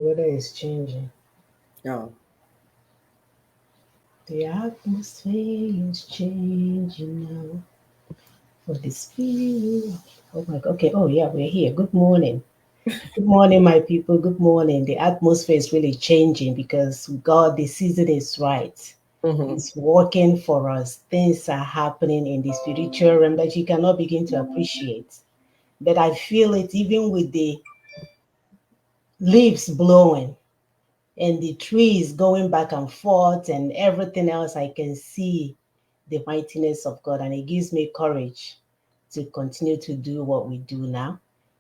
weather is changing. Yeah. The atmosphere is changing now for the spirit. Oh my God. Okay. Oh yeah, we're here. Good morning. Good morning, my people. Good morning. The atmosphere is really changing because God, the season is right. Mm-hmm. It's working for us. Things are happening in the spiritual realm that you cannot begin to appreciate. But I feel it even with the leaves blowing and the trees going back and forth and everything else. I can see the mightiness of God, and it gives me courage to continue to do what we do now.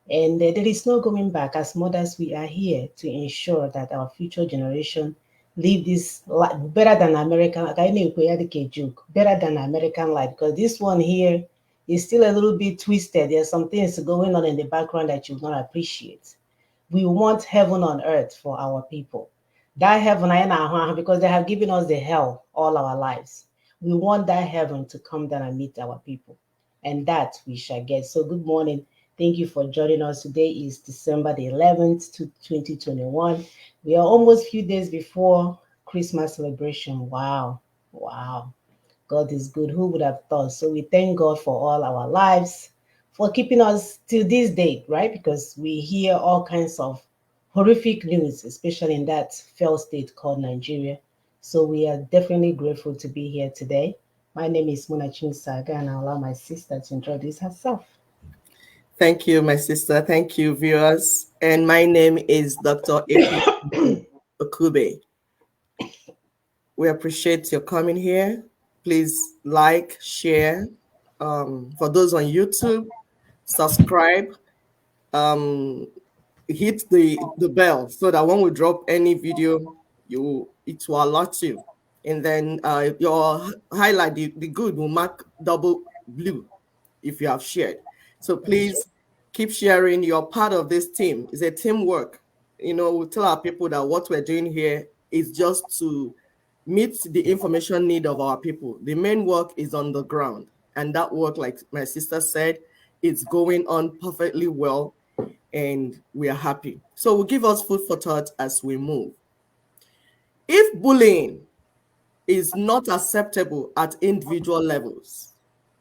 And there is no going back. As mothers, we are here to ensure that our future generation live this life better than American. Like I know a joke, better than American life, because this one here is still a little bit twisted. There's some things going on in the background that you will not appreciate. We want heaven on earth for our people. That heaven, because they have given us the hell all our lives. We want that heaven to come down and meet our people, and that we shall get. So, good morning. Thank you for joining us. Today is December the 11th, 2021. We are almost a few days before Christmas celebration. Wow. Wow. God is good. Who would have thought? So we thank God for all our lives, for keeping us till this day, right? Because we hear all kinds of horrific news, especially in that failed state called Nigeria. So we are definitely grateful to be here today. My name is Munaching Saga, and I'll allow my sister to introduce herself. Thank you, my sister. Thank you, viewers. And my name is Dr. Epi Okube. We appreciate your coming here. Please like, share. For those on YouTube, subscribe. Um, hit the bell so that when we drop any video, it will alert you. And then your highlight, the good will mark double blue if you have shared. So please keep sharing. You're part of this team. It's a teamwork. We tell our people that what we're doing here is just to meet the information need of our people. The main work is on the ground. And that work, like my sister said, it's going on perfectly well, and we are happy. So will give us food for thought as we move. If bullying is not acceptable at individual levels,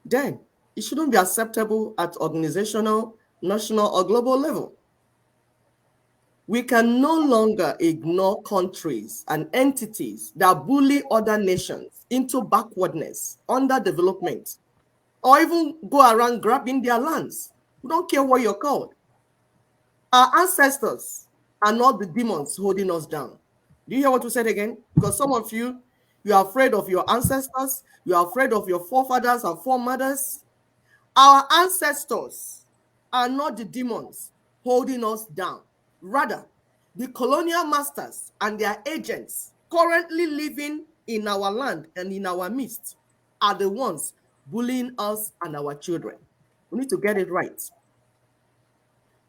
then it shouldn't be acceptable at organizational, national, or global level. We can no longer ignore countries and entities that bully other nations into backwardness, underdevelopment, or even go around grabbing their lands. We don't care what you're called. Our ancestors are not the demons holding us down. Do you hear what we said again? Because some of you, you are afraid of your ancestors, you are afraid of your forefathers and foremothers. Our ancestors are not the demons holding us down. Rather, the colonial masters and their agents currently living in our land and in our midst are the ones bullying us and our children. We need to get it right.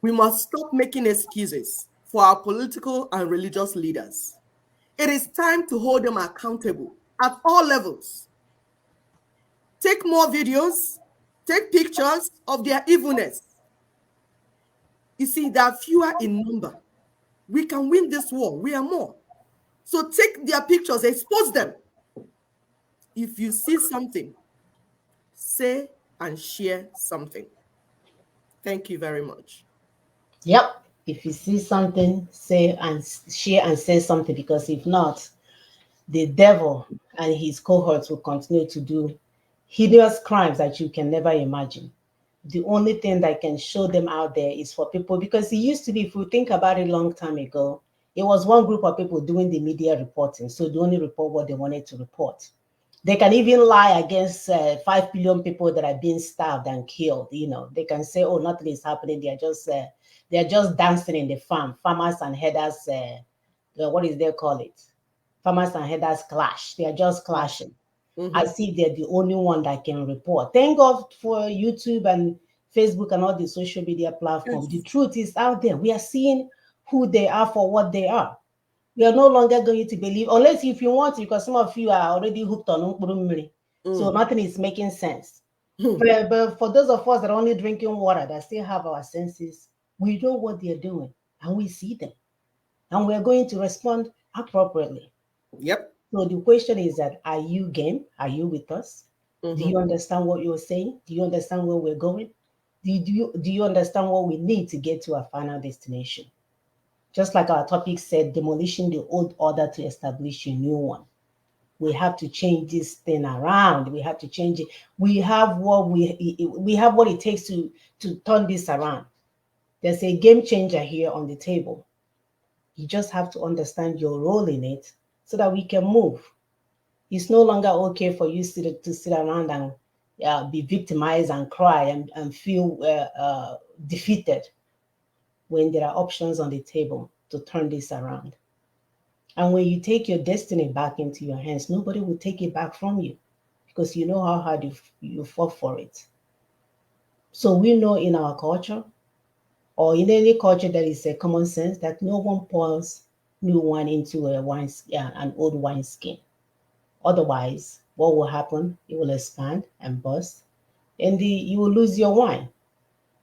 We must stop making excuses for our political and religious leaders. It is time to hold them accountable at all levels. Take more videos, take pictures of their evilness. You see, they are fewer in number. We can win this war. We are more. So take their pictures, expose them. If you see something, say and share something. Thank you very much. Yep. If you see something, say and share and say something, because if not, the devil and his cohorts will continue to do hideous crimes that you can never imagine. The only thing that can show them out there is for people, because it used to be, if we think about it a long time ago, it was one group of people doing the media reporting. So they only report what they wanted to report. They can even lie against 5 billion people that are being starved and killed. They can say, oh, nothing is happening. They're just dancing in the farm. Farmers and headers, what is they call it? Farmers and headers clash. They are just clashing Mhm. as if they're the only one that can report. Thank God for YouTube and Facebook and all the social media platforms. The Yes. truth is out there. We are seeing who they are for what they are. We are no longer going to believe, unless if you want to, because some of you are already hooked on Nkpurumiri. So Mm. nothing is making sense. But for those of us that are only drinking water, that still have our senses, we know what they're doing and we see them. and we're going to respond appropriately. Yep. So the question is that, are you game? Are you with us? Do Mm-hmm. you understand what you're saying? Do you understand where we're going? Do you understand what we need to get to our final destination? Just like our topic said, demolishing the old order to establish a new one. We have to change this thing around. We have to change it. We have what it takes to turn this around. There's a game changer here on the table. You just have to understand your role in it so that we can move. It's no longer okay for you to sit around and be victimized and cry and feel defeated when there are options on the table to turn this around. And when you take your destiny back into your hands, nobody will take it back from you because you know how hard you fought for it. So we know in our culture, or in any culture that is a common sense, that no one pours new wine into an old wineskin. Otherwise, what will happen? It will expand and burst, and you will lose your wine.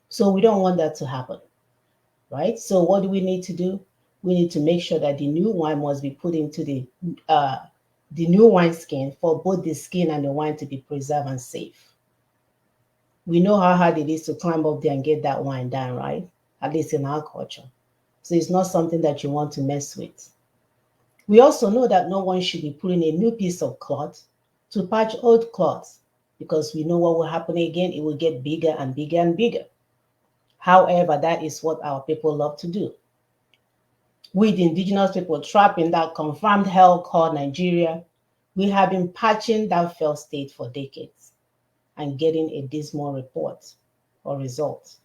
So we don't want that to happen, right? So what do we need to do? We need to make sure that the new wine must be put into the new wineskin for both the skin and the wine to be preserved and safe. We know how hard it is to climb up there and get that wine down, right? At least in our culture. So it's not something that you want to mess with. We also know that no one should be putting a new piece of cloth to patch old cloths because we know what will happen again. It will get bigger and bigger and bigger. However, that is what our people love to do. We, the indigenous people trapped in that confirmed hell called Nigeria, we have been patching that failed state for decades and getting a dismal report or result.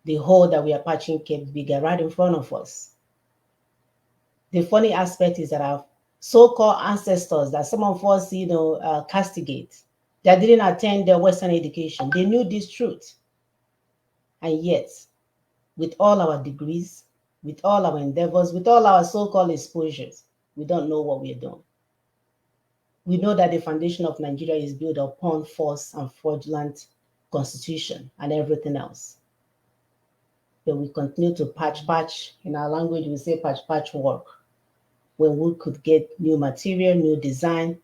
The hole that we are patching kept bigger right in front of us. The funny aspect is that our so-called ancestors that some of us, castigate, that didn't attend their Western education, they knew this truth. And yet, with all our degrees, with all our endeavors, with all our so-called exposures, we don't know what we're doing. We know that the foundation of Nigeria is built upon false and fraudulent constitution and everything else. But we continue to patch. In our language, we say patch work, when we could get new material, new design,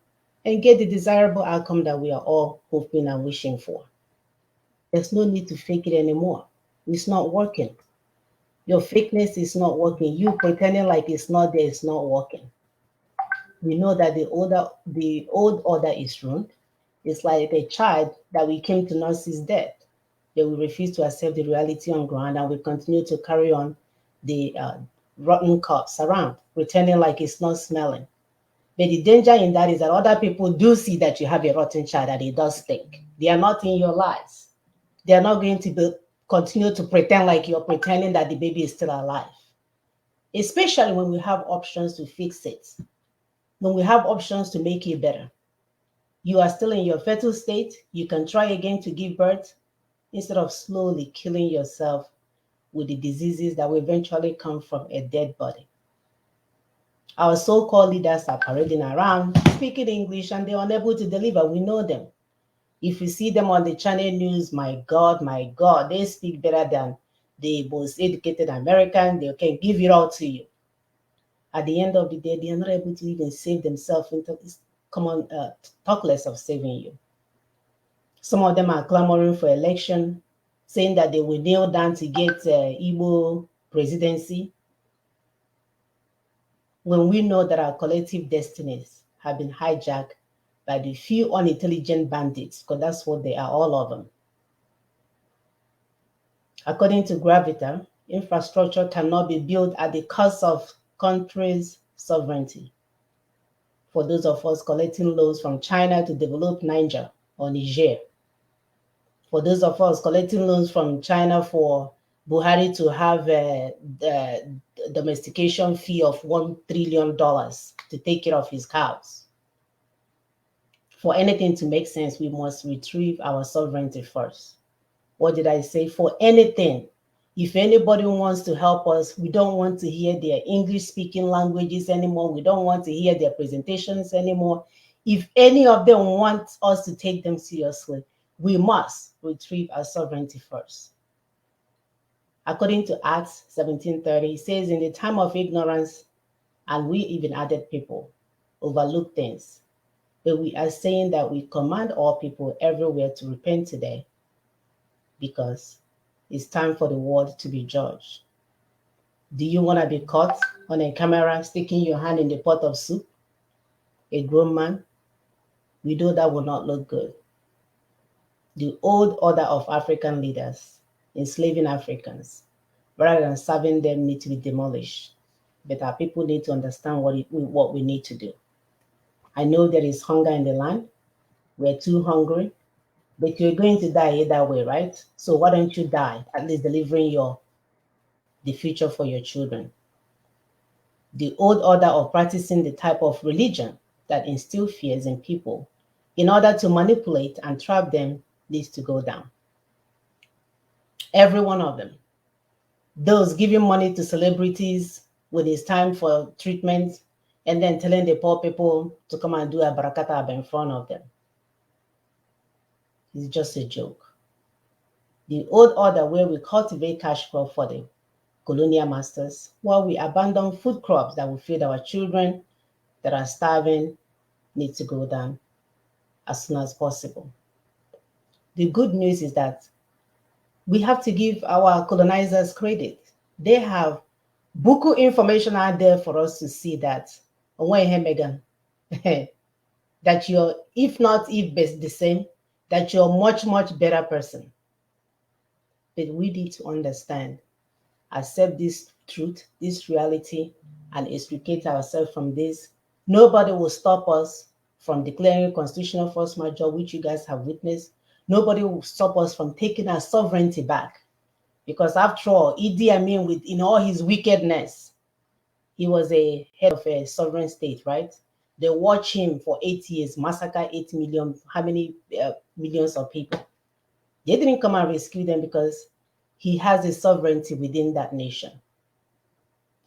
and get the desirable outcome that we are all hoping and wishing for. There's no need to fake it anymore. It's not working. Your fakeness is not working. You pretending like it's not there is not working. We know that the old order is ruined. It's like a child that we came to nurse is dead. They will refuse to accept the reality on ground and will continue to carry on the rotten corpse around, pretending like it's not smelling. But the danger in that is that other people do see that you have a rotten child and it does stink. They are not in your lives. They are not going to continue to pretend like you're pretending that the baby is still alive. Especially when we have options to fix it, when we have options to make it better. You are still in your fetal state. You can try again to give birth instead of slowly killing yourself with the diseases that will eventually come from a dead body. Our so-called leaders are parading around, speaking English, and they're unable to deliver. We know them. If you see them on the channel news, my God, they speak better than the most educated American. They can give it all to you. At the end of the day, they are not able to even save themselves. Come on, talk less of saving you. Some of them are clamoring for election, saying that they will kneel down to get Igbo presidency, when we know that our collective destinies have been hijacked by the few unintelligent bandits, because that's what they are, all of them. According to Gravita, infrastructure cannot be built at the cost of countries' sovereignty. For those of us collecting loans from China to develop Niger or Niger, for those of us collecting loans from China for Buhari to have the domestication fee of $1 trillion to take care of his cows. For anything to make sense, we must retrieve our sovereignty first. What did I say? For anything. If anybody wants to help us, we don't want to hear their English-speaking languages anymore. We don't want to hear their presentations anymore. If any of them want us to take them seriously, we must retrieve our sovereignty first. According to Acts 17:30, it says, in the time of ignorance, and we even added people, overlook things. But we are saying that we command all people everywhere to repent today because it's time for the world to be judged. Do you want to be caught on a camera sticking your hand in the pot of soup? A grown man? We know that will not look good. The old order of African leaders enslaving Africans rather than serving them need to be demolished. But our people need to understand what we need to do. I know there is hunger in the land. We're too hungry, but you're going to die either way, right? So why don't you die, at least delivering the future for your children? The old order of practicing the type of religion that instill fears in people in order to manipulate and trap them needs to go down. Every one of them. Those giving money to celebrities when it's time for treatment and then telling the poor people to come and do a barakata in front of them. It's just a joke. The old order where we cultivate cash crop for the colonial masters while we abandon food crops that will feed our children that are starving needs to go down as soon as possible. The good news is that we have to give our colonizers credit. They have buku information out there for us to see that that you're, if not if best the same, that you're a much, much better person. But we need to understand, accept this truth, this reality, and extricate ourselves from this. Nobody will stop us from declaring constitutional force majeure, which you guys have witnessed. Nobody will stop us from taking our sovereignty back. Because after all, Idi Amin, with in all his wickedness, he was a head of a sovereign state, right? They watched him for 8 years, massacre 8 million, how many millions of people? They didn't come and rescue them because he has a sovereignty within that nation.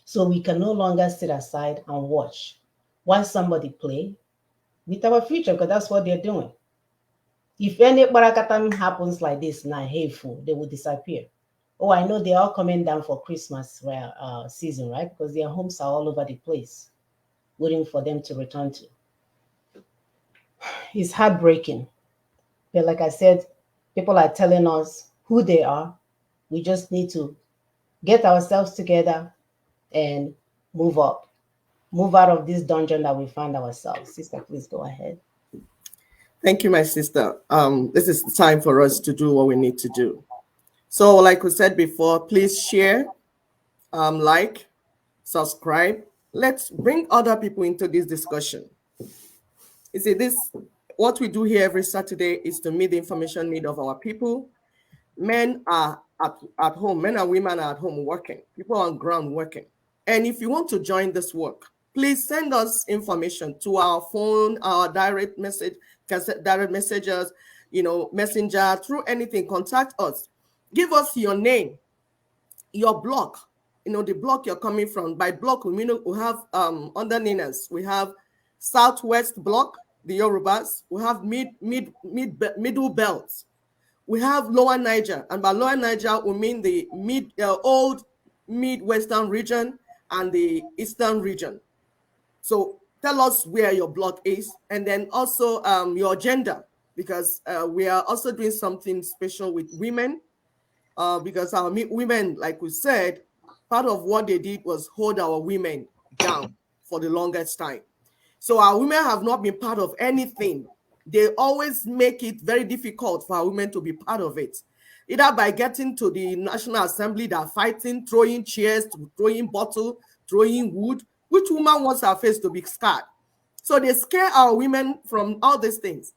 So we can no longer sit aside and watch while somebody play with our future, because that's what they're doing. If any barakatam happens like this now, hateful, they will disappear. Oh, I know they're all coming down for Christmas season, right? Because their homes are all over the place, waiting for them to return to. It's heartbreaking. But like I said, people are telling us who they are. We just need to get ourselves together and move up, move out of this dungeon that we find ourselves. Sister, please go ahead. Thank you, my sister. This is the time for us to do what we need to do. So, like we said before, please share, like, subscribe. Let's bring other people into this discussion. You see, what we do here every Saturday is to meet the information need of our people. Men are at home, men and women are at home working, people on ground working. And if you want to join this work, please send us information to our phone, our direct messages, messenger, through anything, contact us. Give us your name, your block, the block you're coming from. By block, we have underliners. We have Southwest Block, the Yorubas. We have middle belt. We have Lower Niger, and by Lower Niger, we mean the old Midwestern region and the Eastern region. So tell us where your block is, and then also your gender, because we are also doing something special with women, because our women, like we said, part of what they did was hold our women down for the longest time. So our women have not been part of anything. They always make it very difficult for our women to be part of it. Either by getting to the National Assembly, they're fighting, throwing chairs, throwing bottle, throwing wood. Which woman wants her face to be scarred? So they scare our women from all these things.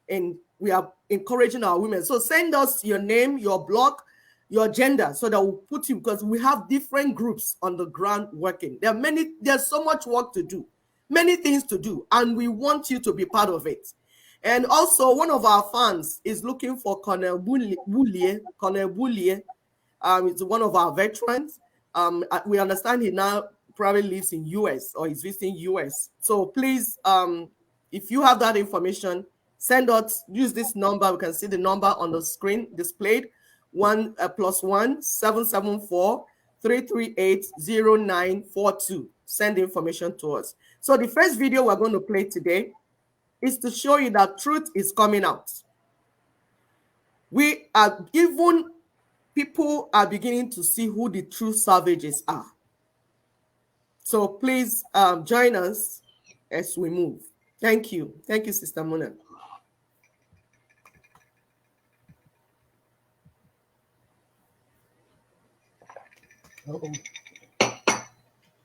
And we are encouraging our women. So send us your name, your block, your gender, so that we'll put you, because we have different groups on the ground working. There's so much work to do, many things to do, and we want you to be part of it. And also, one of our fans is looking for Colonel Boulier. Colonel Boulier is one of our veterans. We understand he now probably lives in US or is visiting US. So please, if you have that information, send us, use this number. We can see the number on the screen displayed. +1 774 338 0942. Send information to us. So the first video we're going to play today is to show you that truth is coming out. People are beginning to see who the true savages are. So please join us as we move. Thank you. Thank you, Sister Mona.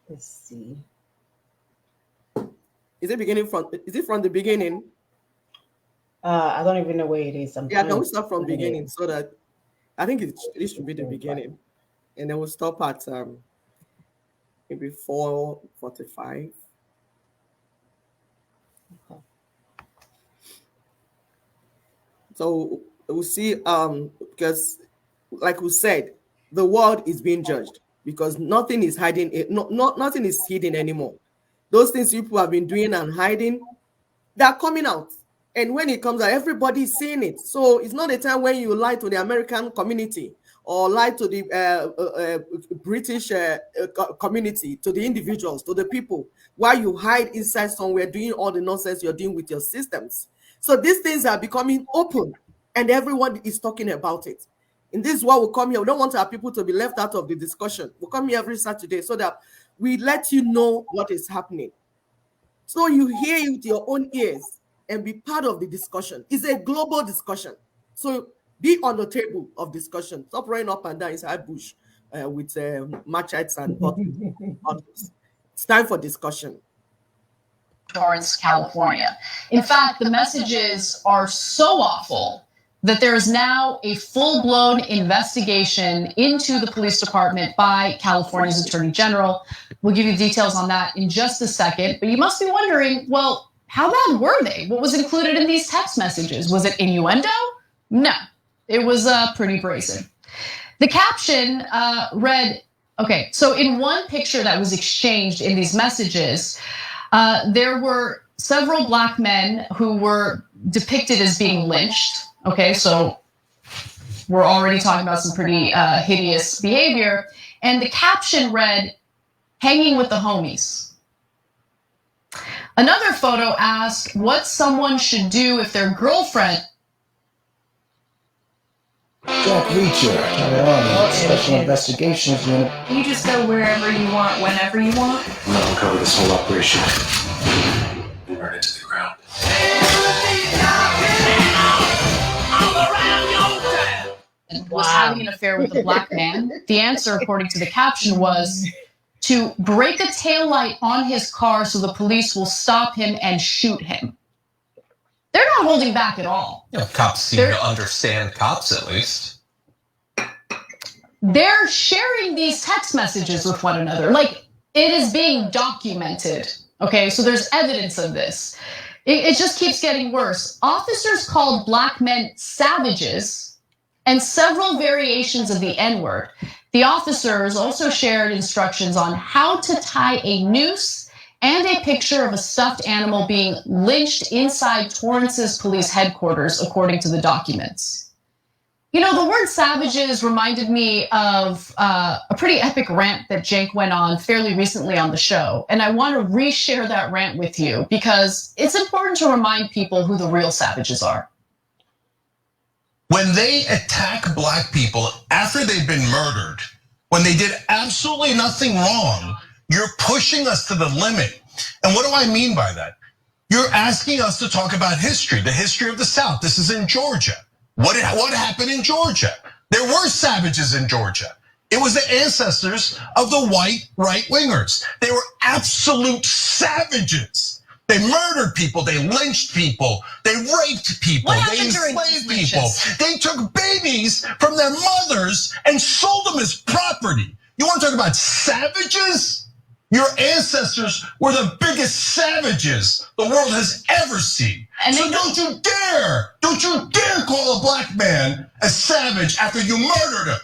Let's see. Is it from the beginning? I don't even know where it is. Can we start from the beginning so that I think it should be the beginning, and then we'll stop at maybe 4:45. Okay. So we'll see. Because, like we said, the world is being judged because nothing is hiding. Nothing is hidden anymore. Those things people have been doing and hiding, they're coming out. And when it comes out, everybody's seeing it. So it's not a time when you lie to the American community or lie to the British community, to the individuals, to the people, while you hide inside somewhere doing all the nonsense you're doing with your systems. So these things are becoming open and everyone is talking about it. And this is why we come here. We don't want our people to be left out of the discussion. We come here every Saturday so that we let you know what is happening. So you hear it with your own ears and be part of the discussion. It's a global discussion. So be on the table of discussion. Stop running up and down inside bush with machetes and bottles. It's time for discussion. Towards California. In fact, the messages are so awful that there is now a full-blown investigation into the police department by California's Attorney General. We'll give you details on that in just a second, but you must be wondering, well, how bad were they? What was included in these text messages? Was it innuendo? No, it was pretty brazen. The caption read, okay, so in one picture that was exchanged in these messages, there were several black men who were depicted as being lynched. Okay, so we're already talking about some pretty hideous behavior. And the caption read, "Hanging with the homies." Another photo asked what someone should do if their girlfriend. Jack Reacher, Special Investigations Unit. You just go wherever you want, whenever you want? No, we'll cover this whole operation and burn it to the ground. Was having an affair with a black man? The answer, according to the caption, was to break a taillight on his car so the police will stop him and shoot him. They're not holding back at all. You know, cops seem to understand cops, at least. They're sharing these text messages with one another. Like, it is being documented. Okay, so there's evidence of this. It just keeps getting worse. Officers called black men savages and several variations of the N-word. The officers also shared instructions on how to tie a noose and a picture of a stuffed animal being lynched inside Torrance's police headquarters, according to the documents. You know, the word savages reminded me of a pretty epic rant that Cenk went on fairly recently on the show. And I want to reshare that rant with you because it's important to remind people who the real savages are. When they attack black people after they've been murdered, when they did absolutely nothing wrong, you're pushing us to the limit. And what do I mean by that? You're asking us to talk about history, the history of the South. This is in Georgia. What happened in Georgia? There were savages in Georgia. It was the ancestors of the white right-wingers. They were absolute savages. They murdered people, they lynched people, they raped people, they enslaved people. They took babies from their mothers and sold them as property. You want to talk about savages? Your ancestors were the biggest savages the world has ever seen. And so don't you dare call a black man a savage after you murdered him.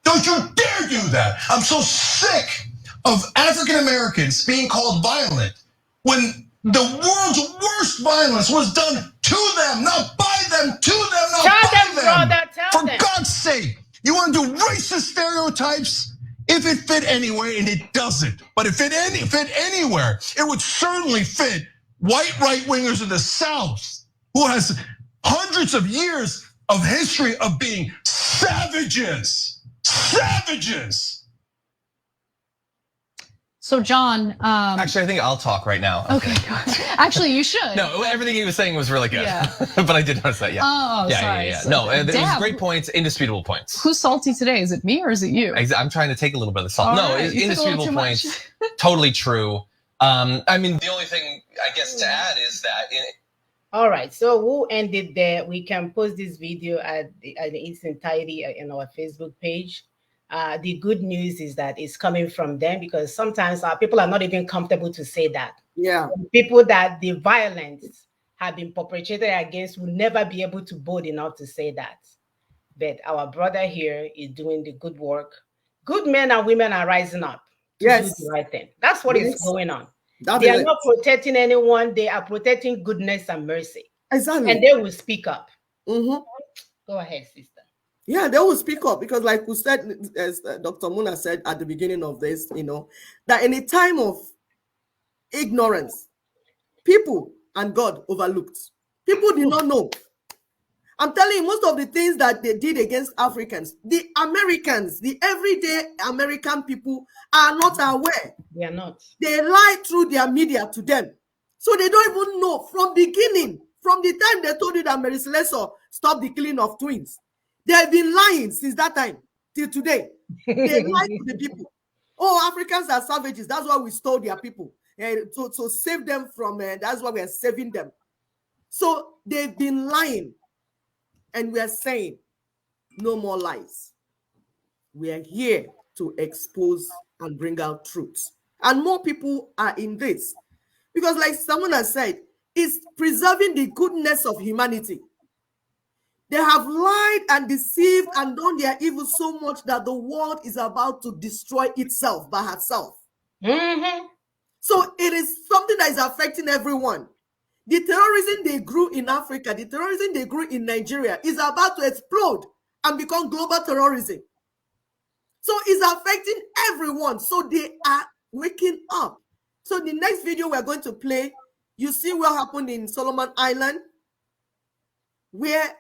Don't you dare do that. I'm so sick of African Americans being called violent when the world's worst violence was done to them, not by them, to them, not Tell by them, them. brother, tell For them. God's sake, you want to do racist stereotypes? If it fit anywhere, and it doesn't, but if it fit anywhere, it would certainly fit white right-wingers in the South, who has hundreds of years of history of being savages. Savages. So John, actually, I think I'll talk right now. Okay. Actually, you should. No, everything he was saying was really good. Yeah. But I did notice that. Yeah. Oh, yeah, sorry. yeah. No, it was Damn. great points, indisputable points. Who's salty today? Is it me or is it you? I'm trying to take a little bit of the salt. All No, right, it's you took a little indisputable too much. points. Totally true. I mean, the only thing I guess to add is that All right, so we'll end it there. We can post this video at its entirety in our Facebook page. The good news is that it's coming from them, because sometimes people are not even comfortable to say that. Yeah. People that the violence have been perpetrated against will never be able to bold enough to say that. But our brother here is doing the good work. Good men and women are rising up to do the right thing. That's what is going on. They are not protecting anyone. They are protecting goodness and mercy. Exactly. And they will speak up. Mm-hmm. Go ahead, sister. Yeah, they will speak up, because like we said, as Dr. Muna said at the beginning of this, that in a time of ignorance, people and God overlooked. People did not know. I'm telling you, most of the things that they did against Africans, the Americans, the everyday American people are not aware. They are not. They lie through their media to them. So they don't even know from beginning, from the time they told you that Mary Slessor stopped the killing of twins. They have been lying since that time till today. They lie to the people. Oh, Africans are savages. That's why we stole their people. And to save them from, that's why we are saving them. So they've been lying. And we are saying, no more lies. We are here to expose and bring out truths. And more people are in this. Because like someone has said, it's preserving the goodness of humanity. They have lied and deceived and done their evil so much that the world is about to destroy itself by herself. Mm-hmm. So it is something that is affecting everyone. The terrorism they grew in Africa, the terrorism they grew in Nigeria is about to explode and become global terrorism. So it's affecting everyone. So they are waking up. So the next video we're going to play, you see what happened in Solomon Island, where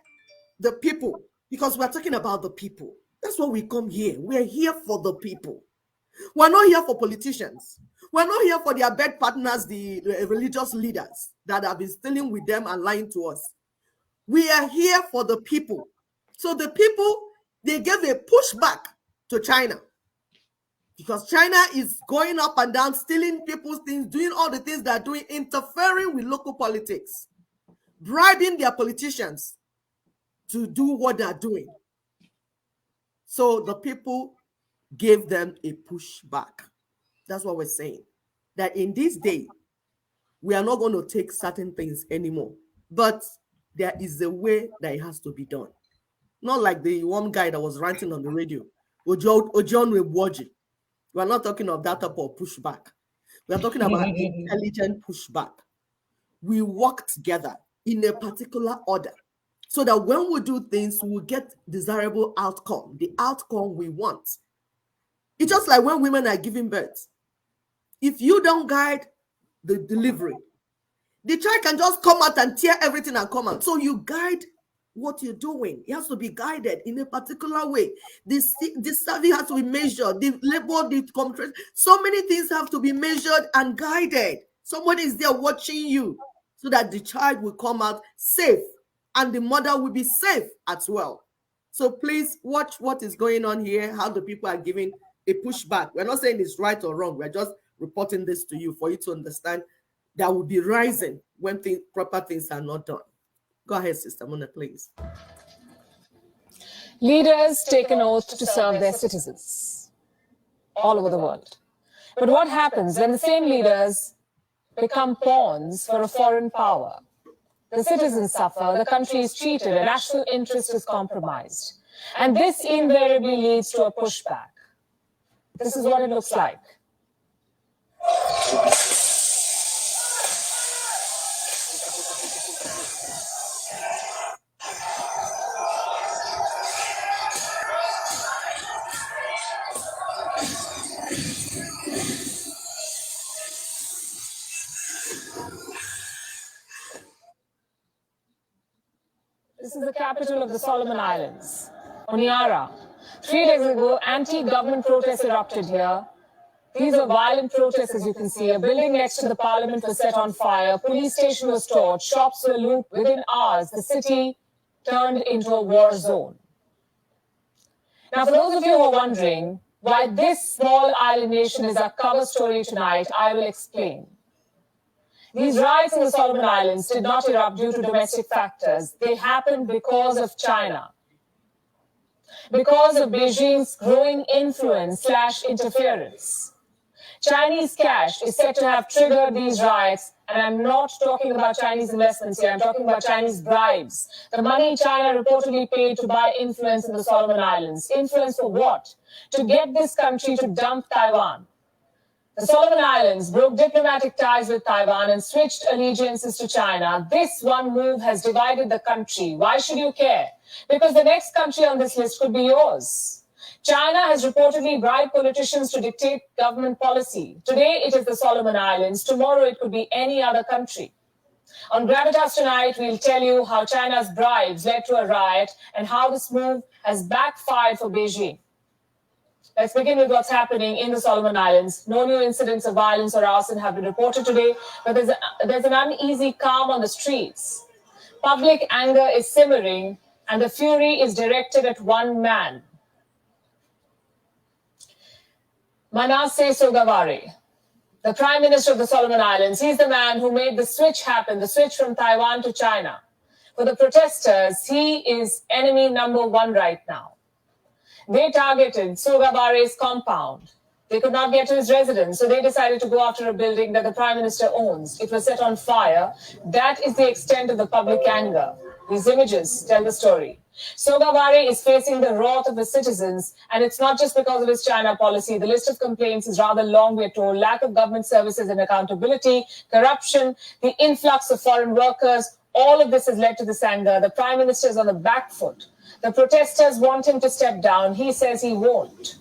the people, because we're talking about the people. That's why we come here. We're here for the people. We're not here for politicians. We're not here for their bed partners, the religious leaders that have been stealing with them and lying to us. We are here for the people. So the people, they gave a pushback to China, because China is going up and down, stealing people's things, doing all the things they're doing, interfering with local politics, bribing their politicians to do what they're doing. So the people gave them a pushback. That's what we're saying. That in this day, we are not going to take certain things anymore. But there is a way that it has to be done. Not like the one guy that was ranting on the radio, Ojon Webwoji. We are not talking of that type of pushback. We are talking about intelligent pushback. We work together in a particular order, so that when we do things, we will get desirable outcome, the outcome we want. It's just like when women are giving birth. If you don't guide the delivery, the child can just come out and tear everything and come out. So you guide what you're doing. It has to be guided in a particular way. The service has to be measured. The labor, the contract, so many things have to be measured and guided. Somebody is there watching you so that the child will come out safe and the mother will be safe as well. So please watch what is going on here, how the people are giving a pushback. We're not saying it's right or wrong. We're just reporting this to you for you to understand that will be rising when proper things are not done. Go ahead, Sister Mona, please. Leaders take an oath to serve their citizens all over the world. But what happens when the same leaders become pawns for a foreign power? The citizens suffer, the country is cheated, and national interest is compromised. And this invariably leads to a pushback. This is what it looks like. This is the capital of the Solomon Islands, Honiara. 3 days ago, anti-government protests erupted here. These are violent protests, as you can see. A building next to the parliament was set on fire. Police station was torched. Shops were looted. Within hours, the city turned into a war zone. Now, for those of you who are wondering why this small island nation is our cover story tonight, I will explain. These riots in the Solomon Islands did not erupt due to domestic factors. They happened because of China, because of Beijing's growing influence/interference. Chinese cash is said to have triggered these riots, and I'm not talking about Chinese investments here, I'm talking about Chinese bribes. The money China reportedly paid to buy influence in the Solomon Islands. Influence for what? To get this country to dump Taiwan. The Solomon Islands broke diplomatic ties with Taiwan and switched allegiances to China. This one move has divided the country. Why should you care? Because the next country on this list could be yours. China has reportedly bribed politicians to dictate government policy. Today, it is the Solomon Islands. Tomorrow, it could be any other country. On Gravitas tonight, we'll tell you how China's bribes led to a riot and how this move has backfired for Beijing. Let's begin with what's happening in the Solomon Islands. No new incidents of violence or arson have been reported today, but there's an uneasy calm on the streets. Public anger is simmering, and the fury is directed at one man. Manasseh Sogavare, the Prime Minister of the Solomon Islands. He's the man who made the switch happen, the switch from Taiwan to China. For the protesters, he is enemy number one right now. They targeted Sogavare's compound. They could not get to his residence, so they decided to go after a building that the Prime Minister owns. It was set on fire. That is the extent of the public anger. These images tell the story. Sogavare is facing the wrath of his citizens, and it's not just because of his China policy. The list of complaints is rather long, we're told. Lack of government services and accountability, corruption, the influx of foreign workers, all of this has led to this anger. The Prime Minister is on the back foot. The protesters want him to step down. He says he won't.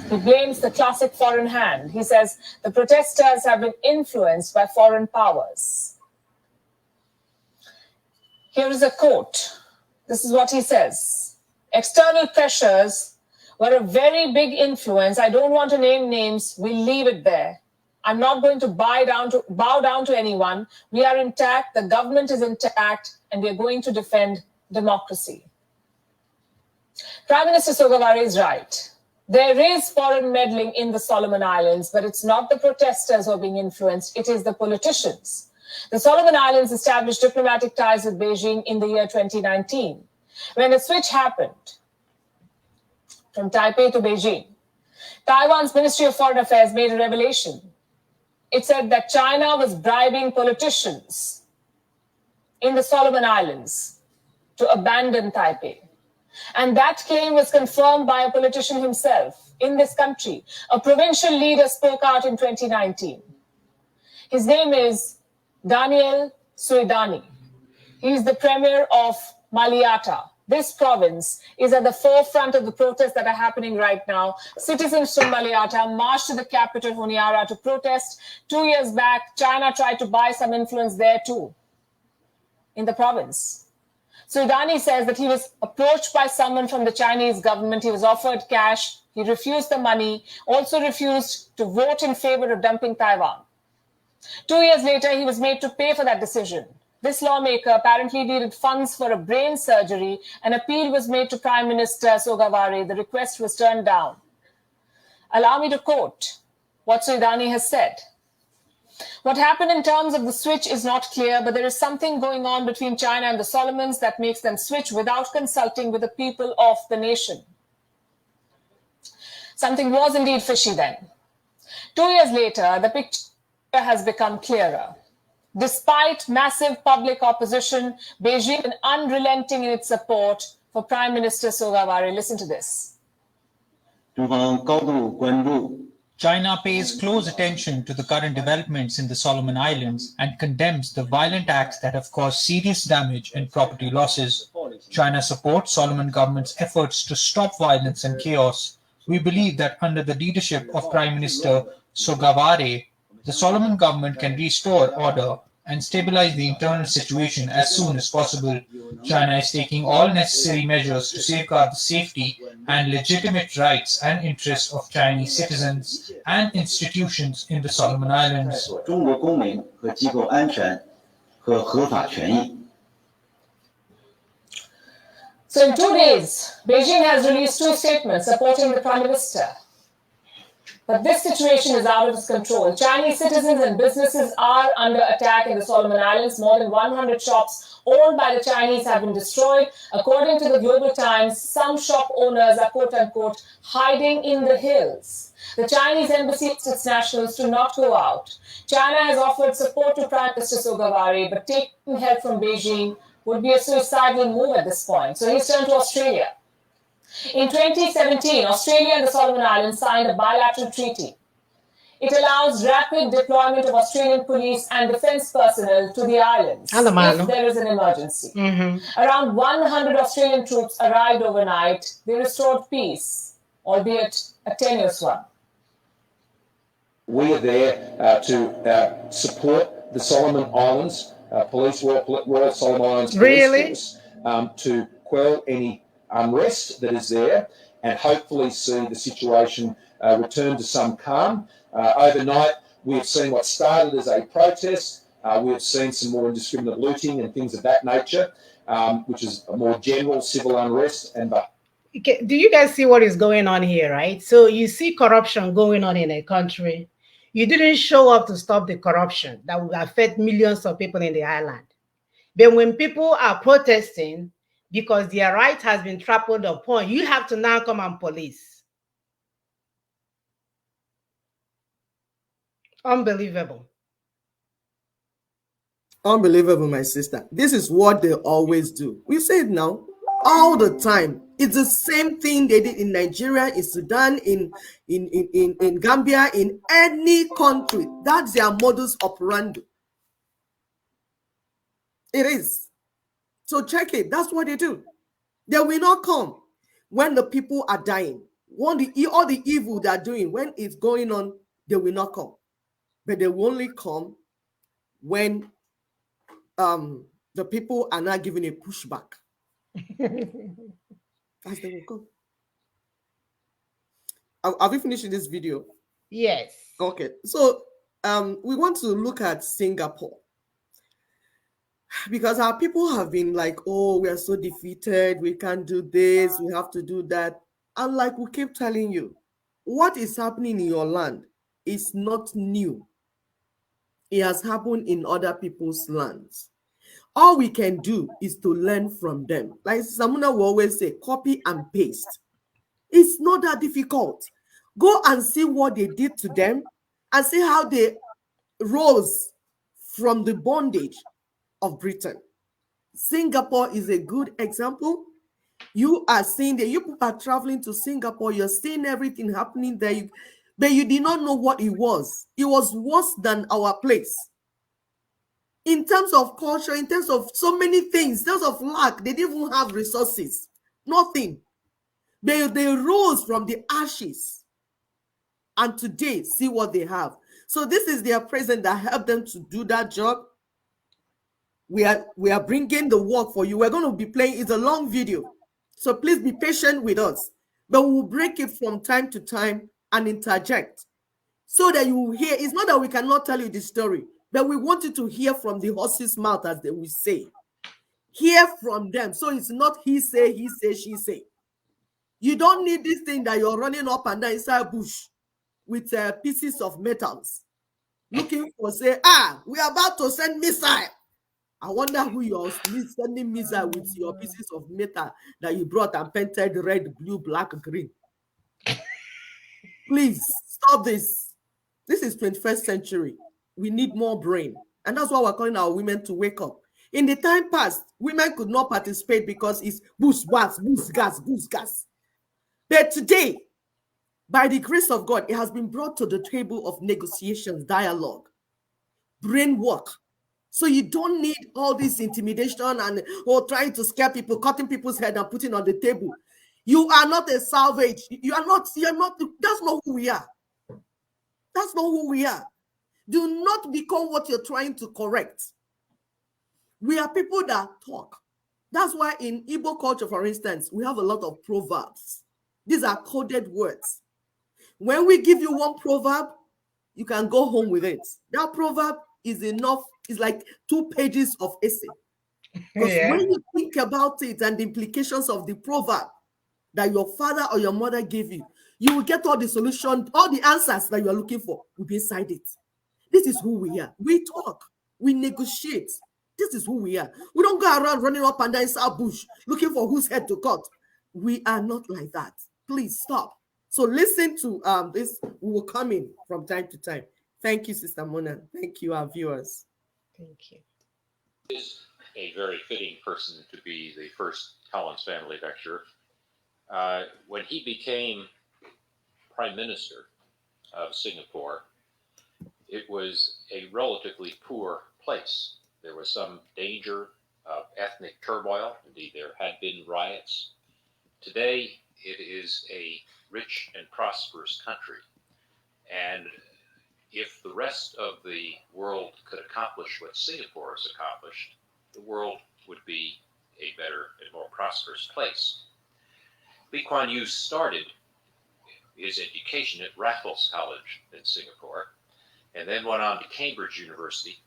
He blames the classic foreign hand. He says the protesters have been influenced by foreign powers. Here is a quote. This is what he says. External pressures were a very big influence. I don't want to name names. We'll leave it there. I'm not going to bow down to anyone. We are intact. The government is intact, and we are going to defend democracy. Prime Minister Sogavare is right. There is foreign meddling in the Solomon Islands, but it's not the protesters who are being influenced. It is the politicians. The Solomon Islands established diplomatic ties with Beijing in the year 2019. When the switch happened from Taipei to Beijing, Taiwan's Ministry of Foreign Affairs made a revelation. It said that China was bribing politicians in the Solomon Islands to abandon Taipei. And that claim was confirmed by a politician himself in this country. A provincial leader spoke out in 2019. His name is Daniel Suidani. He is the premier of Maliata. This province is at the forefront of the protests that are happening right now. Citizens from Maliata marched to the capital, Honiara, to protest. 2 years back, China tried to buy some influence there too, in the province. Suidani says that he was approached by someone from the Chinese government. He was offered cash. He refused the money, also refused to vote in favor of dumping Taiwan. 2 years later, he was made to pay for that decision. This lawmaker apparently needed funds for a brain surgery. An appeal was made to Prime Minister Sogavare. The request was turned down. Allow me to quote what Suidani has said. What happened in terms of the switch is not clear, but there is something going on between China and the Solomons that makes them switch without consulting with the people of the nation. Something was indeed fishy then. 2 years later, the picture has become clearer. Despite massive public opposition, Beijing is unrelenting in its support for Prime Minister Sogavare. Listen to this. China pays close attention to the current developments in the Solomon Islands and condemns the violent acts that have caused serious damage and property losses. China supports Solomon government's efforts to stop violence and chaos. We believe that under the leadership of Prime Minister Sogavare, the Solomon government can restore order and stabilize the internal situation as soon as possible. China is taking all necessary measures to safeguard the safety and legitimate rights and interests of Chinese citizens and institutions in the Solomon Islands. 中国公民和机构安全和合法权益。 So in 2 days, Beijing has released 2 statements supporting the Prime Minister. But this situation is out of its control. Chinese citizens and businesses are under attack in the Solomon Islands. More than 100 shops owned by the Chinese have been destroyed. According to the Global Times, some shop owners are quote-unquote hiding in the hills. The Chinese embassy asks its nationals to not go out. China has offered support to Prime Minister Sogavare, but taking help from Beijing would be a suicidal move at this point. So he's turned to Australia. In 2017, Australia and the Solomon Islands signed a bilateral treaty. It allows rapid deployment of Australian police and defense personnel to the islands if there is an emergency. Around 100 Australian troops arrived overnight. They restored peace, albeit a tenuous one. We are there to support the Solomon Islands Police, Royal Solomon Islands Police Force, to quell any unrest that is there and hopefully see the situation return to some calm. Overnight, we have seen what started as a protest. We have seen some more indiscriminate looting and things of that nature, which is a more general civil unrest. And okay, do you guys see what is going on here, right? So you see corruption going on in a country. You didn't show up to stop the corruption that will affect millions of people in the island. But when people are protesting because their right has been trampled upon, you have to now come and police. Unbelievable. Unbelievable, my sister. This is what they always do. We say it now all the time. It's the same thing they did in Nigeria, in Sudan, in Gambia, in any country. That's their modus operandi. It is. So check it. That's what they do. They will not come when the people are dying. All the evil they are doing, when it's going on, they will not come. But they will only come when the people are not giving a pushback. As they will come. Have we finished this video? Yes. Okay. So we want to look at Singapore. Because our people have been like, oh, we are so defeated. We can't do this. We have to do that. And like we keep telling you, what is happening in your land is not new. It has happened in other people's lands. All we can do is to learn from them. Like Samuna will always say, copy and paste. It's not that difficult. Go and see what they did to them and see how they rose from the bondage of Britain. Singapore is a good example. You are seeing that you people are traveling to Singapore, you're seeing everything happening there, but you did not know what it was. It was worse than our place. In terms of culture, in terms of so many things, in terms of lack, they didn't even have resources. Nothing. They rose from the ashes. And today, see what they have. So this is their president that helped them to do that job. We are bringing the work for you. We're going to be playing. It's a long video. So please be patient with us. But we'll break it from time to time and interject so that you will hear. It's not that we cannot tell you the story, but we want you to hear from the horse's mouth, as they will say. Hear from them. So it's not he say, she say. You don't need this thing that you're running up and down inside bush with pieces of metals. Looking for, say, we are about to send missile. I wonder who you're sending missile with your pieces of metal that you brought and painted red, blue, black, green. Please stop this. This is 21st century. We need more brain. And that's why we're calling our women to wake up. In the time past, women could not participate because it's boost, gas. But today, by the grace of God, it has been brought to the table of negotiations, dialogue, brain work. So you don't need all this intimidation and trying to scare people, cutting people's head and putting on the table. You are not a salvage. You're not, that's not who we are. That's not who we are. Do not become what you're trying to correct. We are people that talk. That's why in Igbo culture, for instance, we have a lot of proverbs. These are coded words. When we give you one proverb, you can go home with it. That proverb is enough, it's like 2 pages of essay. Because when you think about it and the implications of the proverb that your father or your mother gave you, you will get all the solution, all the answers that you are looking for will be inside it. This is who we are. We talk, we negotiate. This is who we are. We don't go around running up and down inside bush looking for whose head to cut. We are not like that. Please stop. So listen to this. We will come in from time to time. Thank you, Sister Mona. Thank you, our viewers. Thank you. Is a very fitting person to be the first Collins family lecturer. When he became Prime Minister of Singapore, it was a relatively poor place. There was some danger of ethnic turmoil. Indeed, there had been riots. Today, it is a rich and prosperous country. And if the rest of the world could accomplish what Singapore has accomplished, the world would be a better and more prosperous place. Lee Kuan Yew started his education at Raffles College in Singapore, and then went on to Cambridge University,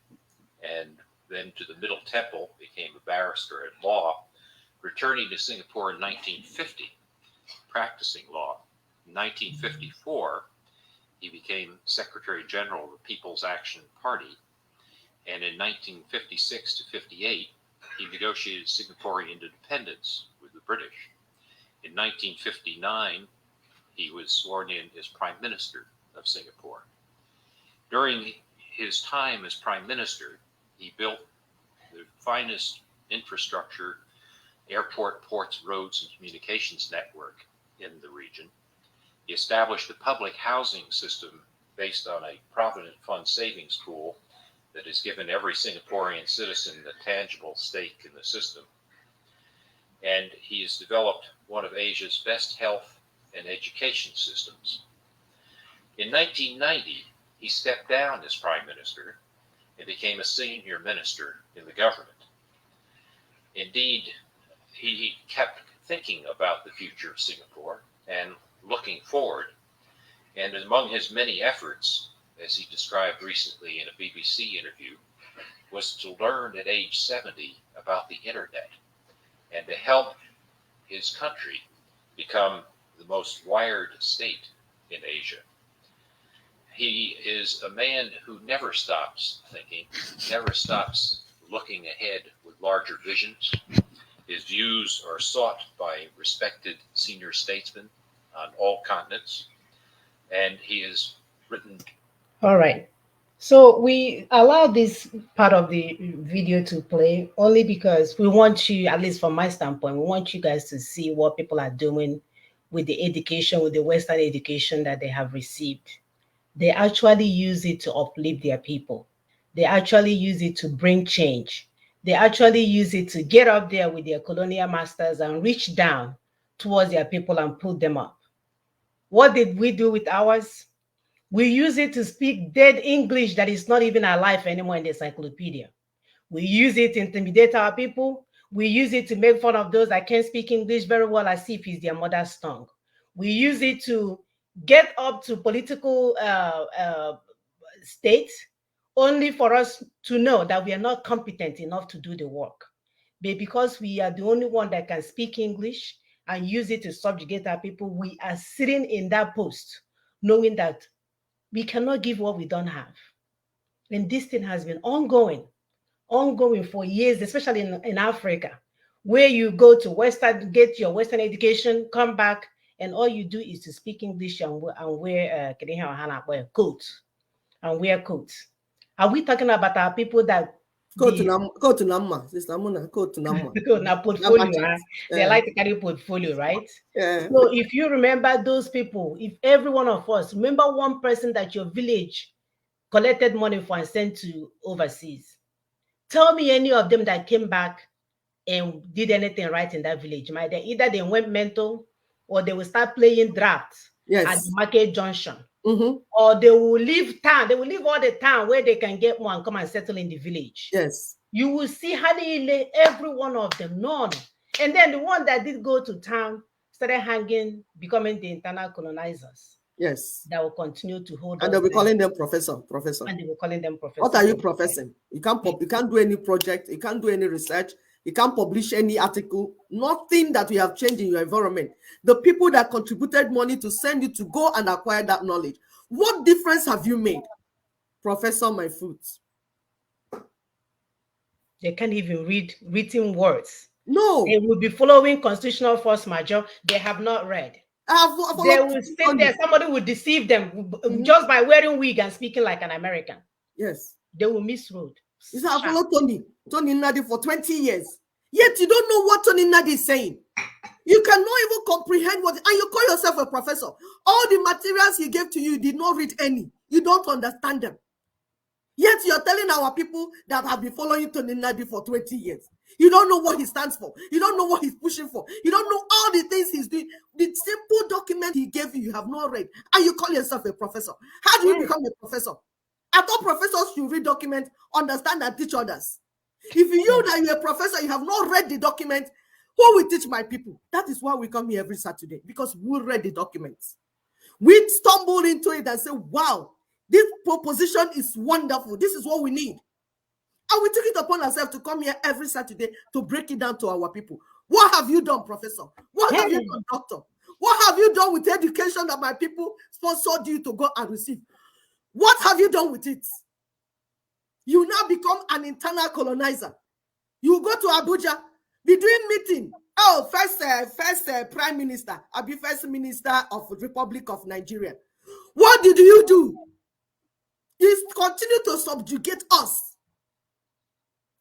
and then to the Middle Temple, became a barrister at law, returning to Singapore in 1950, practicing law. In 1954, he became Secretary General of the People's Action Party, and in 1956 to 58, he negotiated Singaporean independence with the British. In 1959, he was sworn in as Prime Minister of Singapore. During his time as Prime Minister, he built the finest infrastructure, airport, ports, roads, and communications network in the region. He established a public housing system based on a Provident Fund savings pool that has given every Singaporean citizen a tangible stake in the system. And he has developed one of Asia's best health and education systems. In 1990, he stepped down as Prime Minister and became a senior minister in the government. Indeed, he kept thinking about the future of Singapore and looking forward. And among his many efforts, as he described recently in a BBC interview, was to learn at age 70 about the internet and to help his country become the most wired state in Asia. He is a man who never stops thinking, never stops looking ahead with larger visions. His views are sought by respected senior statesmen on all continents, and he has written. All right. So we allow this part of the video to play only because we want you, at least from my standpoint, we want you guys to see what people are doing with the education, with the Western education that they have received. They actually use it to uplift their people. They actually use it to bring change. They actually use it to get up there with their colonial masters and reach down towards their people and put them up. What did we do with ours? We use it to speak dead English that is not even alive anymore in the encyclopedia. We use it to intimidate our people. We use it to make fun of those that can't speak English very well as if it's their mother's tongue. We use it to get up to political states only for us to know that we are not competent enough to do the work. But because we are the only one that can speak English and use it to subjugate our people, we are sitting in that post knowing that we cannot give what we don't have. And this thing has been ongoing for years, especially in Africa, where you go to Western, get your Western education, come back, and all you do is to speak English and wear coats and wear coats. Are we talking about our people that go to Namma, Sister Mona, go to Namma. Portfolio, they like to carry portfolio, right? Yeah. So if you remember those people, if every one of us remember one person that your village collected money for and sent to overseas, tell me any of them that came back and did anything right in that village. Either they went mental or they will start playing drafts at the market junction. Or they will leave town. They will leave all the town where they can get more and come and settle in the village. Yes. You will see hardly every one of them. None. And then the one that did go to town started hanging, becoming the internal colonizers. Yes. That will continue to hold. And they'll be calling them professor. And they were calling them professor. What are you professing? You can't do any project. You can't do any research. You can't publish any article. Nothing that you have changed in your environment. The people that contributed money to send you to go and acquire that knowledge. What difference have you made? Professor my foot. They can't even read written words. No. They will be following constitutional force majeure. They have not read. They will sit there. Somebody will deceive them just by wearing wig and speaking like an American. Yes. They will misroad. You say, I followed Tony Nnadi for 20 years. Yet you don't know what Tony Nnadi is saying. You cannot even comprehend what, and you call yourself a professor. All the materials he gave to you, you did not read any. You don't understand them. Yet you're telling our people that have been following Tony Nnadi for 20 years. You don't know what he stands for. You don't know what he's pushing for. You don't know all the things he's doing. The simple document he gave you, you have not read. And you call yourself a professor. How do you become a professor? I thought professors should read documents, understand and teach others. If you that you're a professor, you have not read the document, who will teach my people? That is why we come here every Saturday, because we read the documents. We stumble into it and say, wow, this proposition is wonderful. This is what we need. And we took it upon ourselves to come here every Saturday to break it down to our people. What have you done, professor? What have you done, doctor? What have you done with the education that my people sponsored you to go and receive? What have you done with it? You now become an internal colonizer. You go to Abuja, be doing meeting. Oh, first prime minister, I'll be first minister of the Republic of Nigeria. What did you do? You continue to subjugate us.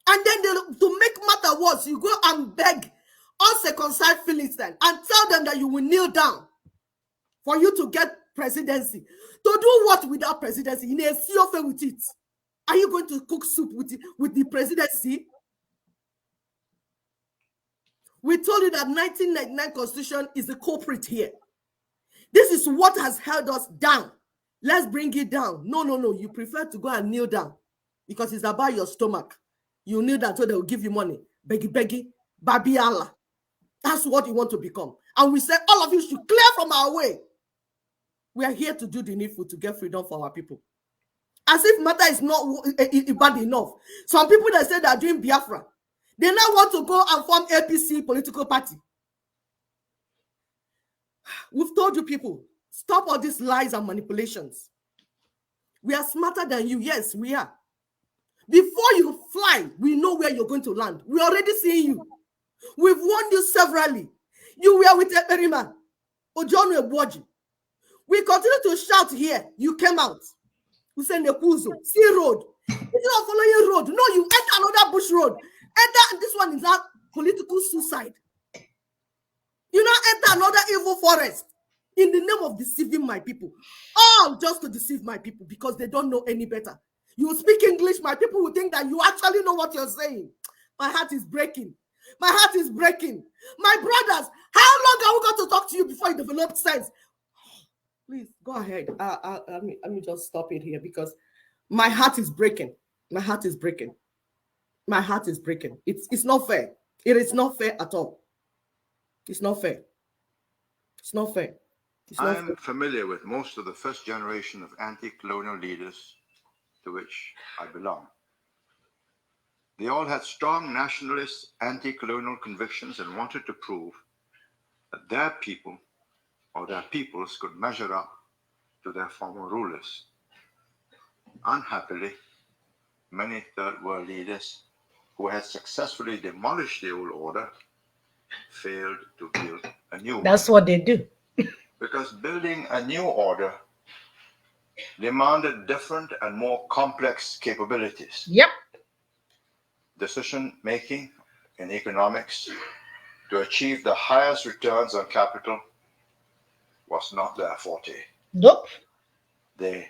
And then to make matter worse, you go and beg uncircumcised Philistines and tell them that you will kneel down for you to get presidency. To do what without presidency? You need a CFA with it. Are you going to cook soup with the presidency? We told you that 1999 Constitution is the culprit here. This is what has held us down. Let's bring it down. No. You prefer to go and kneel down because it's about your stomach. You kneel down so they will give you money. Beggy, Babi Allah. That's what you want to become. And we say all of you should clear from our way. We are here to do the needful to get freedom for our people. As if matter is not bad enough. Some people that say they are doing Biafra, they now want to go and form APC political party. We've told you people, stop all these lies and manipulations. We are smarter than you. Yes, we are. Before you fly, we know where you're going to land. We already see you. We've warned you severally. You were with Ekperima, Ojono Eboji. We continue to shout here. You came out. We send the Kuzo, sea road. It's not following road. No, you enter another bush road. Enter, this one is not political suicide. You now enter another evil forest in the name of deceiving my people. All just to deceive my people because they don't know any better. You speak English, my people will think that you actually know what you're saying. My heart is breaking. My heart is breaking. My brothers, how long are we going to talk to you before you develop sense? Please go ahead. Let me just stop it here because my heart is breaking. My heart is breaking. My heart is breaking. It's not fair. It is not fair at all. It's not fair. It's not fair. I'm familiar with most of the first generation of anti-colonial leaders to which I belong. They all had strong nationalist, anti-colonial convictions and wanted to prove that their people or their peoples could measure up to their former rulers. Unhappily, many third world leaders who had successfully demolished the old order failed to build a new one. That's what they do. Because building a new order demanded different and more complex capabilities. Yep. Decision making in economics to achieve the highest returns on capital was not their forte. Nope. They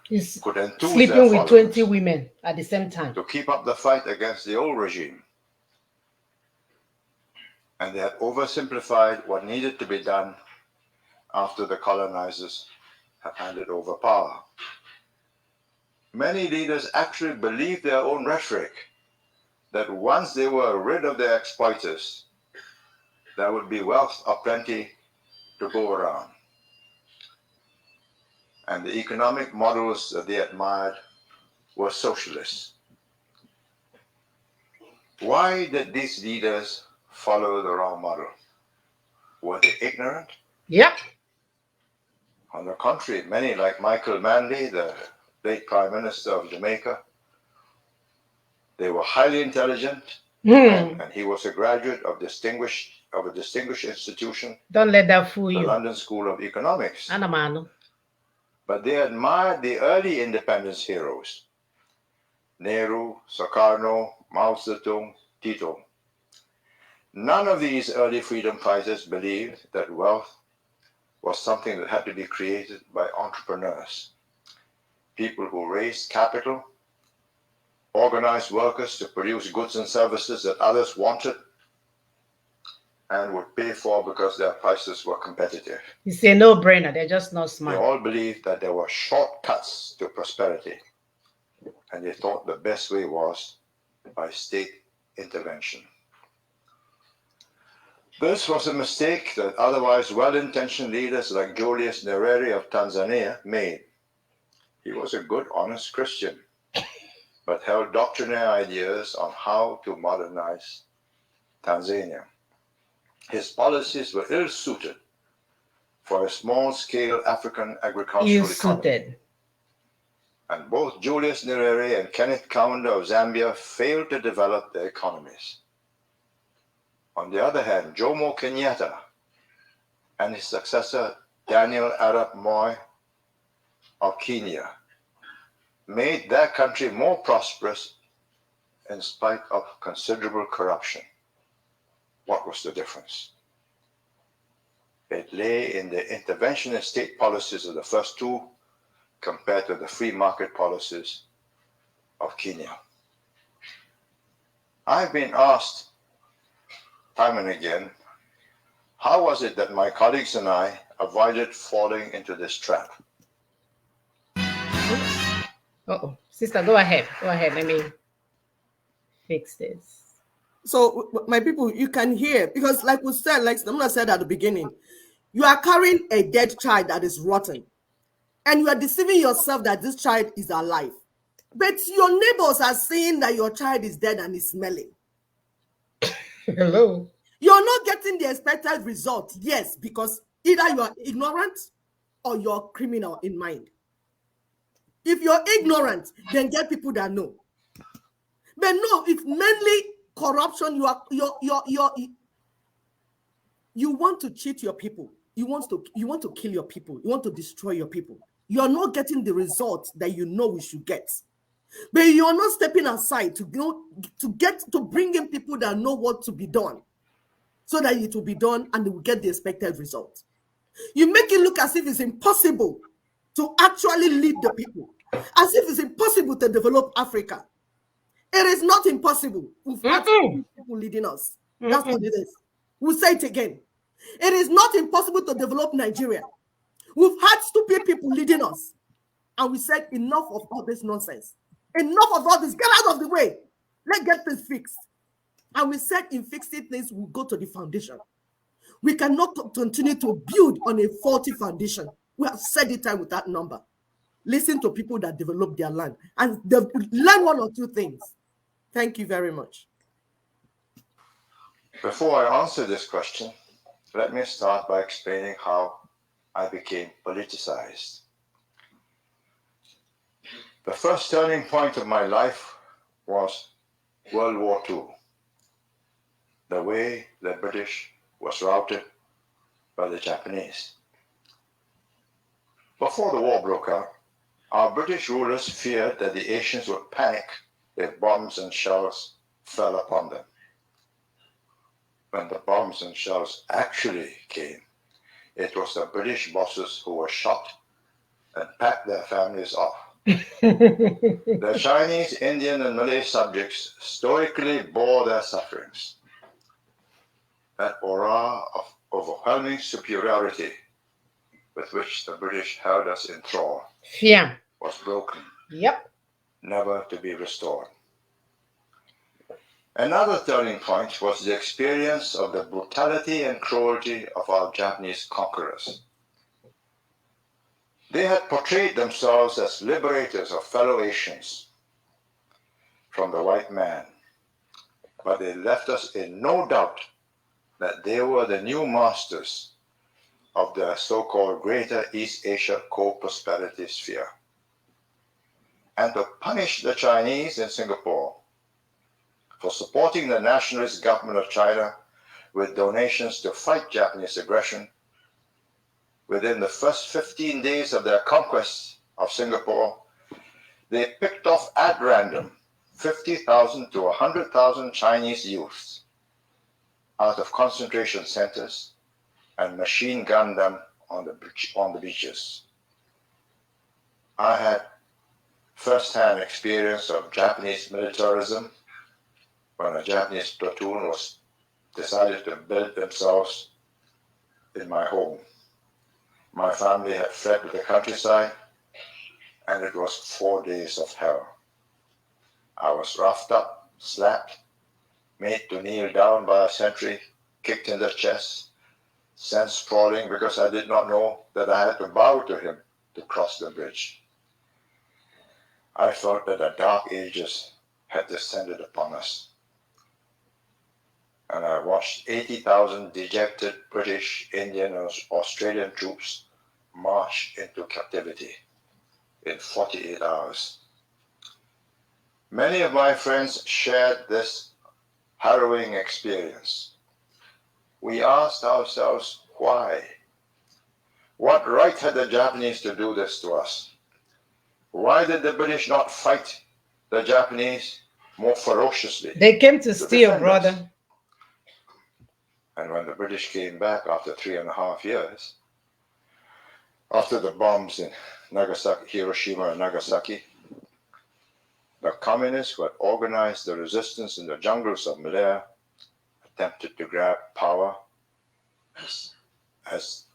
He's could enthuse sleeping their with 20 women at the same time to keep up the fight against the old regime. And they had oversimplified what needed to be done after the colonizers had handed over power. Many leaders actually believed their own rhetoric that once they were rid of their exploiters, there would be wealth aplenty to go around. And the economic models that they admired were socialists. Why did these leaders follow the wrong model? Were they ignorant? Yep. On the contrary, many like Michael Manley, the late Prime Minister of Jamaica, they were highly intelligent, and he was a graduate of a distinguished institution. Don't let that fool the you. London School of Economics. Anamano. But they admired the early independence heroes, Nehru, Sukarno, Mao Zedong, Tito. None of these early freedom fighters believed that wealth was something that had to be created by entrepreneurs, people who raised capital, organized workers to produce goods and services that others wanted and would pay for because their prices were competitive. It's a no-brainer. They're just not They smart. all believed that there were shortcuts to prosperity, and they thought the best way was by state intervention. This was a mistake that otherwise well-intentioned leaders like Julius Nyerere of Tanzania made. He was a good, honest Christian, but held doctrinary ideas on how to modernize Tanzania. His policies were ill-suited for a small-scale African agricultural economy. And both Julius Nyerere and Kenneth Kaunda of Zambia failed to develop their economies. On the other hand, Jomo Kenyatta and his successor Daniel Arap Moi of Kenya made their country more prosperous in spite of considerable corruption. What was the difference? It lay in the interventionist state policies of the first two compared to the free market policies of Kenya. I've been asked time and again, how was it that my colleagues and I avoided falling into this trap? Uh-oh. Sister, go ahead. Go ahead. Let me fix this. So, my people, you can hear, because like we said, like Namuna said at the beginning, you are carrying a dead child that is rotten, and you are deceiving yourself that this child is alive. But your neighbors are saying that your child is dead and is smelling. Hello. You're not getting the expected result, yes, because either you are ignorant or you're criminal in mind. If you're ignorant, then get people that know. But no, it's mainly corruption. You want to cheat your people. You want to kill your people. You want to destroy your people. You're not getting the result that you know we should get. But you're not stepping aside to bring in people that know what to be done, so that it will be done and they will get the expected result. You make it look as if it's impossible to actually lead the people, as if it's impossible to develop Africa. It is not impossible. We've had people leading us. That's what it is. We'll say it again. It is not impossible to develop Nigeria. We've had stupid people leading us. And we said, enough of all this nonsense. Enough of all this. Get out of the way. Let's get this fixed. And we said, in fixing things, we'll go to the foundation. We cannot continue to build on a faulty foundation. We have said it time with that number. Listen to people that develop their land and learn one or two things. Thank you very much. Before I answer this question, let me start by explaining how I became politicized. The first turning point of my life was World War II. The way the British was routed by the Japanese. Before the war broke out, our British rulers feared that the Asians would panic if bombs and shells fell upon them. When the bombs and shells actually came, it was the British bosses who were shot and packed their families off. The Chinese, Indian, and Malay subjects stoically bore their sufferings. That aura of overwhelming superiority with which the British held us in thrall was broken, Yep. never to be restored. Another turning point was the experience of the brutality and cruelty of our Japanese conquerors. They had portrayed themselves as liberators of fellow Asians from the white man, but they left us in no doubt that they were the new masters of the so-called Greater East Asia Co-Prosperity Sphere. And to punish the Chinese in Singapore for supporting the nationalist government of China with donations to fight Japanese aggression, within the first 15 days of their conquest of Singapore, they picked off at random 50,000 to 100,000 Chinese youths out of concentration centers and machine gunned them on the beaches. I had first-hand experience of Japanese militarism when a Japanese platoon was decided to build themselves in my home. My family had fled to the countryside, and it was 4 days of hell. I was roughed up, slapped, made to kneel down by a sentry, kicked in the chest, sent sprawling because I did not know that I had to bow to him to cross the bridge. I felt that the dark ages had descended upon us. And I watched 80,000 dejected British, Indian, and Australian troops march into captivity in 48 hours. Many of my friends shared this harrowing experience. We asked ourselves, why? What right had the Japanese to do this to us? Why did the British not fight the Japanese more ferociously? They came to steal, brother. Us? And when the British came back after 3.5 years, after the bombs in Nagasaki, Hiroshima and Nagasaki, the communists who had organized the resistance in the jungles of Malaya attempted to grab power as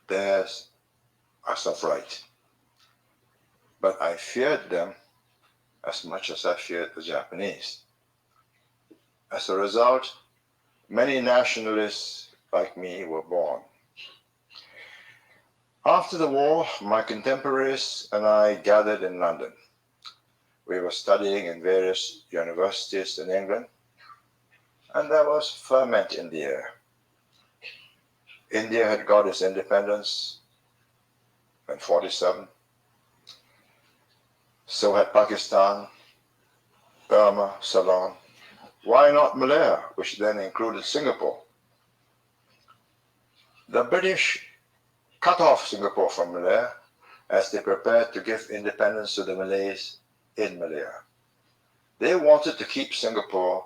theirs as of right. But I feared them as much as I feared the Japanese. As a result, many nationalists like me were born. After the war, my contemporaries and I gathered in London. We were studying in various universities in England, and there was ferment in the air. India had got its independence in 1947. So had Pakistan, Burma, Ceylon. Why not Malaya, which then included Singapore? The British cut off Singapore from Malaya as they prepared to give independence to the Malays in Malaya. They wanted to keep Singapore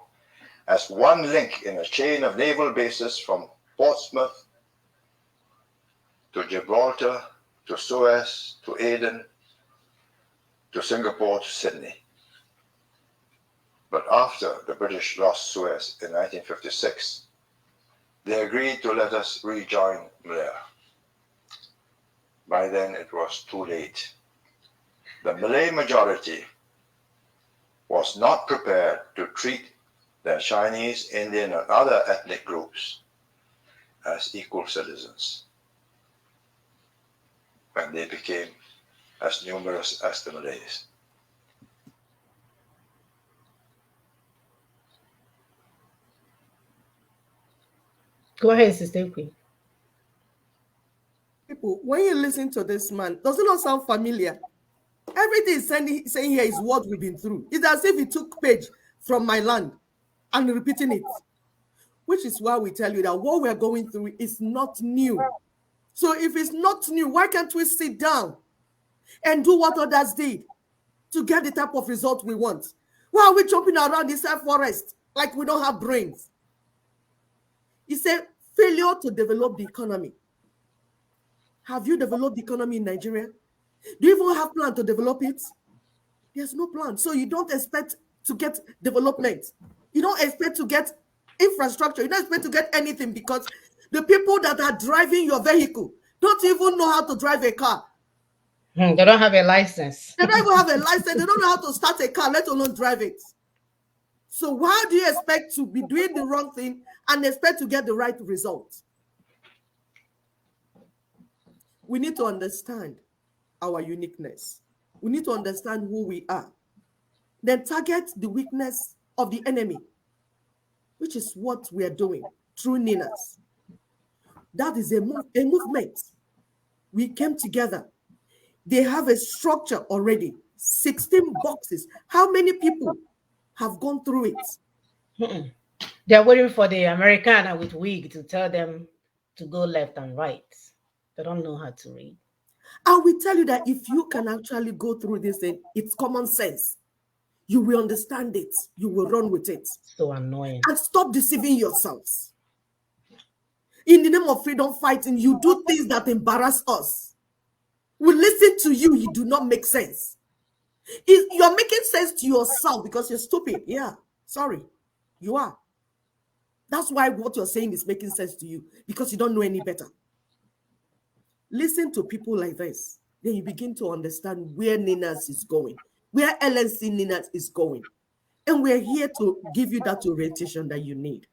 as one link in a chain of naval bases from Portsmouth to Gibraltar to Suez to Aden to Singapore to Sydney. But after the British lost Suez in 1956, they agreed to let us rejoin Malaya. By then it was too late. The Malay majority was not prepared to treat the Chinese, Indian, and other ethnic groups as equal citizens when they became as numerous as the Malays. Go ahead, Sister Queen. People, when you listen to this man, does it not sound familiar? Everything he's saying here is what we've been through. It's as if he took page from my land and repeating it, which is why we tell you that what we're going through is not new. So if it's not new, why can't we sit down and do what others did to get the type of result we want? Why are we jumping around this forest like we don't have brains? He said, failure to develop the economy. Have you developed the economy in Nigeria? Do you even have a plan to develop it? There's no plan. So you don't expect to get development. You don't expect to get infrastructure. You don't expect to get anything because the people that are driving your vehicle don't even know how to drive a car. They don't have a license. They don't even have a license. They don't know how to start a car, let alone drive it. So how do you expect to be doing the wrong thing and expect to get the right result? We need to understand our uniqueness. We need to understand who we are. Then target the weakness of the enemy, which is what we are doing through Ninas. That is a movement. We came together. They have a structure already, 16 boxes. How many people have gone through it? They're waiting for the Americana with wig to tell them to go left and right. They don't know how to read. I will tell you that if you can actually go through this thing, it's common sense. You will understand it. You will run with it. So annoying. And stop deceiving yourselves. In the name of freedom fighting, you do things that embarrass us. We listen to you, you do not make sense. You're making sense to yourself because you're stupid. Yeah, sorry, you are. That's why what you're saying is making sense to you, because you don't know any better. Listen to people like this, then you begin to understand where Ninas is going, where LNC Ninas is going. And we're here to give you that orientation that you need,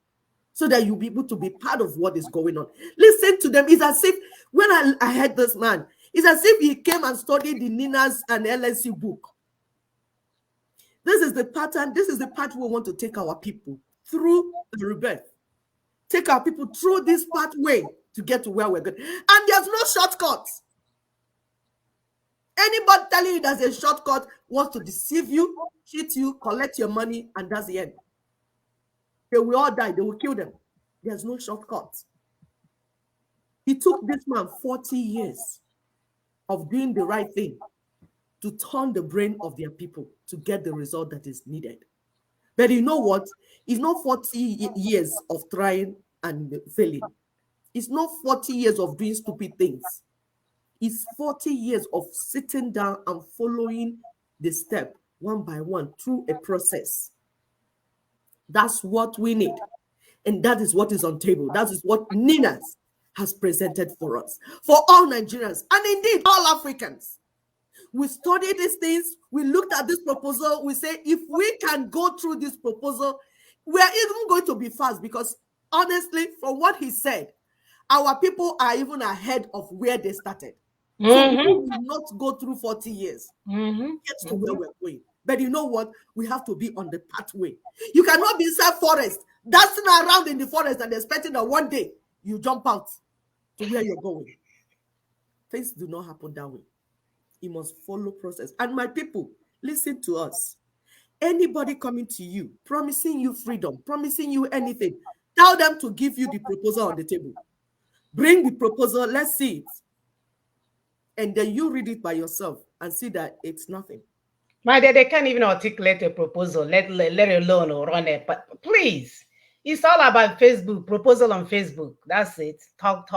so that you'll be able to be part of what is going on. Listen to them. It's as if, when I heard this man, it's as if he came and studied the Ninas and LNC book. This is the pattern. This is the path we want to take our people through the rebirth. Take our people through this pathway to get to where we're going. And there's no shortcuts. Anybody telling you there's a shortcut wants to deceive you, cheat you, collect your money, and that's the end. They will all die. They will kill them. There's no shortcut. It took this man 40 years of doing the right thing to turn the brain of their people to get the result that is needed. But you know what? It's not 40 years of trying and failing. It's not 40 years of doing stupid things. It's 40 years of sitting down and following the step one by one through a process. That's what we need. And that is what is on table. That is what Ninas has presented for us, for all Nigerians, and indeed all Africans. We studied these things. We looked at this proposal. We say, if we can go through this proposal, we are even going to be fast, because honestly, from what he said, our people are even ahead of where they started. So we will not go through 40 years to get to where we're going. But you know what? We have to be on the pathway. You cannot be inside forest, dancing around in the forest and expecting that one day you jump out to where you're going. Things do not happen that way. You must follow process. And my people, listen to us. Anybody coming to you, promising you freedom, promising you anything, tell them to give you the proposal on the table. Bring the proposal, let's see it. And then you read it by yourself and see that it's nothing. My dear, they can't even articulate a proposal, let alone or run it. But please, it's all about Facebook, proposal on Facebook. That's it. Talk.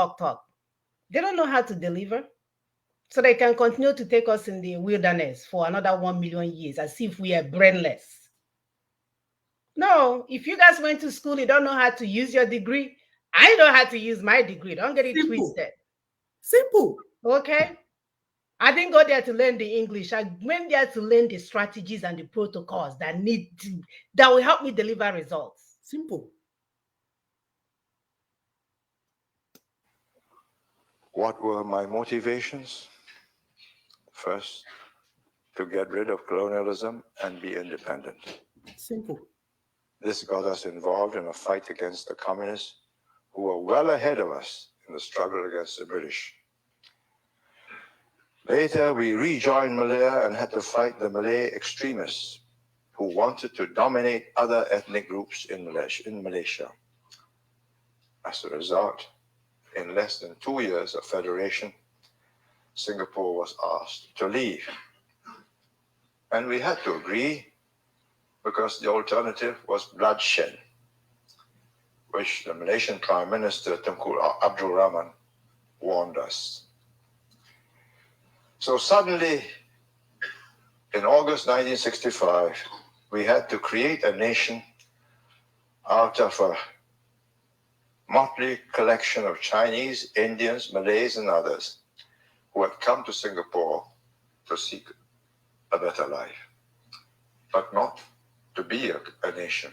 They don't know how to deliver. So they can continue to take us in the wilderness for another 1 million years, as if we are brainless. No, if you guys went to school, you don't know how to use your degree. I know how to use my degree. Don't get it twisted. Simple. Okay? I didn't go there to learn the English. I went there to learn the strategies and the protocols that will help me deliver results. Simple. What were my motivations? First, to get rid of colonialism and be independent. Simple. This got us involved in a fight against the communists, who were well ahead of us in the struggle against the British. Later, we rejoined Malaya and had to fight the Malay extremists who wanted to dominate other ethnic groups in Malaysia. As a result, in less than 2 years of federation, Singapore was asked to leave. And we had to agree, because the alternative was bloodshed, which the Malaysian Prime Minister Tunku Abdul Rahman warned us. So suddenly, in August 1965, we had to create a nation out of a motley collection of Chinese, Indians, Malays, and others who had come to Singapore to seek a better life, but not to be a nation.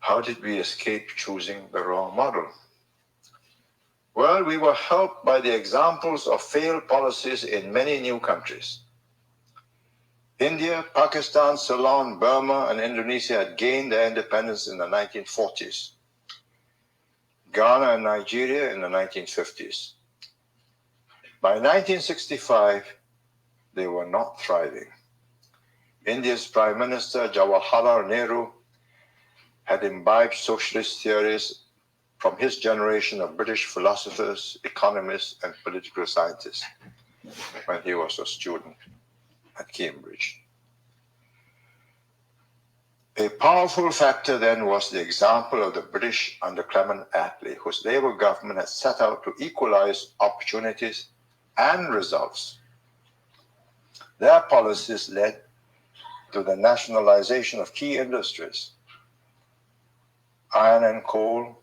How did we escape choosing the wrong model? Well, we were helped by the examples of failed policies in many new countries. India, Pakistan, Ceylon, Burma, and Indonesia had gained their independence in the 1940s. Ghana and Nigeria in the 1950s. By 1965, they were not thriving. India's Prime Minister Jawaharlal Nehru had imbibed socialist theories from his generation of British philosophers, economists, and political scientists when he was a student at Cambridge. A powerful factor then was the example of the British under Clement Attlee, whose Labour government had set out to equalize opportunities and results. Their policies led to the nationalization of key industries: iron and coal,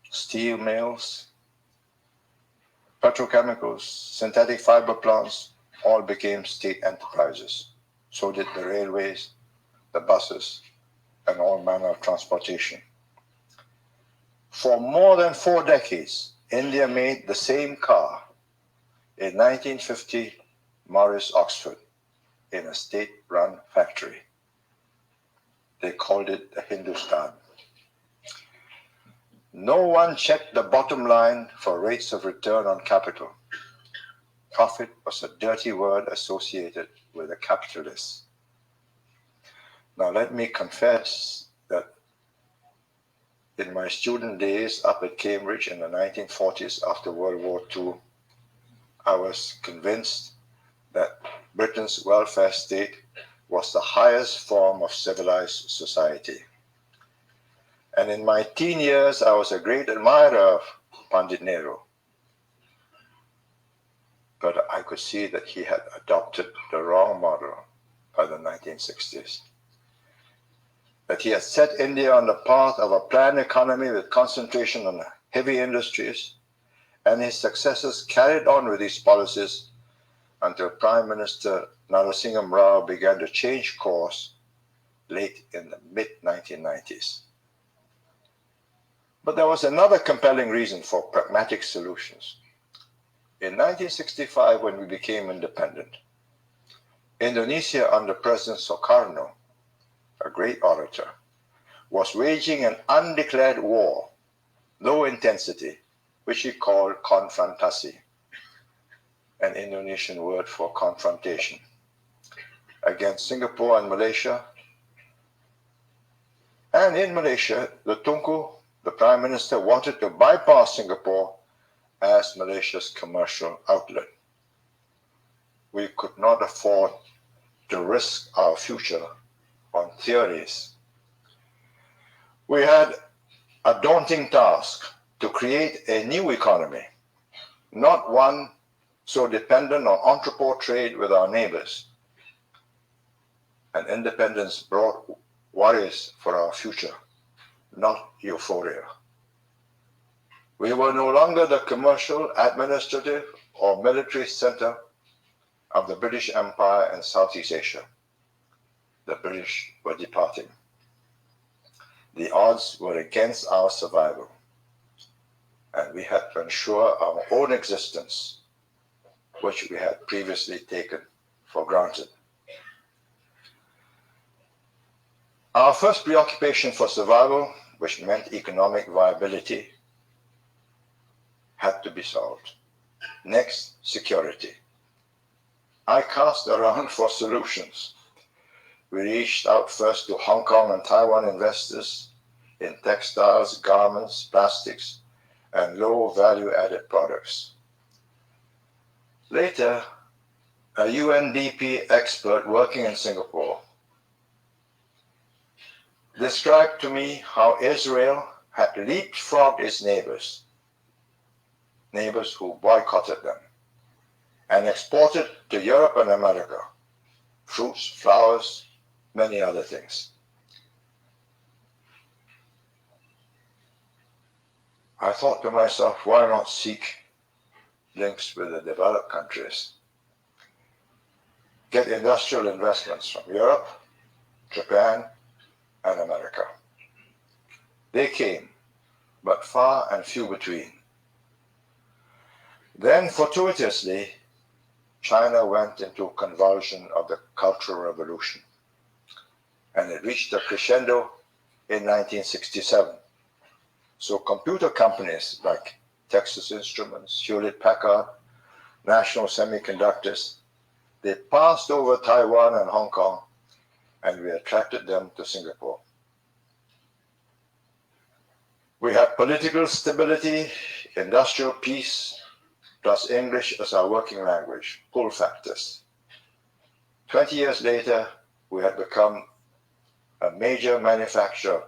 steel mills, petrochemicals, synthetic fiber plants, all became state enterprises. So did the railways, the buses, and all manner of transportation. For more than 4 decades, India made the same car. In 1950, Morris Oxford, in a state-run factory. They called it the Hindustan. No one checked the bottom line for rates of return on capital. Profit was a dirty word associated with the capitalists. Now let me confess that in my student days up at Cambridge in the 1940s after World War II, I was convinced that Britain's welfare state was the highest form of civilized society. And in my teen years, I was a great admirer of Pandit Nehru. But I could see that he had adopted the wrong model by the 1960s. That he had set India on the path of a planned economy with concentration on heavy industries, and his successors carried on with these policies until Prime Minister Narasimha Rao began to change course late in the mid-1990s. But there was another compelling reason for pragmatic solutions. In 1965, when we became independent, Indonesia under President Sukarno, a great orator, was waging an undeclared war, low intensity, which he called konfrontasi, an Indonesian word for confrontation, against Singapore and Malaysia. And in Malaysia, the Tunku, the Prime Minister, wanted to bypass Singapore as Malaysia's commercial outlet. We could not afford to risk our future on theories. We had a daunting task to create a new economy, not one so dependent on entrepôt trade with our neighbors. And independence brought worries for our future, not euphoria. We were no longer the commercial, administrative, or military center of the British Empire and Southeast Asia. The British were departing. The odds were against our survival, and we had to ensure our own existence, which we had previously taken for granted. Our first preoccupation for survival, which meant economic viability, had to be solved. Next, security. I cast around for solutions. We reached out first to Hong Kong and Taiwan investors in textiles, garments, plastics, and low value-added products. Later, a UNDP expert working in Singapore described to me how Israel had leapfrogged its neighbors who boycotted them, and exported to Europe and America fruits, flowers, many other things. I thought to myself, why not seek links with the developed countries? get industrial investments from Europe, Japan, and America. They came, but far and few between. Then, fortuitously, China went into convulsion of the Cultural Revolution, and it reached a crescendo in 1967. So computer companies like Texas Instruments, Hewlett-Packard, National Semiconductors, they passed over Taiwan and Hong Kong, and we attracted them to Singapore. We had political stability, industrial peace, plus English as our working language, pull factors. 20 years later, we had become a major manufacturer of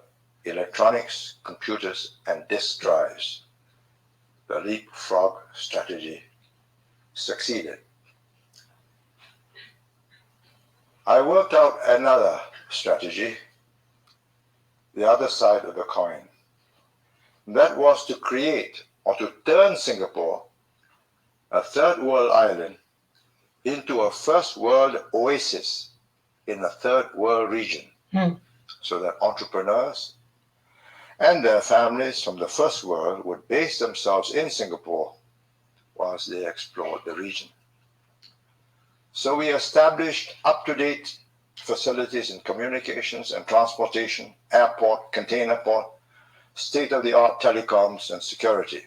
electronics, computers, and disk drives. The leapfrog strategy succeeded. I worked out another strategy, the other side of the coin. That was to create or to turn Singapore, a third world island, into a first world oasis in a third world region, so that entrepreneurs and their families from the first world would base themselves in Singapore whilst they explored the region. So we established up-to-date facilities in communications and transportation, airport, container port, state-of-the-art telecoms and security,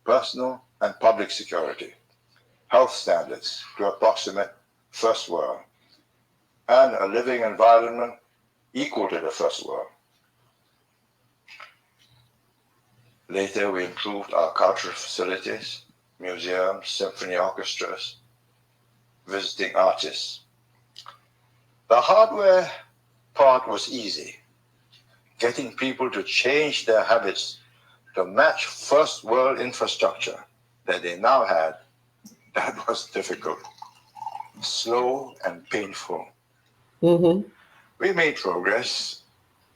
personal and public security, health standards to approximate first world, and a living environment equal to the first world. Later, we improved our cultural facilities, museums, symphony orchestras, visiting artists. The hardware part was easy. Getting people to change their habits to match first world infrastructure that they now had, that was difficult, slow and painful. We made progress,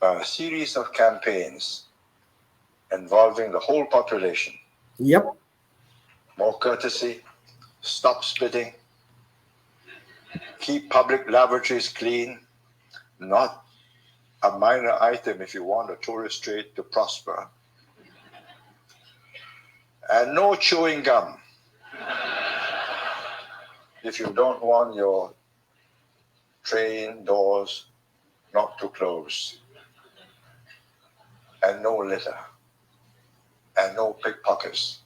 a series of campaigns involving the whole population. Yep. More courtesy, stop spitting, keep public lavatories clean, not a minor item if you want a tourist trade to prosper. And no chewing gum if you don't want your train doors not to close. And no litter. And no pickpockets.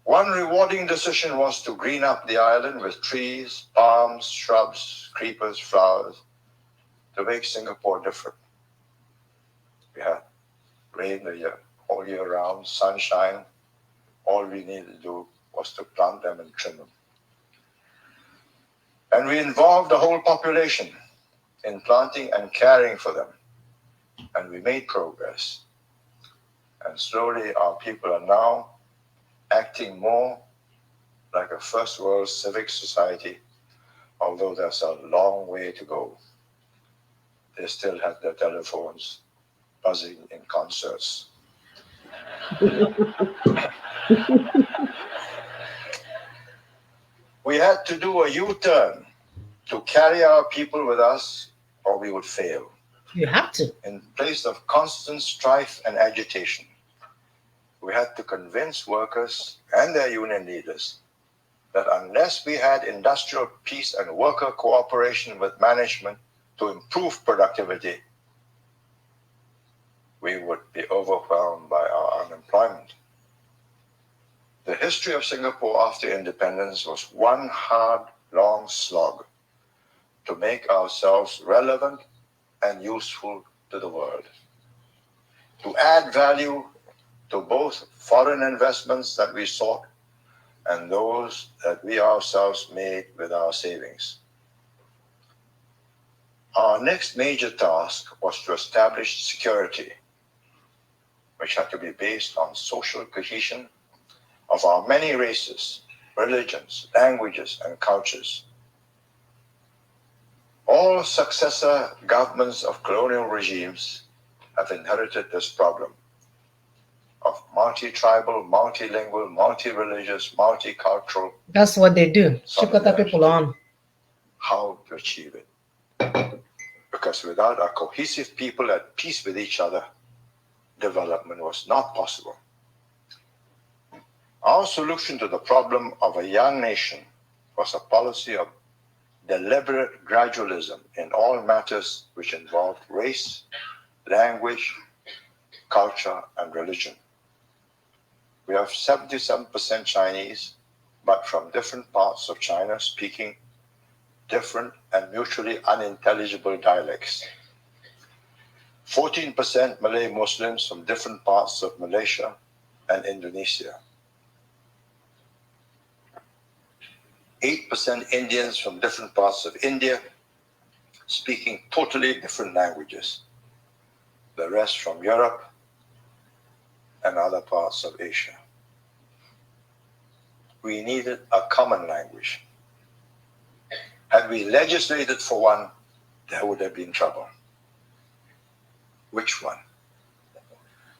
One rewarding decision was to green up the island with trees, palms, shrubs, creepers, flowers, to make Singapore different. We had rain all year round, sunshine. All we needed to do was to plant them and trim them. And we involved the whole population in planting and caring for them. And we made progress. And slowly our people are now acting more like a first world civic society, although there's a long way to go. They still have their telephones buzzing in concerts. We had to do a U-turn to carry our people with us, or we would fail. You have to. In place of constant strife and agitation, we had to convince workers and their union leaders that unless we had industrial peace and worker cooperation with management to improve productivity, we would be overwhelmed by our unemployment. The history of Singapore after independence was one hard, long slog to make ourselves relevant and useful to the world, to add value to both foreign investments that we sought and those that we ourselves made with our savings. Our next major task was to establish security, which had to be based on social cohesion of our many races, religions, languages, and cultures. All successor governments of colonial regimes have inherited this problem. of multi-tribal, multilingual, multi-religious, multicultural. That's what they do. Chikota people on. How to achieve it? Because without a cohesive people at peace with each other, development was not possible. Our solution to the problem of a young nation was a policy of deliberate gradualism in all matters which involved race, language, culture, and religion. We have 77% Chinese, but from different parts of China speaking different and mutually unintelligible dialects. 14% Malay Muslims from different parts of Malaysia and Indonesia. 8% Indians from different parts of India, speaking totally different languages. The rest from Europe and other parts of Asia. We needed a common language. Had we legislated for one, there would have been trouble. Which one?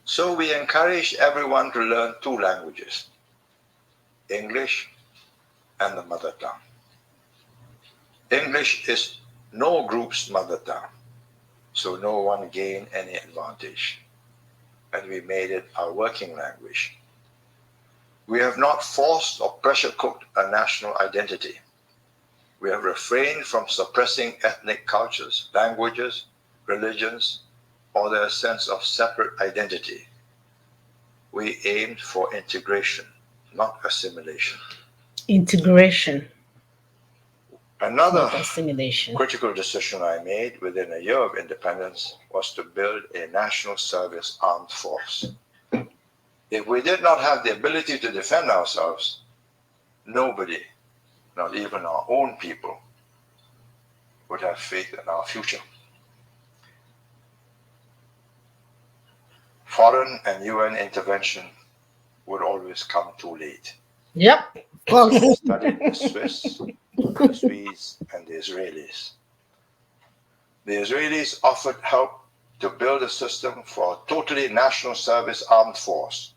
So we encouraged everyone to learn two languages, English and the mother tongue. English is no group's mother tongue, so no one gained any advantage. And we made it our working language. We have not forced or pressure-cooked a national identity. We have refrained from suppressing ethnic cultures, languages, religions, or their sense of separate identity. We aimed for integration, not assimilation. Integration. Another assimilation. Critical decision I made within a year of independence was to build a national service armed force. If we did not have the ability to defend ourselves, nobody, not even our own people, would have faith in our future. Foreign and UN intervention would always come too late. Yep. We studied the Swiss, the Swedes, and the Israelis. The Israelis offered help to build a system for a totally national service armed force.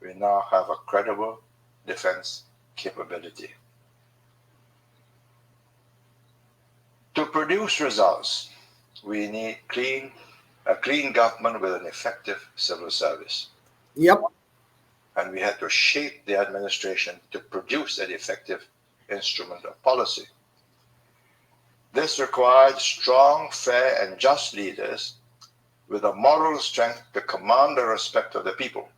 We now have a credible defense capability. To produce results, we need a clean government with an effective civil service. Yep. And we had to shape the administration to produce an effective instrument of policy. This required strong, fair, and just leaders with a moral strength to command the respect of the people.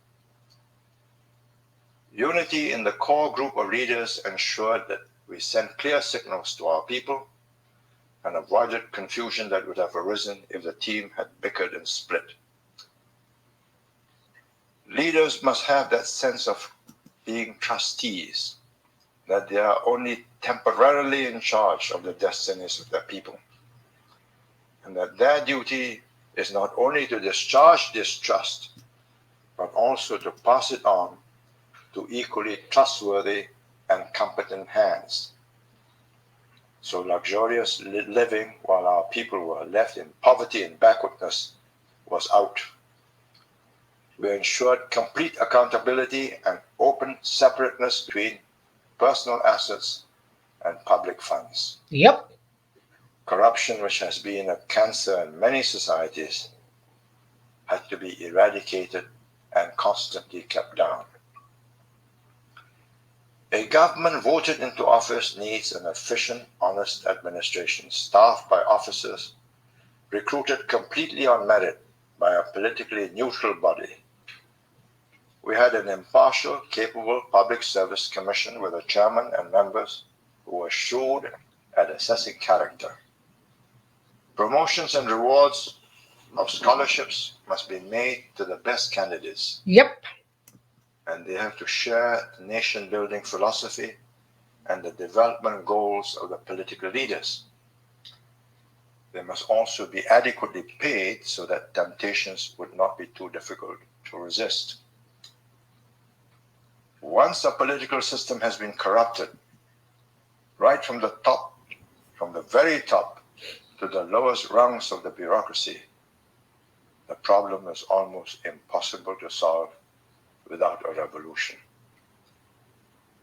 Unity in the core group of leaders ensured that we sent clear signals to our people and avoided confusion that would have arisen if the team had bickered and split. Leaders must have that sense of being trustees, that they are only temporarily in charge of the destinies of their people, and that their duty is not only to discharge this trust, but also to pass it on to equally trustworthy and competent hands. So luxurious living while our people were left in poverty and backwardness was out. We ensured complete accountability and open separateness between personal assets and public funds. Yep. Corruption, which has been a cancer in many societies, had to be eradicated and constantly kept down. A government voted into office needs an efficient, honest administration staffed by officers recruited completely on merit by a politically neutral body. We had an impartial, capable public service commission with a chairman and members who were shrewd at assessing character. Promotions and rewards of scholarships must be made to the best candidates. Yep. And they have to share the nation-building philosophy and the development goals of the political leaders. They must also be adequately paid so that temptations would not be too difficult to resist. Once a political system has been corrupted, right from the top, from the very top to the lowest rungs of the bureaucracy, the problem is almost impossible to solve without a revolution.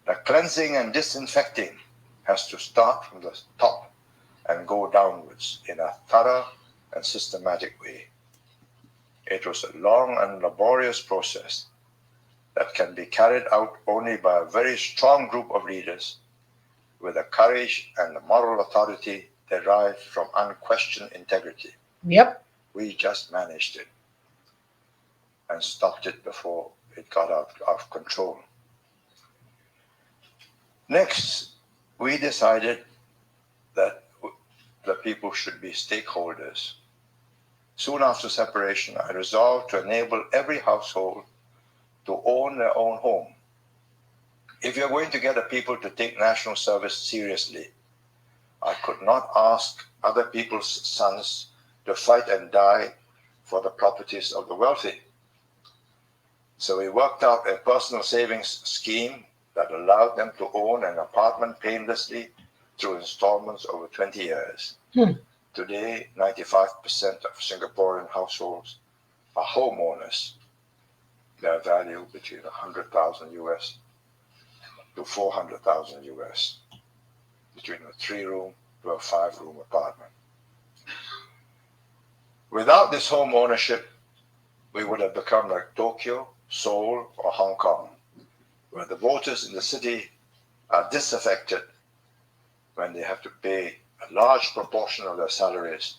The cleansing and disinfecting has to start from the top and go downwards in a thorough and systematic way. It was a long and laborious process that can be carried out only by a very strong group of leaders with the courage and the moral authority derived from unquestioned integrity. Yep. We just managed it and stopped it before it got out of control. Next, we decided that the people should be stakeholders. Soon after separation, I resolved to enable every household to own their own home. If you're going to get the people to take national service seriously, I could not ask other people's sons to fight and die for the properties of the wealthy. So we worked out a personal savings scheme that allowed them to own an apartment painlessly through installments over 20 years. Today, 95% of Singaporean households are homeowners. Their value between 100,000 US to 400,000 US, between a 3-room to a 5-room apartment. Without this home ownership, we would have become like Tokyo, Seoul, or Hong Kong, where the voters in the city are disaffected when they have to pay a large proportion of their salaries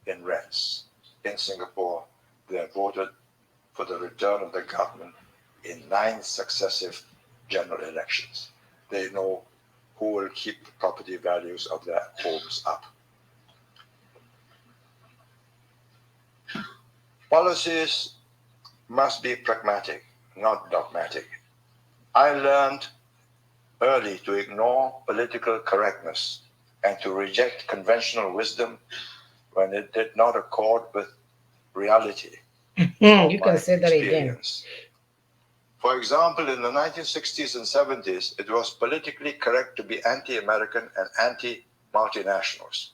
in rents. In Singapore, they have voted for the return of the government in 9 successive general elections. They know who will keep the property values of their homes up. Policies must be pragmatic, not dogmatic. I learned early to ignore political correctness and to reject conventional wisdom when it did not accord with reality. You can say that again. For example, in the 1960s and 70s, it was politically correct to be anti-American and anti-multinationals.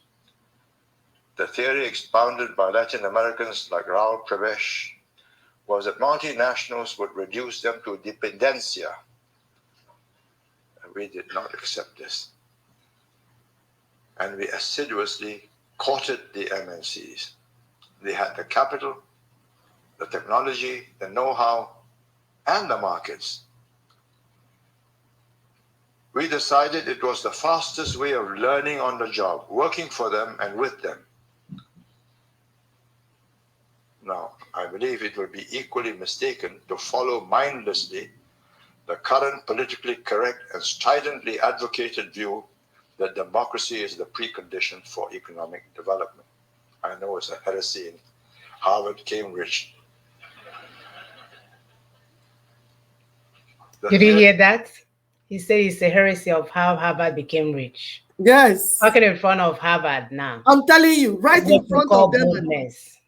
The theory expounded by Latin Americans like Raul Prevesh was that multinationals would reduce them to dependencia. And we did not accept this. And we assiduously courted the MNCs. They had the capital, the technology, the know-how, and the markets. We decided it was the fastest way of learning on the job, working for them and with them. Now, I believe it would be equally mistaken to follow mindlessly the current politically correct and stridently advocated view that democracy is the precondition for economic development. I know it's a heresy in Harvard, Cambridge. Did you hear that? He said it's a heresy of how Harvard became rich. Yes. Talking in front of Harvard now. I'm telling you, right in front of them,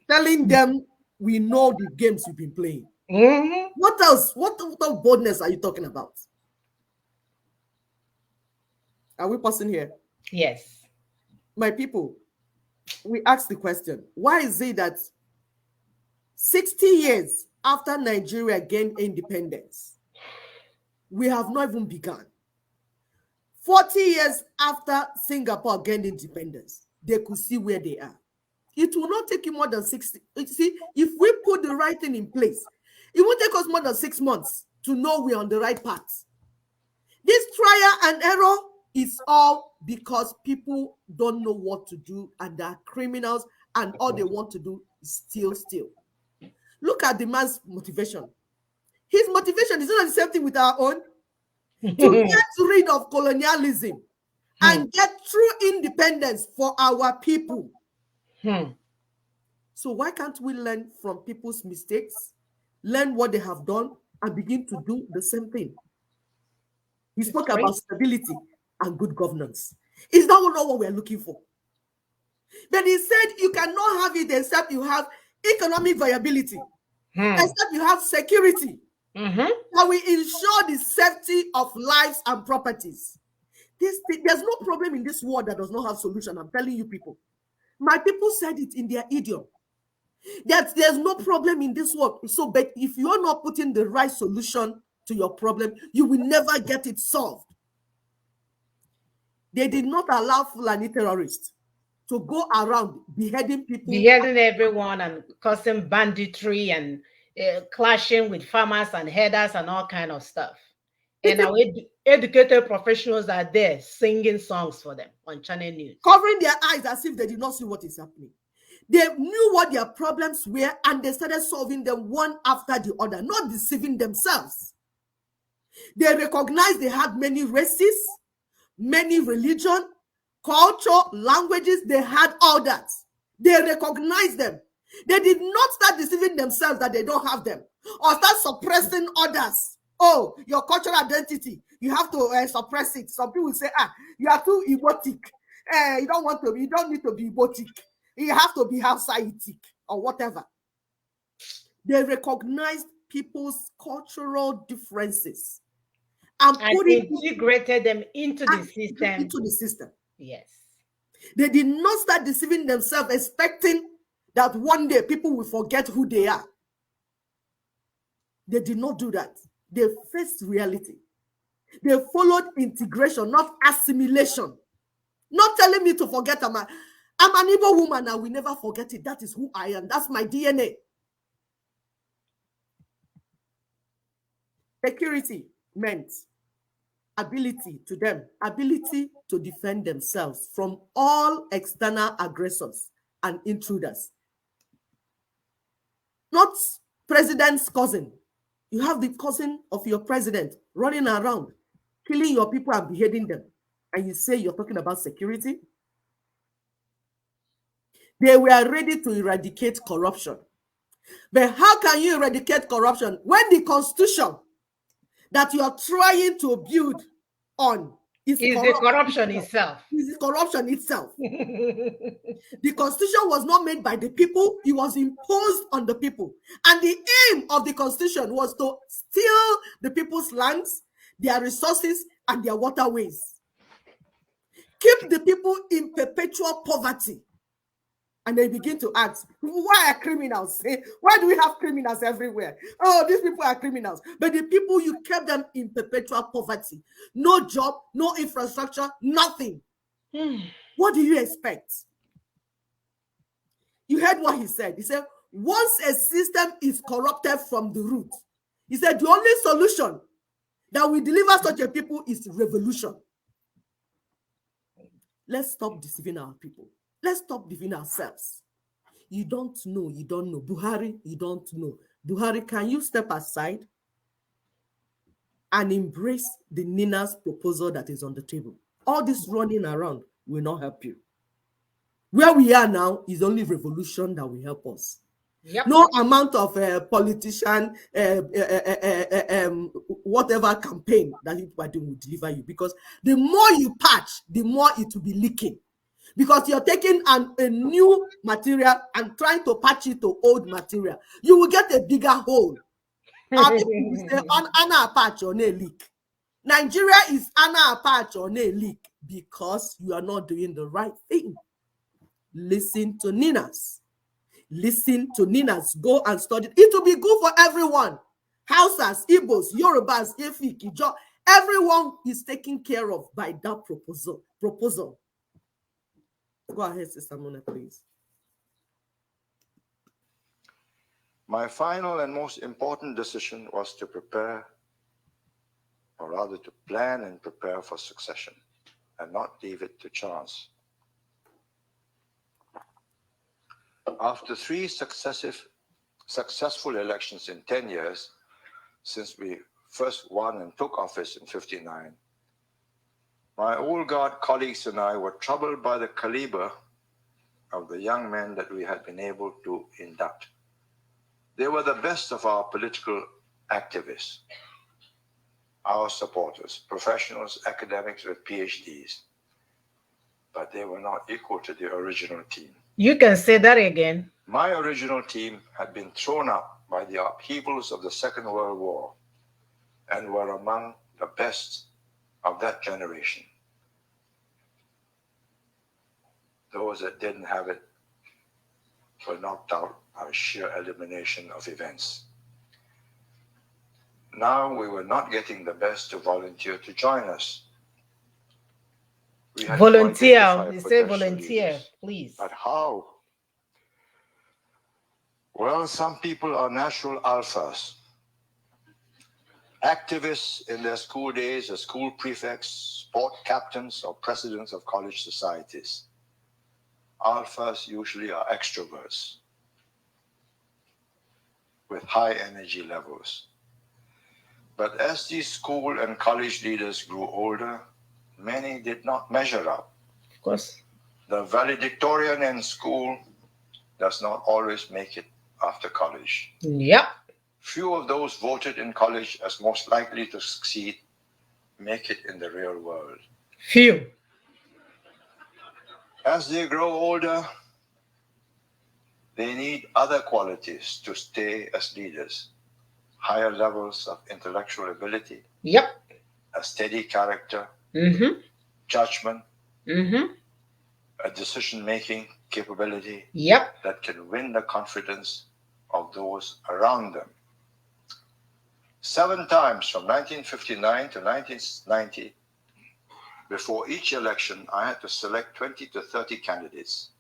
telling them we know the games you've been playing. What else? What boldness are you talking about? Are we pausing here? Yes. My people, we asked the question, why is it that 60 years after Nigeria gained independence, we have not even begun? 40 years after Singapore gained independence, they could see where they are. It will not take you more than 60. See, if we put the right thing in place, it won't take us more than 6 months to know we're on the right path. This trial and error is all because people don't know what to do and they're criminals and all they want to do is steal. Look at the man's motivation. His motivation is not the same thing with our own. To get rid of colonialism and get true independence for our people. So why can't we learn from people's mistakes, learn what they have done, and begin to do the same thing? He spoke about stability and good governance. Is that not what we're looking for? But he said you cannot have it except you have economic viability, except you have security. That we ensure the safety of lives and properties. There's no problem in this world that does not have solution. I'm telling you people. My people said it in their idiom. that there's no problem in this world. So, but if you're not putting the right solution to your problem, you will never get it solved. They did not allow Fulani terrorists to go around beheading people. Beheading everyone and causing banditry and clashing with farmers and herders and all kind of stuff. And our educated professionals are there singing songs for them on channel news. Covering their eyes as if they did not see what is happening. They knew what their problems were and they started solving them one after the other, not deceiving themselves. They recognized they had many races, many religions, culture, languages. They had all that. They recognized them. They did not start deceiving themselves that they don't have them or start suppressing others. Oh, your cultural identity, you have to suppress it. Some people say, you are too erotic. You don't need to be erotic. You have to be Hausaitic or whatever. They recognized people's cultural differences and integrated them into the system. Into the system. Yes. They did not start deceiving themselves, expecting that one day people will forget who they are. They did not do that. They faced reality. They followed integration, not assimilation. Not telling me to forget I'm an Igbo woman. I will never forget it. That is who I am. That's my DNA. Security meant ability to them, ability to defend themselves from all external aggressors and intruders. Not president's cousin. You have the cousin of your president running around, killing your people and beheading them. And you say you're talking about security? They were ready to eradicate corruption. But how can you eradicate corruption when the constitution that you are trying to build on is the corruption itself? Is the corruption itself. The constitution was not made by the people, it was imposed on the people. And the aim of the constitution was to steal the people's lands, their resources, and their waterways. Keep the people in perpetual poverty. And they begin to ask, why are criminals? Why do we have criminals everywhere? Oh, these people are criminals. But the people, you kept them in perpetual poverty. No job, no infrastructure, nothing. What do you expect? You heard what he said. He said, once a system is corrupted from the root, he said, the only solution that will deliver such a people is revolution. Let's stop deceiving our people. Let's stop deceiving ourselves. You don't know. Buhari, you don't know. Buhari, can you step aside and embrace the Nina's proposal that is on the table? All this running around will not help you. Where we are now is only revolution that will help us. Yep. No amount of politician, whatever campaign that you are doing will deliver you, because the more you patch, the more it will be leaking. Because you're taking a new material and trying to patch it to old material. You will get a bigger hole. Anna patch or no leak. Nigeria is Anna patch or no leak because you are not doing the right thing. Listen to Ninas. Listen to Ninas. Go and study. It will be good for everyone. Hausas, Igbos, Yorubas, Efik, Ijo. Everyone is taken care of by that proposal. Go ahead, Sister Mona, please. My final and most important decision was to prepare, or rather to plan and prepare for succession, and not leave it to chance. After 3 successful elections in 10 years, since we first won and took office in 1959, my old guard colleagues and I were troubled by the caliber of the young men that we had been able to induct. They were the best of our political activists, our supporters, professionals, academics with PhDs, but they were not equal to the original team. You can say that again. My original team had been thrown up by the upheavals of the Second World War and were among the best of that generation. Those that didn't have it were knocked out by sheer elimination of events. Now we were not getting the best to volunteer to join us. We had volunteer. You say volunteer, leaders. please. But how? Well, some people are natural alphas. Activists in their school days as school prefects, sport captains, or presidents of college societies. Alphas usually are extroverts with high energy levels. But as these school and college leaders grew older, many did not measure up. Of course. The valedictorian in school does not always make it after college. Yep. Few of those voted in college as most likely to succeed make it in the real world. Few. As they grow older, they need other qualities to stay as leaders. Higher levels of intellectual ability. Yep. A steady character. Judgment. A decision-making capability. Yep. That can win the confidence of those around them. 7 times from 1959 to 1990, before each election, I had to select 20 to 30 candidates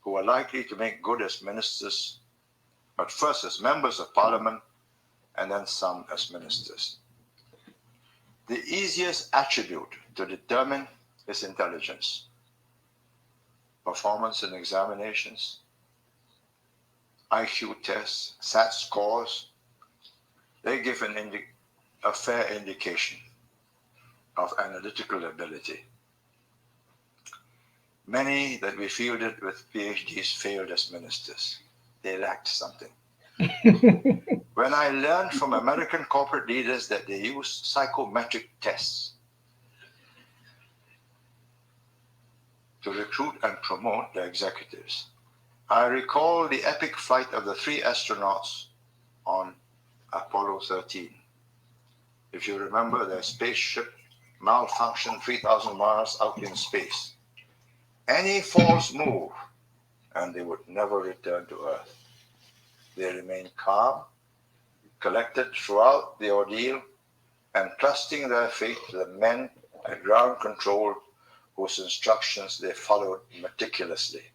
who were likely to make good as ministers, but first as members of parliament, and then some as ministers. The easiest attribute to determine is intelligence. Performance in examinations, IQ tests, SAT scores, they give a fair indication of analytical ability. Many that we fielded with PhDs failed as ministers. They lacked something. When I learned from American corporate leaders that they use psychometric tests to recruit and promote their executives, I recall the epic flight of the 3 astronauts on Apollo 13. If you remember, their spaceship malfunctioned 3,000 miles out in space. Any false move, and they would never return to Earth. They remained calm, collected throughout the ordeal, and trusting their fate to the men at ground control whose instructions they followed meticulously.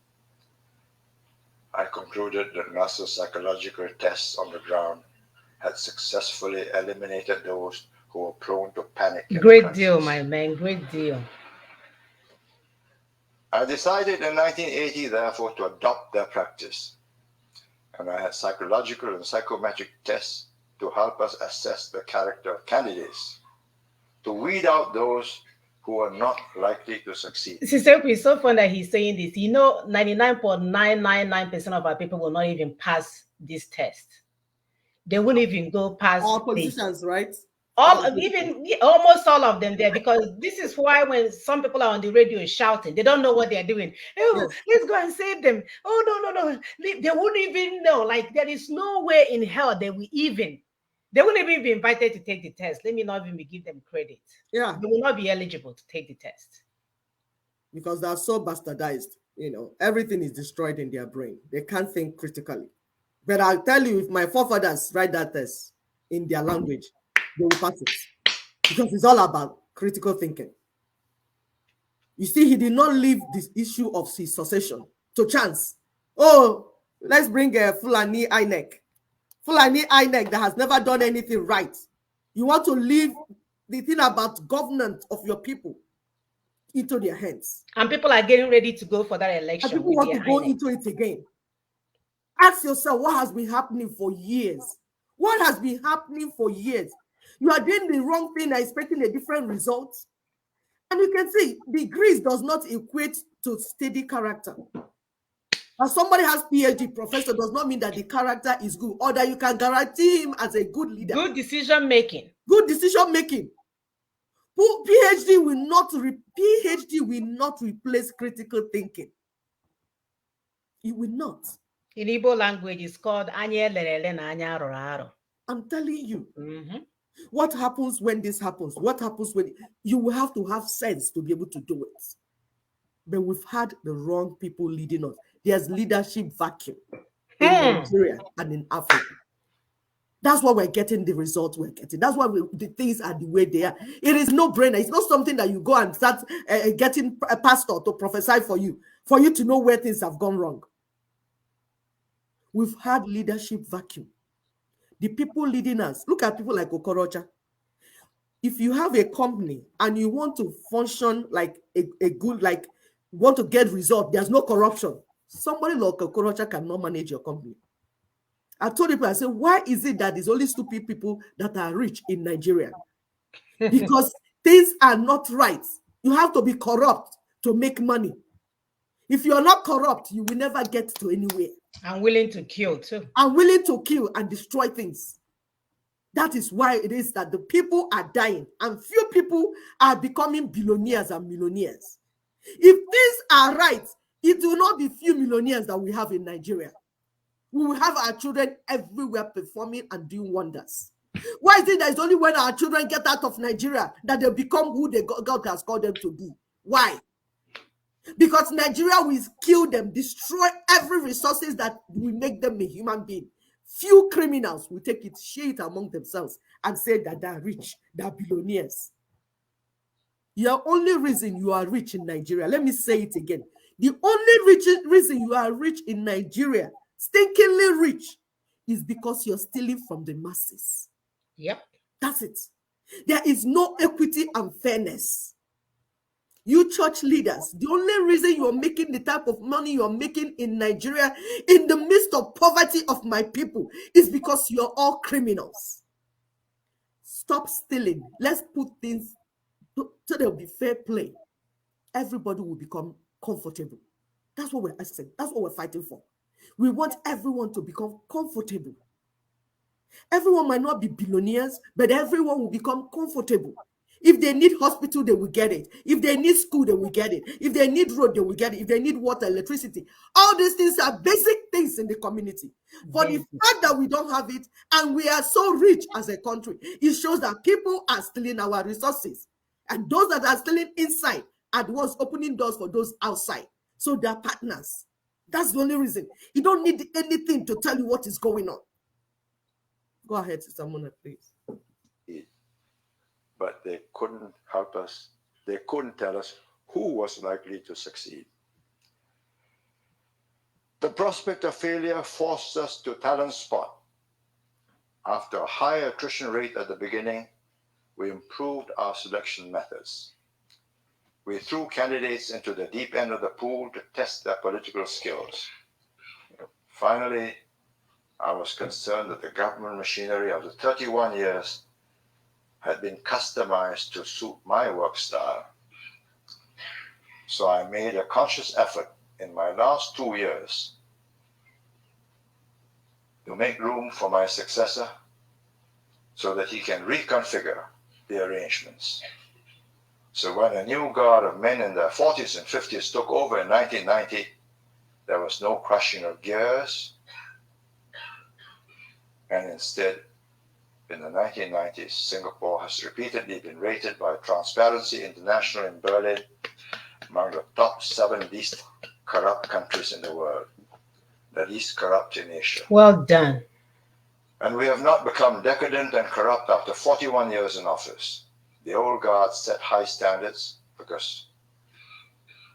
I concluded that NASA's psychological tests on the ground had successfully eliminated those who were prone to panic. Great deal, my man, great deal. I decided in 1980, therefore, to adopt their practice. And I had psychological and psychometric tests to help us assess the character of candidates, to weed out those who are not likely to succeed. It's so fun that he's saying this. 99.999% of our people will not even pass this test. They won't even go past all politicians, right? Almost all of them there, because this is why when some people are on the radio shouting, they don't know what they're doing. Oh, yes. Let's go and save them. Oh, no. They wouldn't even know. Like, there is no way in hell they wouldn't even be invited to take the test. Let me not even give them credit. Yeah. They will not be eligible to take the test. Because they're so bastardized. Everything is destroyed in their brain. They can't think critically. But I'll tell you, if my forefathers write that test in their language, they will pass it. Because it's all about critical thinking. You see, he did not leave this issue of his succession to chance. Oh, let's bring a Fulani INEC. Fulani INEC that has never done anything right. You want to leave the thing about governance of your people into their hands. And people are getting ready to go for that election. And people want to go into it again. Ask yourself, what has been happening for years? What has been happening for years? You are doing the wrong thing and expecting a different result. And you can see, degrees does not equate to steady character. As somebody has PhD, professor, does not mean that the character is good or that you can guarantee him as a good leader. Good decision making. Good decision making. PhD will not replace critical thinking. It will not. In Igbo language, it's called Anye Lerele na Anya Aroro. I'm telling you. What happens when this happens? What happens when you will have to have sense to be able to do it? But we've had the wrong people leading us. there's leadership vacuum in Nigeria and in Africa. That's why we're getting the results we're getting. That's why the things are the way they are. It is no brainer. It's not something that you go and start getting a pastor to prophesy for you to know where things have gone wrong. We've had leadership vacuum. The people leading us, look at people like Okorocha. If you have a company and you want to function like a good, like want to get results, there's no corruption. Somebody like Okorocha cannot manage your company. I told people, I said, why is it that there's only stupid people that are rich in Nigeria? Because things are not right. You have to be corrupt to make money. If you're not corrupt, you will never get to anywhere. I'm willing to kill too. I'm willing to kill and destroy things. That is why it is that the people are dying and few people are becoming billionaires and millionaires. If things are right, it will not be few millionaires that we have in Nigeria. We will have our children everywhere performing and doing wonders. Why is it that it's only when our children get out of Nigeria that they become who God has called them to be? Why? Because Nigeria will kill them, destroy every resources that will make them a human being. Few criminals will take it, share it among themselves and say that they are rich, they are billionaires. Your only reason you are rich in Nigeria, let me say it again. The only reason you are rich in Nigeria, stinkingly rich, is because you're stealing from the masses. Yep. That's it. There is no equity and fairness. You church leaders, the only reason you're making the type of money you're making in Nigeria in the midst of poverty of my people is because you're all criminals. Stop stealing. Let's put things so there'll be fair play. Everybody will become comfortable. That's what we're asking. That's what we're fighting for. We want everyone to become comfortable. Everyone might not be billionaires, but everyone will become comfortable. If they need hospital, they will get it. If they need school, they will get it. If they need road, they will get it. If they need water, electricity. All these things are basic things in the community. For the fact that we don't have it and we are so rich as a country, it shows that people are stealing our resources. And those that are stealing inside are the ones opening doors for those outside. So they are partners. That's the only reason. You don't need anything to tell you what is going on. Go ahead, Sister Mona, please. But they couldn't help us. They couldn't tell us who was likely to succeed. The prospect of failure forced us to talent spot. After a high attrition rate at the beginning, we improved our selection methods. We threw candidates into the deep end of the pool to test their political skills. Finally, I was concerned that the government machinery of the 31 years had been customized to suit my work style. So I made a conscious effort in my last 2 years to make room for my successor so that he can reconfigure the arrangements. So when a new guard of men in their 40s and 50s took over in 1990, there was no crushing of gears, and instead, in the 1990s, Singapore has repeatedly been rated by Transparency International in Berlin among the top 7 least corrupt countries in the world, the least corrupt in Asia. Well done. And we have not become decadent and corrupt after 41 years in office. The old guard set high standards because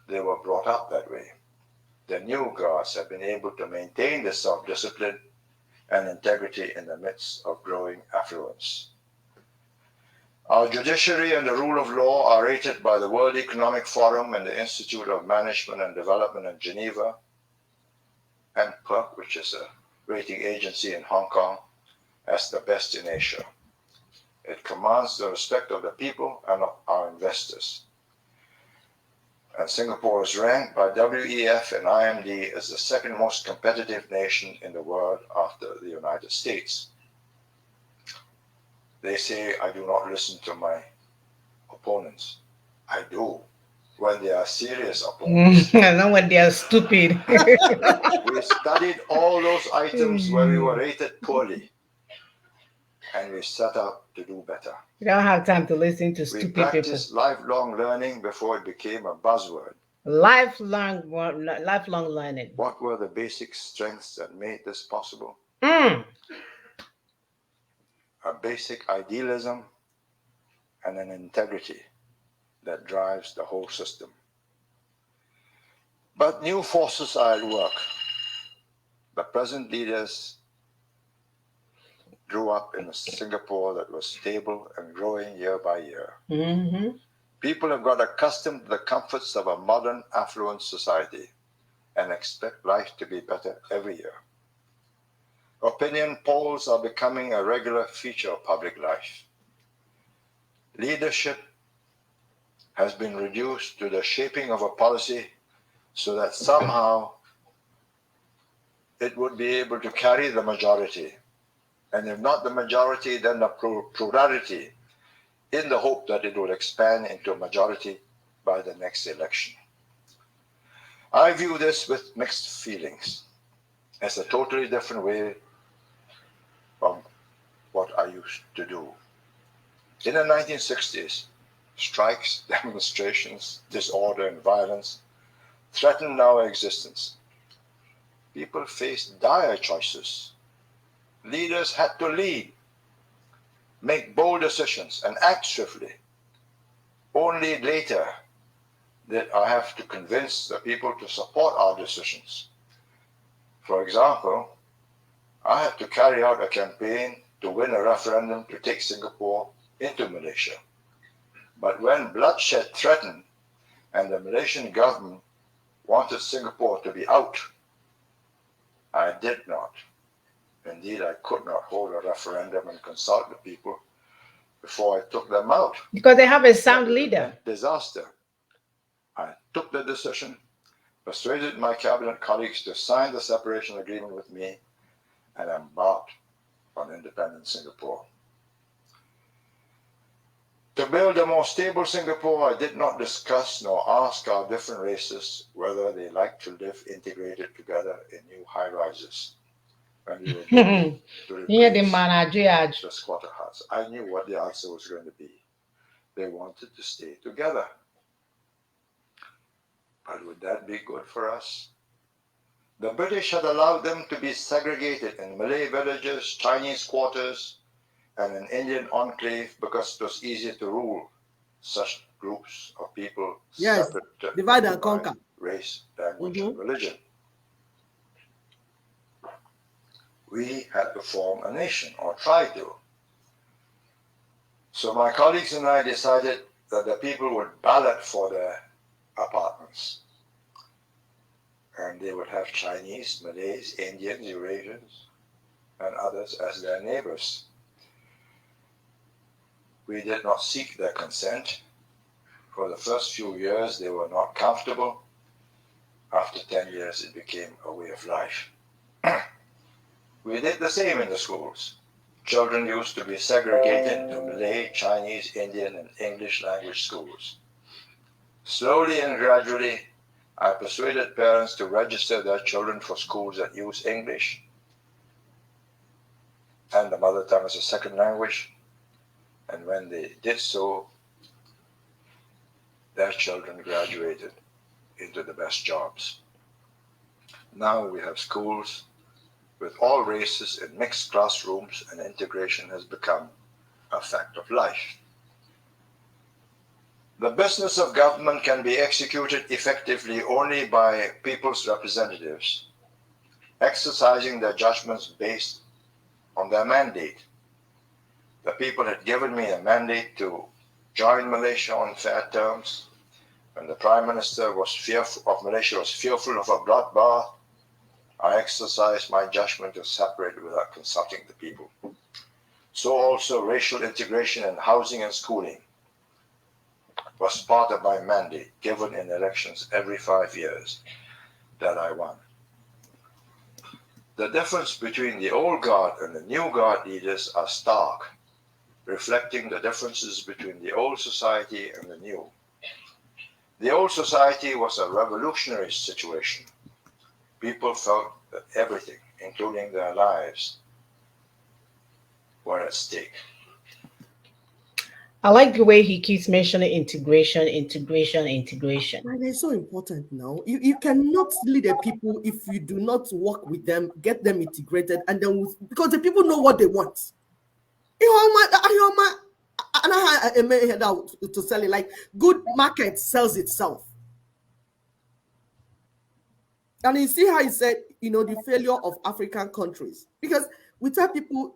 they were brought up that way. The new guards have been able to maintain this self-discipline and integrity in the midst of growing affluence. Our judiciary and the rule of law are rated by the World Economic Forum and the Institute of Management and Development in Geneva, and PERC, which is a rating agency in Hong Kong, as the best in Asia. It commands the respect of the people and of our investors. And Singapore is ranked by WEF and IMD as the second most competitive nation in the world after the United States. They say I do not listen to my opponents. I do, when they are serious opponents. Not when they are stupid. We studied all those items where we were rated poorly, and we set out to do better. You don't have time to listen to stupid people. We practiced lifelong learning before it became a buzzword. Lifelong learning. What were the basic strengths that made this possible? Mm. A basic idealism and an integrity that drives the whole system. But new forces are at work. The present leaders grew up in a Singapore that was stable and growing year by year. Mm-hmm. People have got accustomed to the comforts of a modern, affluent society and expect life to be better every year. Opinion polls are becoming a regular feature of public life. Leadership has been reduced to the shaping of a policy so that somehow it would be able to carry the majority. And if not the majority, then the plurality, in the hope that it will expand into a majority by the next election. I view this with mixed feelings as a totally different way from what I used to do. In the 1960s, strikes, demonstrations, disorder, and violence threatened our existence. People faced dire choices. Leaders had to lead, make bold decisions, and act swiftly. Only later did I have to convince the people to support our decisions. For example, I had to carry out a campaign to win a referendum to take Singapore into Malaysia. But when bloodshed threatened and the Malaysian government wanted Singapore to be out, I did not. Indeed, I could not hold a referendum and consult the people before I took them out. Because they have a sound leader. Disaster. I took the decision, persuaded my cabinet colleagues to sign the separation agreement with me, and embarked on independent Singapore. To build a more stable Singapore, I did not discuss nor ask our different races whether they like to live integrated together in new high-rises. When we were building to replace the squatter huts, I knew what the answer was going to be. They wanted to stay together. But would that be good for us? The British had allowed them to be segregated in Malay villages, Chinese quarters, and an Indian enclave because it was easier to rule such groups of people separate divide and conquer. Race, language, and religion. We had to form a nation, or try to. So my colleagues and I decided that the people would ballot for their apartments. And they would have Chinese, Malays, Indians, Eurasians, and others as their neighbors. We did not seek their consent. For the first few years, they were not comfortable. After 10 years, it became a way of life. We did the same in the schools. Children used to be segregated into Malay, Chinese, Indian, and English language schools. Slowly and gradually, I persuaded parents to register their children for schools that use English and the mother tongue as a second language. And when they did so, their children graduated into the best jobs. Now we have schools with all races in mixed classrooms, and integration has become a fact of life. The business of government can be executed effectively only by people's representatives, exercising their judgments based on their mandate. The people had given me a mandate to join Malaysia on fair terms. When the Prime Minister of Malaysia was fearful of a bloodbath, I exercised my judgment to separate without consulting the people. So also racial integration in housing and schooling was part of my mandate given in elections every 5 years that I won. The difference between the old guard and the new guard leaders are stark, reflecting the differences between the old society and the new. The old society was a revolutionary situation. People felt that everything, including their lives, were at stake. I like the way he keeps mentioning integration. And it's so important now. You cannot lead the people if you do not work with them, get them integrated, and then because the people know what they want. To sell it, like good market sells itself. And you see how he said, the failure of African countries, because we tell people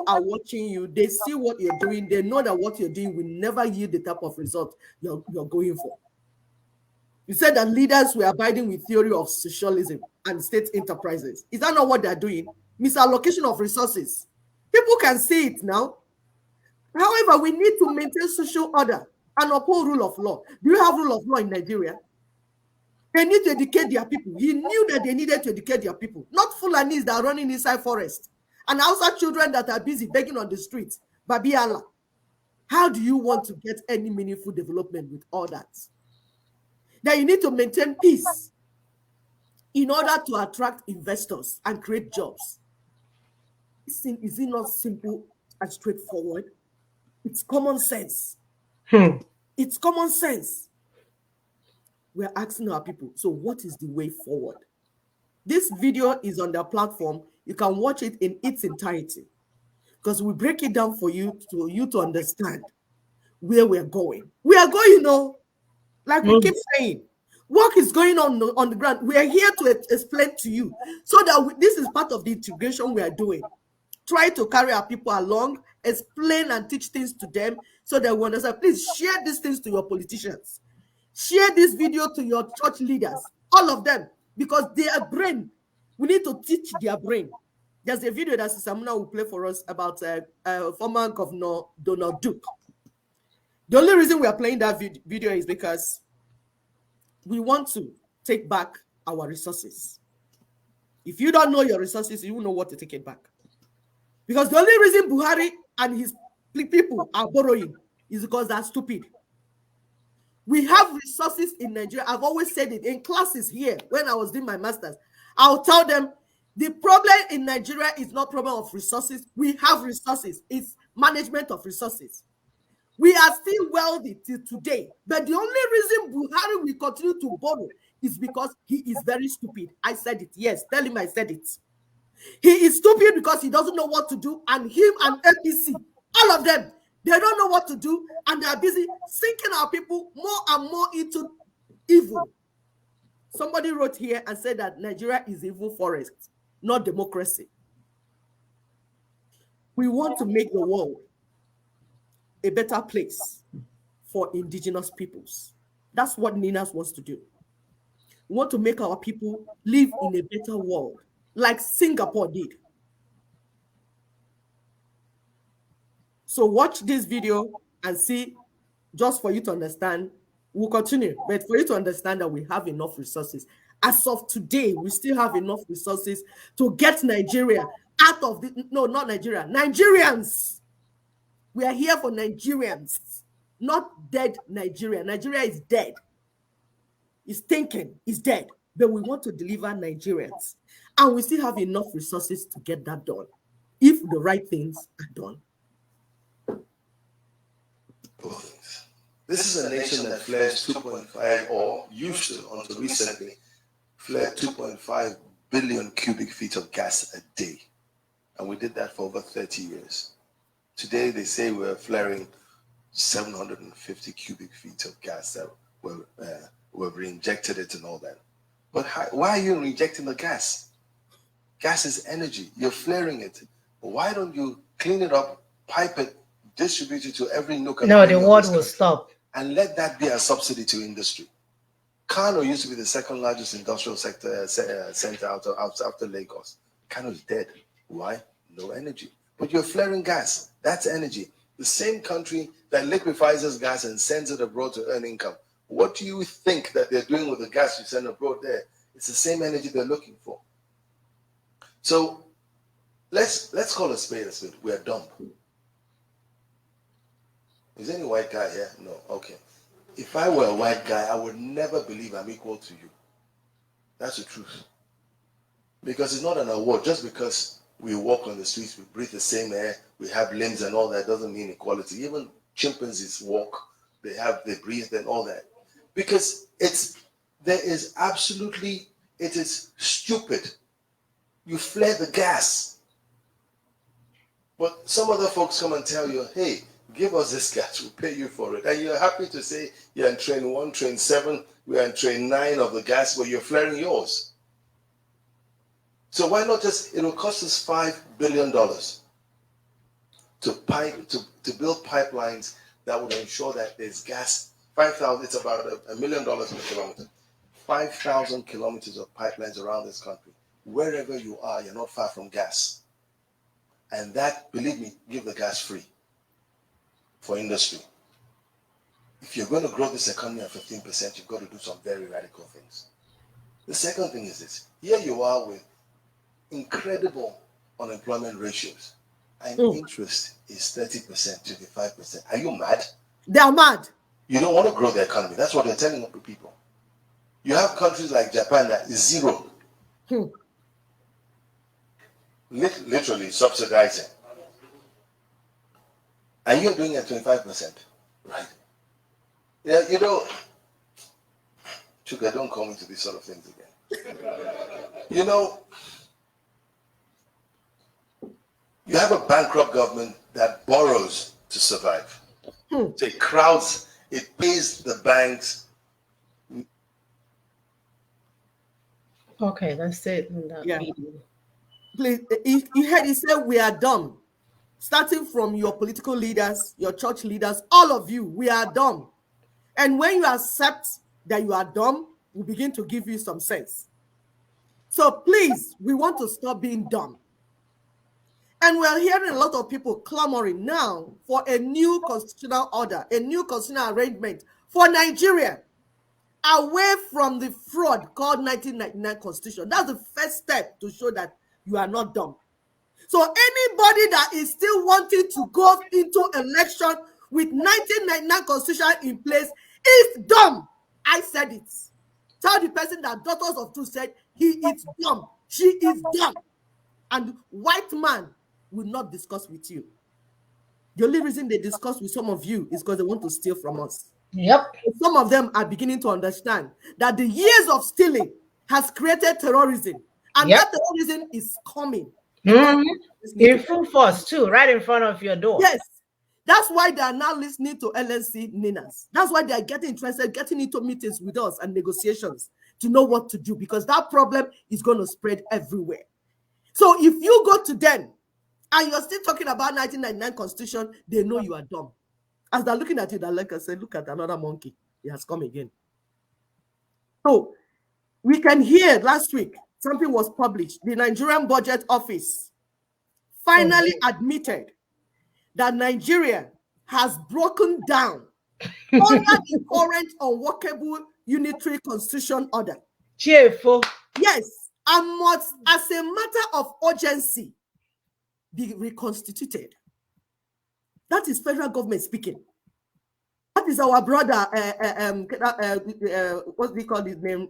are watching you, they see what you're doing, they know that what you're doing will never yield the type of result you're going for. You said that leaders were abiding with theory of socialism and state enterprises. Is that not what they're doing? Misallocation of resources. People can see it now. However, we need to maintain social order and uphold rule of law. Do you have rule of law in Nigeria? They need to educate their people. He knew that they needed to educate their people, not Fulanis that are running inside forest and outside children that are busy begging on the streets. Babi Allah, how do you want to get any meaningful development with all that? Then you need to maintain peace in order to attract investors and create jobs. Is it not simple and straightforward? It's common sense. It's common sense. We're asking our people, so what is the way forward? This video is on their platform. You can watch it in its entirety because we break it down for you to understand where we're going. We are going, like we keep saying, work is going on the ground. We are here to explain to you so that this is part of the integration we are doing. Try to carry our people along, explain and teach things to them so that we understand. Please share these things to your politicians. Share this video to your church leaders, all of them, because their brain, we need to teach their brain. There's a video that Samuna will play for us about former Governor Donald Duke. The only reason we are playing that video is because we want to take back our resources. If you don't know your resources, you won't know what to take it back. Because the only reason Buhari and his people are borrowing is because they're stupid. We have resources in Nigeria. I've always said it in classes here when I was doing my master's. I'll tell them the problem in Nigeria is not problem of resources. We have resources. It's management of resources. We are still wealthy till today. But the only reason Buhari will continue to borrow is because he is very stupid. I said it. Yes, tell him I said it. He is stupid because he doesn't know what to do. And him and APC, all of them, they don't know what to do, and they are busy sinking our people more and more into evil. Somebody wrote here and said that Nigeria is evil forest, not democracy. We want to make the world a better place for indigenous peoples. That's what Ninas wants to do. We want to make our people live in a better world, like Singapore did. So watch this video and see, just for you to understand. We'll continue, but for you to understand that we have enough resources. As of today, we still have enough resources to get Nigeria out of the, no, not Nigeria, Nigerians. We are here for Nigerians, not dead Nigeria. Nigeria is dead. It's thinking, it's dead. But we want to deliver Nigerians. And we still have enough resources to get that done, if the right things are done. This is a nation that flares 2.5, or used to, until recently, flare 2.5 billion cubic feet of gas a day. And we did that for over 30 years. Today, they say we're flaring 750 cubic feet of gas that we've reinjected it and all that. But why are you rejecting the gas? Gas is energy. You're flaring it. Why don't you clean it up, pipe it, distribute it to every nook and cranny? No, the world will stop. And let that be a subsidy to industry. Kano used to be the second largest industrial center after Lagos. Kano is dead. Why? No energy. But you're flaring gas. That's energy. The same country that liquefies this gas and sends it abroad to earn income. What do you think that they're doing with the gas you send abroad there? It's the same energy they're looking for. So let's call a spade a spade. We are dumb. Is any white guy here? No. Okay. If I were a white guy, I would never believe I'm equal to you. That's the truth. Because it's not an award. Just because we walk on the streets, we breathe the same air, we have limbs and all that doesn't mean equality. Even chimpanzees walk, they breathe and all that. Because it is stupid. You flare the gas. But some other folks come and tell you, hey, give us this gas, we'll pay you for it. And you're happy to say you're in train 1, train 7, we're in train 9 of the gas, but you're flaring yours. So why not just, it will cost us $5 billion to build pipelines that would ensure that there's gas. 5,000, it's about $1 million per kilometer. 5,000 kilometers of pipelines around this country. Wherever you are, you're not far from gas. And that, believe me, give the gas free for industry. If you're going to grow this economy at 15%, you've got to do some very radical things. The second thing is this. Here you are with incredible unemployment ratios, and interest is 30%, 25%. Are you mad? They are mad. You don't want to grow the economy. That's what they're telling people. You have countries like Japan that is zero. Literally subsidizing. And you're doing it at 25%. Right? Yeah, you know, Chuka, don't call me to these sort of things again. You know, you have a bankrupt government that borrows to survive. So it crowds, it pays the banks. Okay, that's it. Yeah. Please, you heard he said we are dumb. Starting from your political leaders, your church leaders, all of you, we are dumb. And when you accept that you are dumb, we begin to give you some sense. So please, we want to stop being dumb. And we're hearing a lot of people clamoring now for a new constitutional order, a new constitutional arrangement for Nigeria, away from the fraud called 1999 Constitution. That's the first step to show that you are not dumb. So anybody that is still wanting to go into election with 1999 Constitution in place is dumb. I said it. Tell the person that Daughters of Truth said he is dumb. She is dumb. And white man will not discuss with you. The only reason they discuss with some of you is because they want to steal from us. Yep. Some of them are beginning to understand that the years of stealing has created terrorism. And that terrorism is coming. In full force too, right in front of your door. Yes. That's why they are now listening to LNC Ninas. That's why they are getting interested, getting into meetings with us and negotiations to know what to do, because that problem is going to spread everywhere. So if you go to them and you're still talking about 1999 Constitution, they know you are dumb. As they're looking at you, they're like I said, look at another monkey. He has come again. So we can hear last week, something was published. The Nigerian Budget Office finally admitted that Nigeria has broken down under the current unworkable unitary constitution order. Cheerful. Yes, and must, as a matter of urgency, be reconstituted. That is federal government speaking. That is our brother, what do we call his name?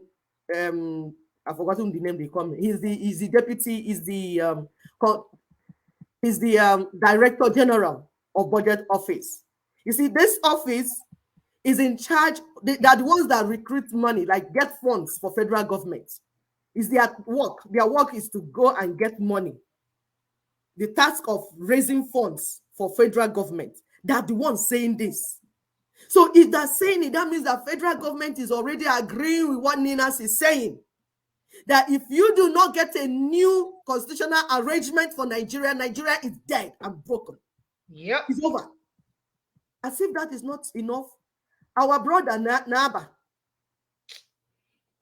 I've forgotten the name they call me. He's the deputy, he's the Director General of Budget Office. You see, this office is in charge, they are the ones that recruit money, like get funds for federal government. Is their work. Their work is to go and get money. The task of raising funds for federal government. They are the ones saying this. So if they're saying it, that means that federal government is already agreeing with what Ninas is saying. That if you do not get a new constitutional arrangement for Nigeria, Nigeria is dead and broken. Yep. It's over. As if that is not enough, our brother Naba,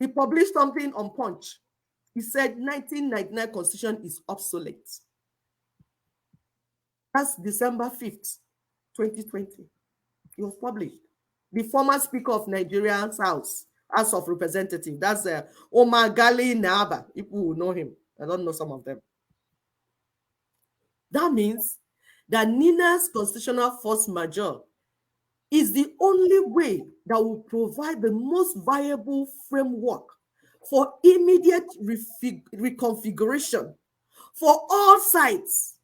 he published something on Punch. He said 1999 Constitution is obsolete. That's December 5th, 2020. It was published. The former Speaker of Nigeria's House of Representatives, that's Omar Gali Naba. People will know him. I don't know some of them. That means that Nina's constitutional force majeure is the only way that will provide the most viable framework for immediate reconfiguration for all sides,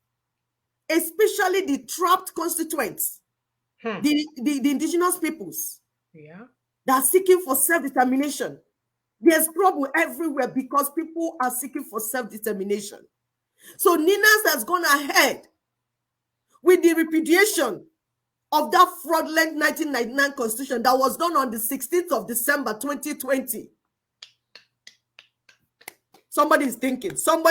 especially the trapped constituents. The indigenous peoples. Yeah. That are seeking for self-determination. There's trouble everywhere because people are seeking for self-determination. So Ninas has gone ahead with the repudiation of that fraudulent 1999 constitution that was done on the 16th of December 2020. Somebody is thinking, some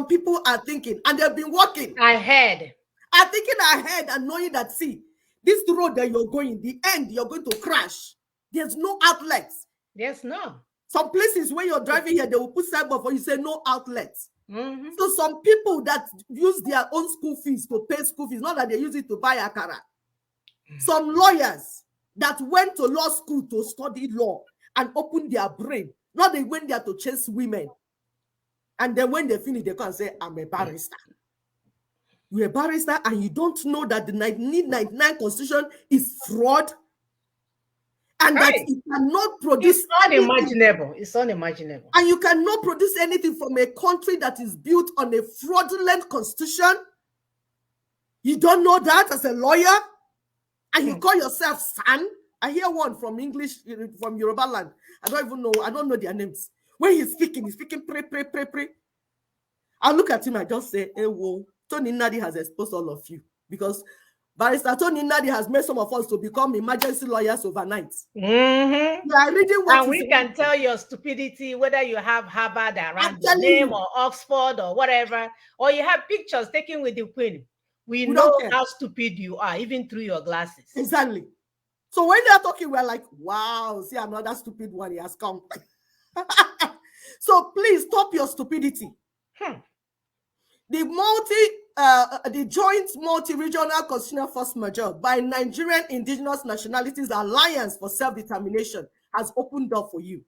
people are thinking, and they've been working ahead. Are thinking ahead and knowing that, see, this road that you're going, the end, you're going to crash. There's no outlets. There's no. Some places where you're driving here, they will put signboard for you, say no outlets. Mm-hmm. So some people that use their own school fees to pay school fees, not that they use it to buy akara. Some lawyers that went to law school to study law and open their brain, not they went there to chase women. And then when they finish, they come and say, I'm a barrister. You're a barrister and you don't know that the 1999 Constitution is fraud and that it cannot produce. It's unimaginable. It's unimaginable. And you cannot produce anything from a country that is built on a fraudulent constitution. You don't know that as a lawyer, and you call yourself son. I hear one from English, from Yoruba land. I don't know their names. When he's speaking, pray. I look at him, I just say, hey, whoa, Tony Nadi has exposed all of you because Barrister Tony Nadi has made some of us to become emergency lawyers overnight. Mm-hmm. You are reading what and we can tell your stupidity, whether you have Harvard around your name or Oxford or whatever, or you have pictures taken with the Queen. We know how stupid you are, even through your glasses. Exactly. So when they're talking, we're like, wow, see, another stupid one, he has come. So please stop your stupidity. The joint multi-regional constitutional force majeure by Nigerian Indigenous Nationalities Alliance for Self-Determination has opened up for you.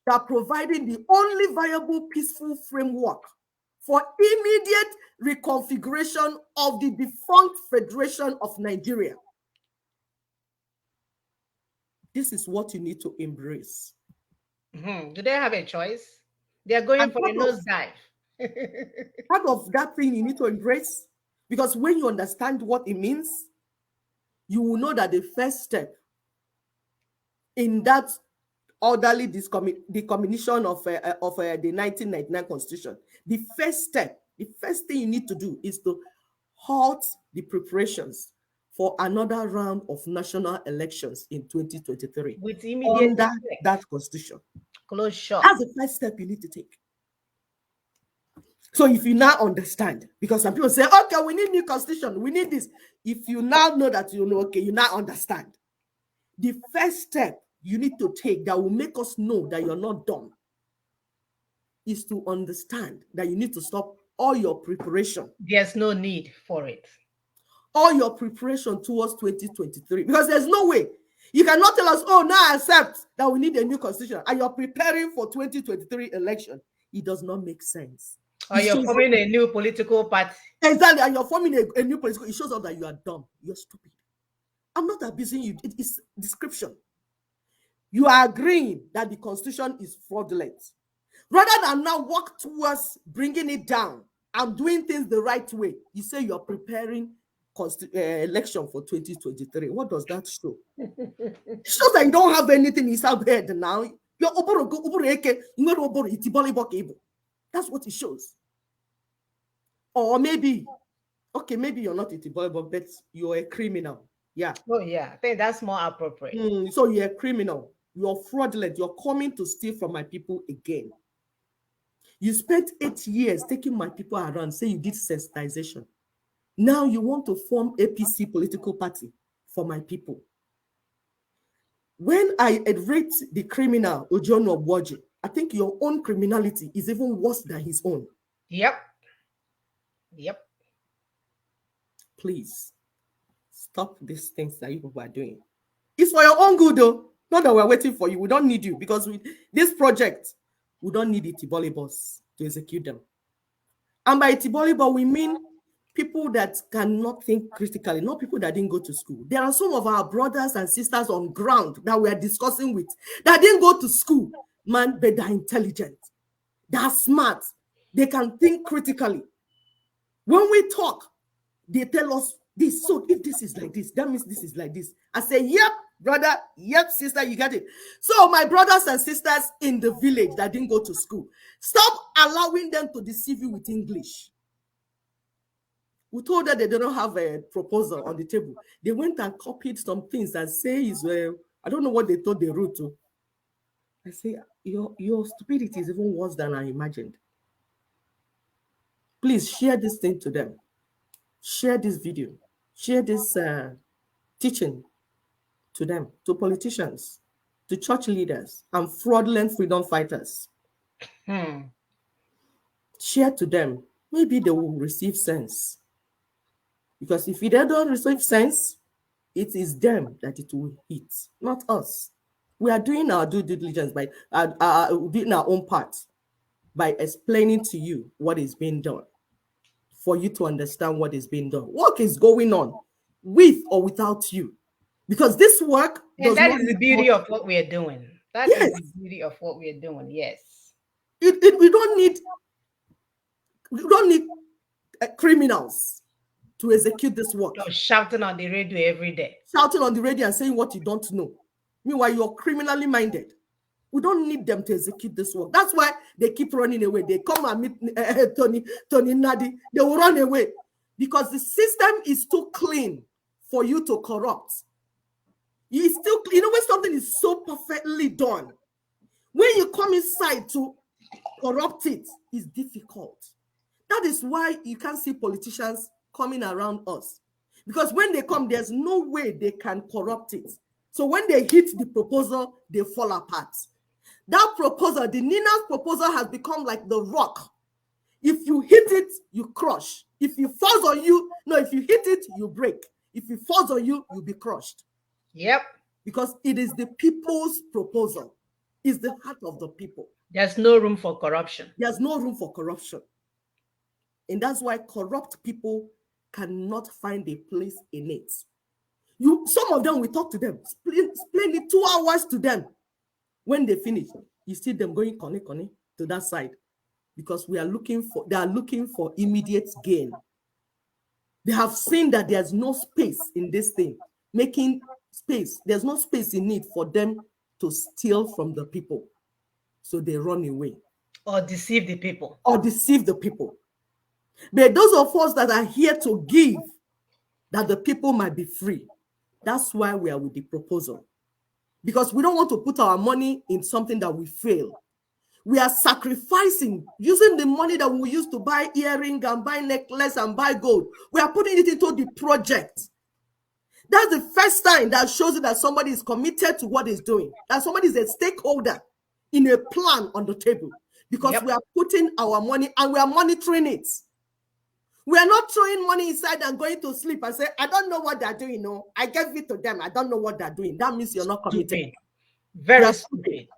They are providing the only viable peaceful framework for immediate reconfiguration of the defunct Federation of Nigeria. This is what you need to embrace. Do they have a choice? They're going for a nosedive. Part of that thing you need to embrace, because when you understand what it means, you will know that the first step in that orderly decommission of the 1999 Constitution, the first thing you need to do is to halt the preparations for another round of national elections in 2023 with immediate under that Constitution. Close shop. That's the first step you need to take. So if you now understand, because some people say, okay, we need new Constitution, we need this. If you now know that you know, okay, you now understand. The first step you need to take that will make us know that you're not dumb is to understand that you need to stop all your preparation. There's no need for it. All your preparation towards 2023, because there's no way. You cannot tell us, oh, now I accept that we need a new Constitution, and you're preparing for 2023 election. It does not make sense. Or you're forming a new political party. Exactly, and you're forming a new political. It shows up that you are dumb. You're stupid. I'm not abusing you. It is description. You are agreeing that the Constitution is fraudulent. Rather than now work towards bringing it down and doing things the right way, you say you're preparing election for 2023. What does that show? It shows that you don't have anything inside head now. That's what it shows. Or maybe, okay, maybe you're not Itiboibo, but you're a criminal. Yeah. Oh, yeah. I think that's more appropriate. So you're a criminal. You're fraudulent. You're coming to steal from my people again. You spent 8 years taking my people around, say you did sensitization. Now you want to form APC political party for my people. When I rate the criminal, Ojono Obwoje, I think your own criminality is even worse than his own. Yep. Please, stop these things that you people are doing. It's for your own good, though. Not that we're waiting for you. We don't need you, because this project, we don't need Itibolibos to execute them. And by Itibolibo, we mean people that cannot think critically, not people that didn't go to school. There are some of our brothers and sisters on ground that we are discussing with that didn't go to school, man, but they're intelligent. They're smart. They can think critically. When we talk, they tell us this. So if this is like this, that means this is like this. I say, yep, brother, yep, sister, you get it. So my brothers and sisters in the village that didn't go to school, stop allowing them to deceive you with English. We told them they don't have a proposal on the table. They went and copied some things and say, I don't know what they thought they wrote to. I say, your stupidity is even worse than I imagined. Please share this thing to them. Share this video. Share this teaching to them, to politicians, to church leaders, and fraudulent freedom fighters. Share to them. Maybe they will receive sense. Because if they don't receive sense, it is them that it will hit, not us. We are doing our due diligence by doing our own part by explaining to you what is being done, for you to understand what is being done. Work is going on with or without you, because this work. And that is the beauty of what we are doing. That is the beauty of what we are doing. Yes. We don't need criminals to execute this work. You're shouting on the radio every day. Shouting on the radio and saying what you don't know. Meanwhile, you're criminally minded. We don't need them to execute this work. That's why they keep running away. They come and meet Tony Nadi. They will run away because the system is too clean for you to corrupt. It's still, when something is so perfectly done, when you come inside to corrupt it, it's difficult. That is why you can't see politicians coming around us. Because when they come, there's no way they can corrupt it. So when they hit the proposal, they fall apart. That proposal, the Nina's proposal, has become like the rock. If you hit it, you crush. If it falls on you, if you hit it, you break. If it falls on you, you'll be crushed. Yep. Because it is the people's proposal. It's the heart of the people. There's no room for corruption. There's no room for corruption. And that's why corrupt people cannot find a place in it. Some of them, we talk to them, explain it 2 hours to them. When they finish, you see them going kone to that side, because they are looking for immediate gain. They have seen that there's no space in this thing, making space. There's no space in it for them to steal from the people. So they run away. Or deceive the people. But those of us that are here to give, that the people might be free, that's why we are with the proposal. Because we don't want to put our money in something that we fail. We are sacrificing, using the money that we used to buy earring and buy necklace and buy gold. We are putting it into the project. That's the first time that shows you that somebody is committed to what he's doing. That somebody is a stakeholder in a plan on the table. Because we are putting our money and we are monitoring it. We are not throwing money inside and going to sleep and say, I don't know what they're doing. No, I gave it to them. I don't know what they're doing. That means you're not committed. Very stupid.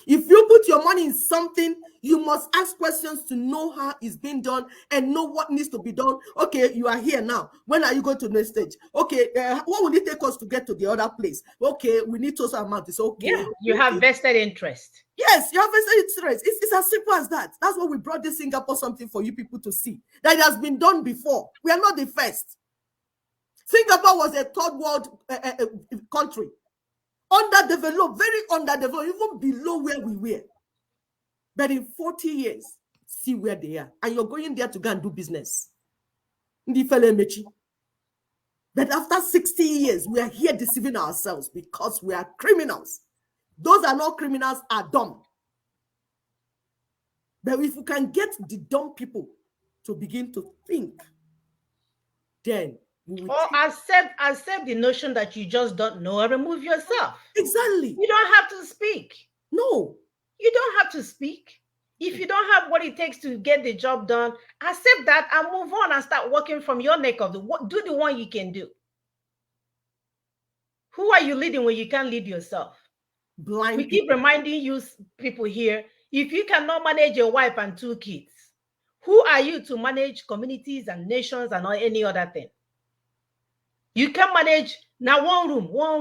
If you put your money in something, you must ask questions to know how it's being done and know what needs to be done. Okay, you are here now. When are you going to the next stage? Okay, what will it take us to get to the other place? Okay, we need to amount. It's okay. Yeah, you have vested interest. Yes, you have vested interest. It's as simple as that. That's why we brought this Singapore something for you people to see. That it has been done before. We are not the first. Singapore was a third world country. Underdeveloped, very underdeveloped, even below where we were. But in 40 years, see where they are. And you're going there to go and do business. But after 60 years, we are here deceiving ourselves because we are criminals. Those are not criminals, are dumb. But if we can get the dumb people to begin to think, then we will accept the notion that you just don't know and remove yourself. Exactly. You don't have to speak. No. You don't have to speak. If you don't have what it takes to get the job done, accept that and move on and start working from your neck of the wood. Do the one you can do. Who are you leading when you can't lead yourself? Blind. We keep reminding you people here, if you cannot manage your wife and 2 kids, who are you to manage communities and nations and any other thing? You can manage now one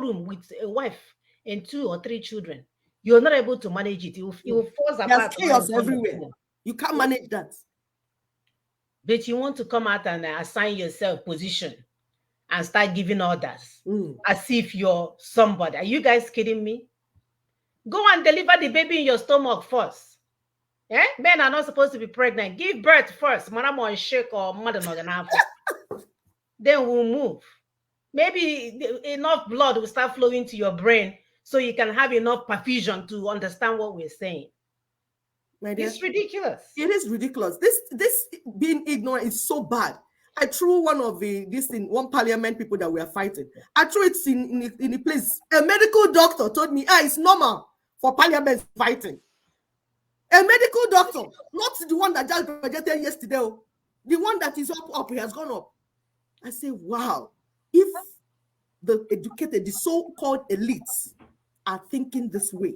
room with a wife and 2 or 3 children. You're not able to manage it. You will force apart. There's chaos everywhere. You can't manage that. But you want to come out and assign yourself position and start giving orders as if you're somebody. Are you guys kidding me? Go and deliver the baby in your stomach first. Eh? Men are not supposed to be pregnant. Give birth first. Then we'll move. Maybe enough blood will start flowing to your brain so you can have enough perfusion to understand what we're saying. It's ridiculous. It is ridiculous. This being ignorant is so bad. I threw one of one parliament people that we are fighting. I threw it in a place. A medical doctor told me, it's normal for parliament fighting. A medical doctor, not the one that just graduated yesterday, the one that is up, he has gone up. I say, wow, if the educated, the so-called elites are thinking this way,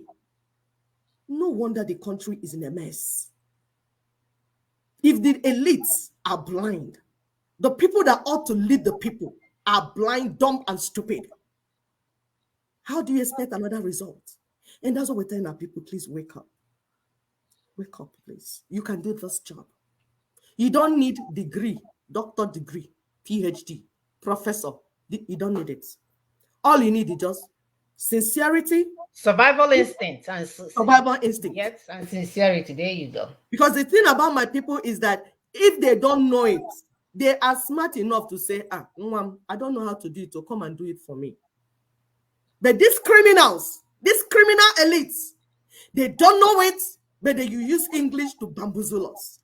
no wonder the country is in a mess. If the elites are blind, the people that ought to lead the people are blind, dumb, and stupid, how do you expect another result? And that's what we're telling our people, please wake up. Wake up, please. You can do this job. You don't need degree, doctor degree, PhD, professor. You don't need it. All you need is just sincerity, survival instinct, and yes, and sincerity. There you go. Because the thing about my people is that if they don't know it, they are smart enough to say, I don't know how to do it, so come and do it for me. But these criminals, these criminal elites, they don't know it, but they use English to bamboozle us.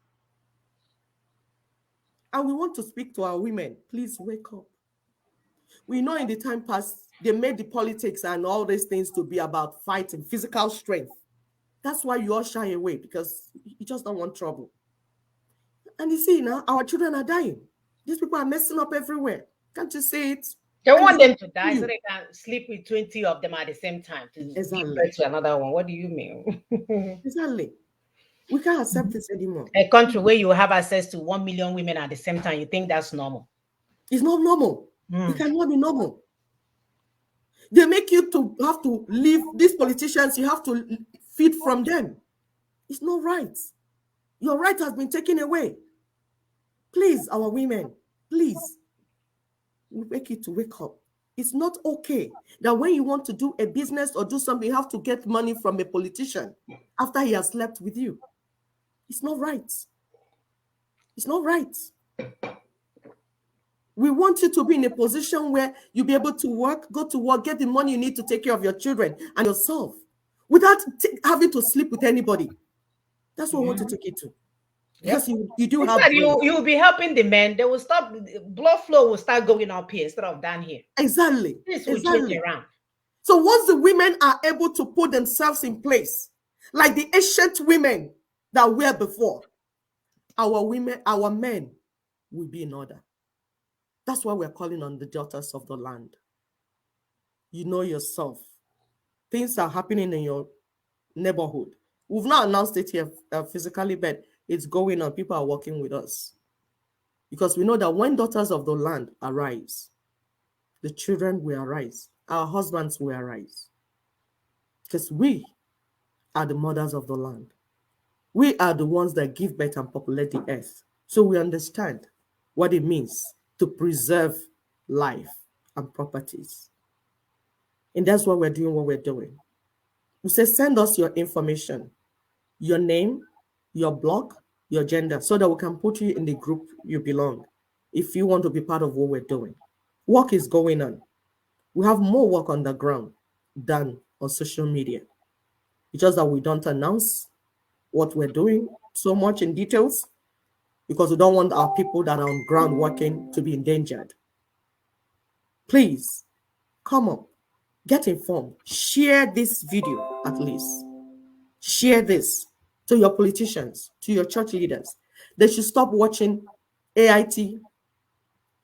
And we want to speak to our women. Please wake up. We know in the time past, they made the politics and all these things to be about fighting, physical strength. That's why you all shy away, because you just don't want trouble. And you see now, our children are dying. These people are messing up everywhere. Can't you see it? They want them to die so they can sleep with 20 of them at the same time to give birth to another one. What do you mean? Exactly. We can't accept this anymore. A country where you have access to 1 million women at the same time, you think that's normal? It's not normal. It cannot be normal. They make you to have to leave these politicians. You have to feed from them. It's not right. Your right has been taken away. Please, our women, please, we make you to wake up. It's not okay that when you want to do a business or do something, you have to get money from a politician after he has slept with you. It's not right. It's not right. We want you to be in a position where you'll be able to work, go to work, get the money you need to take care of your children and yourself without having to sleep with anybody. That's what we want to take it to. Because you do have... You'll be helping the men. They will stop, blood flow will start going up here instead of down here. Exactly. This will change around. So once the women are able to put themselves in place, like the ancient women that were before, our men will be in order. That's why we're calling on the daughters of the land. You know yourself. Things are happening in your neighborhood. We've not announced it here physically, but it's going on. People are working with us. Because we know that when daughters of the land arise, the children will arise. Our husbands will arise. Because we are the mothers of the land. We are the ones that give birth and populate the earth. So we understand what it means to preserve life and properties. And that's why we're doing what we're doing. We say, send us your information, your name, your blog, your gender, so that we can put you in the group you belong if you want to be part of what we're doing. Work is going on. We have more work on the ground than on social media. It's just that we don't announce what we're doing so much in details because we don't want our people that are on ground working to be endangered. Please, come up, get informed, share this video at least. Share this to your politicians, to your church leaders. They should stop watching AIT,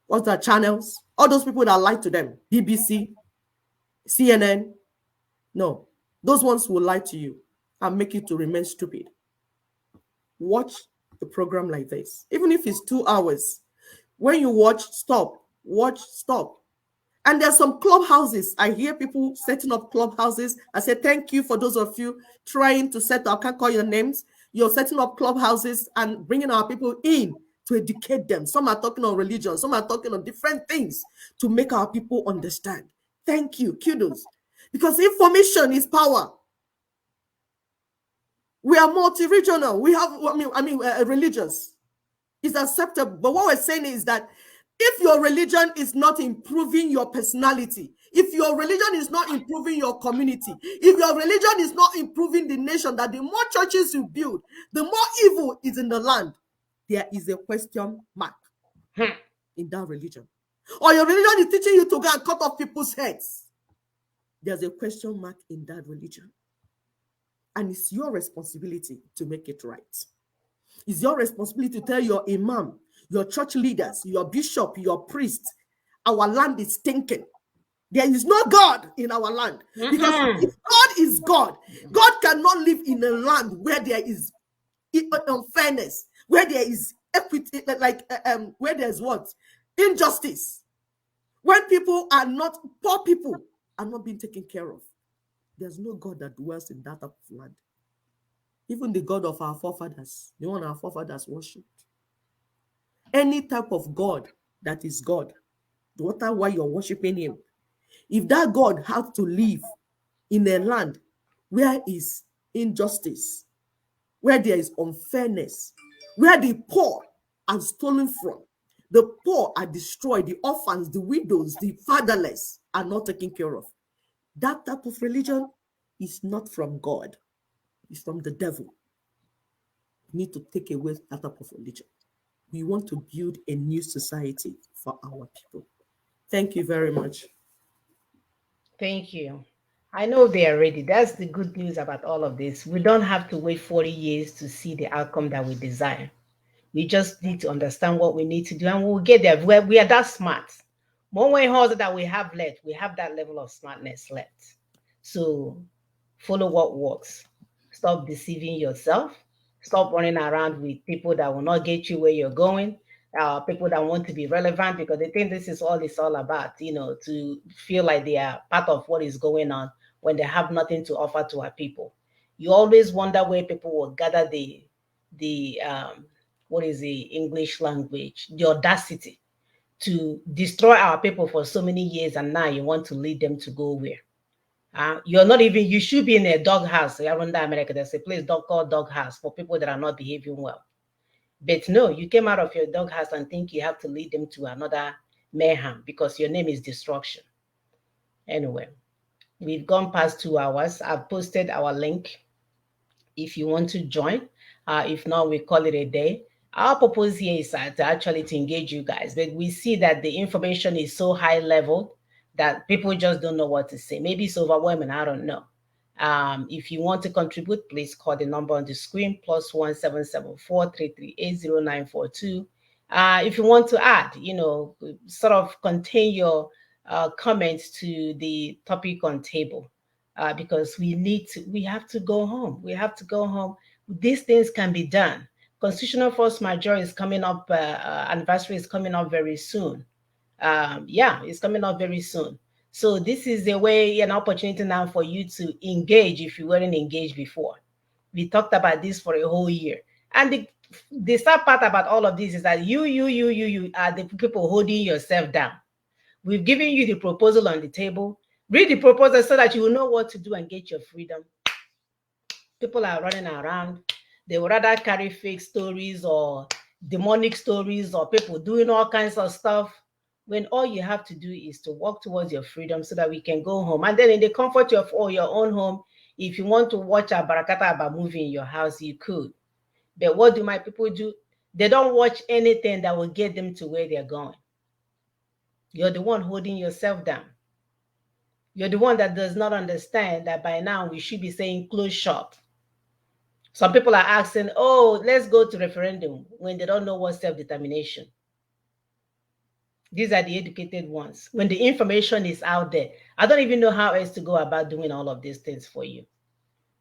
what's that channels? All those people that lie to them, BBC, CNN. No, those ones will lie to you and make you to remain stupid. Watch a program like this, even if it's 2 hours. When you watch, stop. Watch, stop. And there's some clubhouses. I hear people setting up clubhouses. I say thank you for those of you trying to set up, I can't call your names. You're setting up clubhouses and bringing our people in to educate them. Some are talking on religion, some are talking on different things to make our people understand. Thank you, kudos. Because information is power. We are multi-regional. We have, religious. It's acceptable. But what we're saying is that if your religion is not improving your personality, if your religion is not improving your community, if your religion is not improving the nation, that the more churches you build, the more evil is in the land, there is a question mark in that religion. Or your religion is teaching you to go and cut off people's heads. There's a question mark in that religion. And it's your responsibility to make it right. It's your responsibility to tell your imam, your church leaders, your bishop, your priest, our land is stinking. There is no God in our land. Because if God is God, God cannot live in a land where there is unfairness, where there is equity, where there's what? Injustice. When people are not, poor people are not being taken care of. There's no God that dwells in that type of land. Even the God of our forefathers, the one our forefathers worshipped. Any type of God that is God, no matter why you're worshiping him, if that God has to live in a land where is injustice, where there is unfairness, where the poor are stolen from, the poor are destroyed, the orphans, the widows, the fatherless are not taken care of, that type of religion is not from God. It's from the devil. We need to take away that type of religion. We want to build a new society for our people. Thank you very much. Thank you. I know they are ready. That's the good news about all of this. We don't have to wait 40 years to see the outcome that we desire. We just need to understand what we need to do, and we'll get there. We are that smart. One way or that we have left, we have that level of smartness left. So follow what works. Stop deceiving yourself. Stop running around with people that will not get you where you're going. People that want to be relevant because they think this is all it's all about, to feel like they are part of what is going on when they have nothing to offer to our people. You always wonder where people will gather the what is the English language, the audacity to destroy our people for so many years, and now you want to lead them to go where? You should be in a doghouse. Around America, there's a place called doghouse for people that are not behaving well. But no, you came out of your doghouse and think you have to lead them to another mayhem because your name is destruction. Anyway, we've gone past 2 hours. I've posted our link if you want to join. If not, we call it a day. Our purpose here is to engage you guys, but we see that the information is so high level that people just don't know what to say. Maybe it's overwhelming, I don't know. If you want to contribute, please call the number on the screen, +1 774 338 0942. If you want to add, sort of contain your comments to the topic on table, because we have to go home. We have to go home. These things can be done. Constitutional force majeure is coming up, anniversary is coming up very soon. It's coming up very soon. So this is a way, an opportunity now for you to engage if you weren't engaged before. We talked about this for a whole year. And the sad part about all of this is that you are the people holding yourself down. We've given you the proposal on the table. Read the proposal so that you will know what to do and get your freedom. People are running around. They would rather carry fake stories or demonic stories or people doing all kinds of stuff, when all you have to do is to walk towards your freedom so that we can go home. And then in the comfort of your own home, if you want to watch a Barakata Aba movie in your house, you could. But what do my people do? They don't watch anything that will get them to where they're going. You're the one holding yourself down. You're the one that does not understand that by now we should be saying close shop. Some people are asking, oh, let's go to referendum, when they don't know what self-determination. These are the educated ones. When the information is out there, I don't even know how else to go about doing all of these things for you.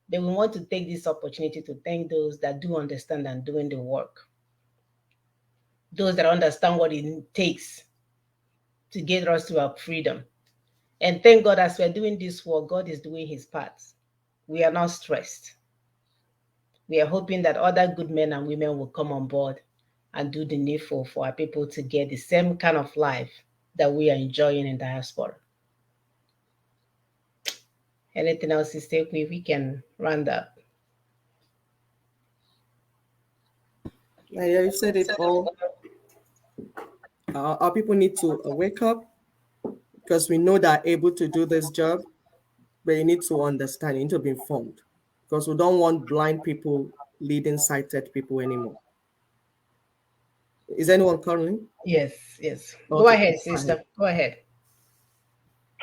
But we want to take this opportunity to thank those that do understand and doing the work. Those that understand what it takes to get us to our freedom. And thank God, as we're doing this work, God is doing his part. We are not stressed. We are hoping that other good men and women will come on board and do the needful for our people to get the same kind of life that we are enjoying in diaspora. Anything else to say? We can round up. Yeah, you said it all. Our people need to wake up, because we know they're able to do this job, but you need to understand, you need to be informed, because we don't want blind people leading sighted people anymore. Is anyone calling? Yes. Okay. Go ahead, sister. Go ahead.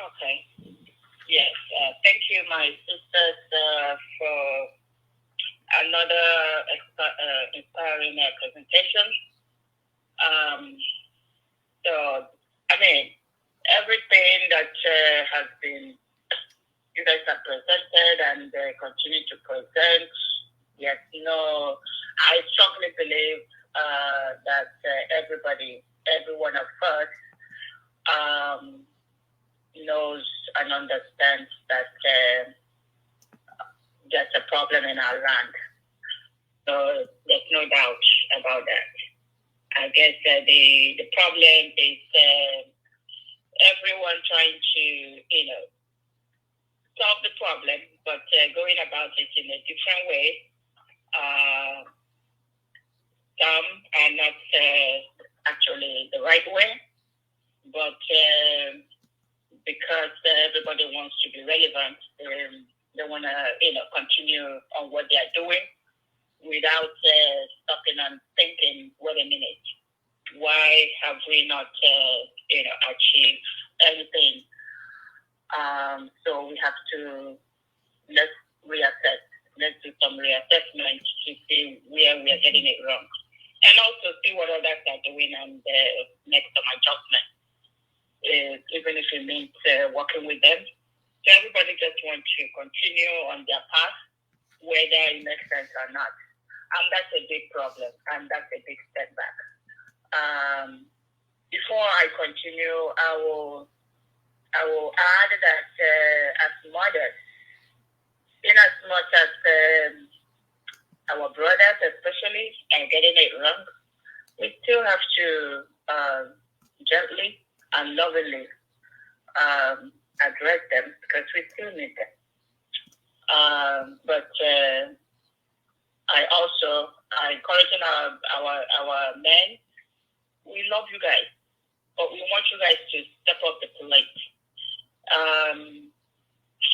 Okay. Yes. Thank you, my sisters, for another inspiring presentation. So, I mean, everything that has been, you guys have presented and continue to present, yes, I strongly believe that every one of us knows and understands that there's a problem in our land. So there's no doubt about that. I guess the problem is everyone trying to, solve the problem, but going about it in a different way. Some are not actually the right way, but because everybody wants to be relevant, they want to, continue on what they are doing without stopping and thinking, wait a minute, why have we not, achieved anything? So we have to, let's reassess. Let's do some reassessment to see where we are getting it wrong. And also see what others are doing and make some adjustments, even if it means working with them. So everybody just wants to continue on their path, whether it makes sense or not. And that's a big problem, and that's a big setback. Before I continue, I will add that as mothers, in as much as our brothers especially are getting it wrong, we still have to gently and lovingly address them, because we still need them. But I encouraging our men. We love you guys, but we want you guys to step up the plate.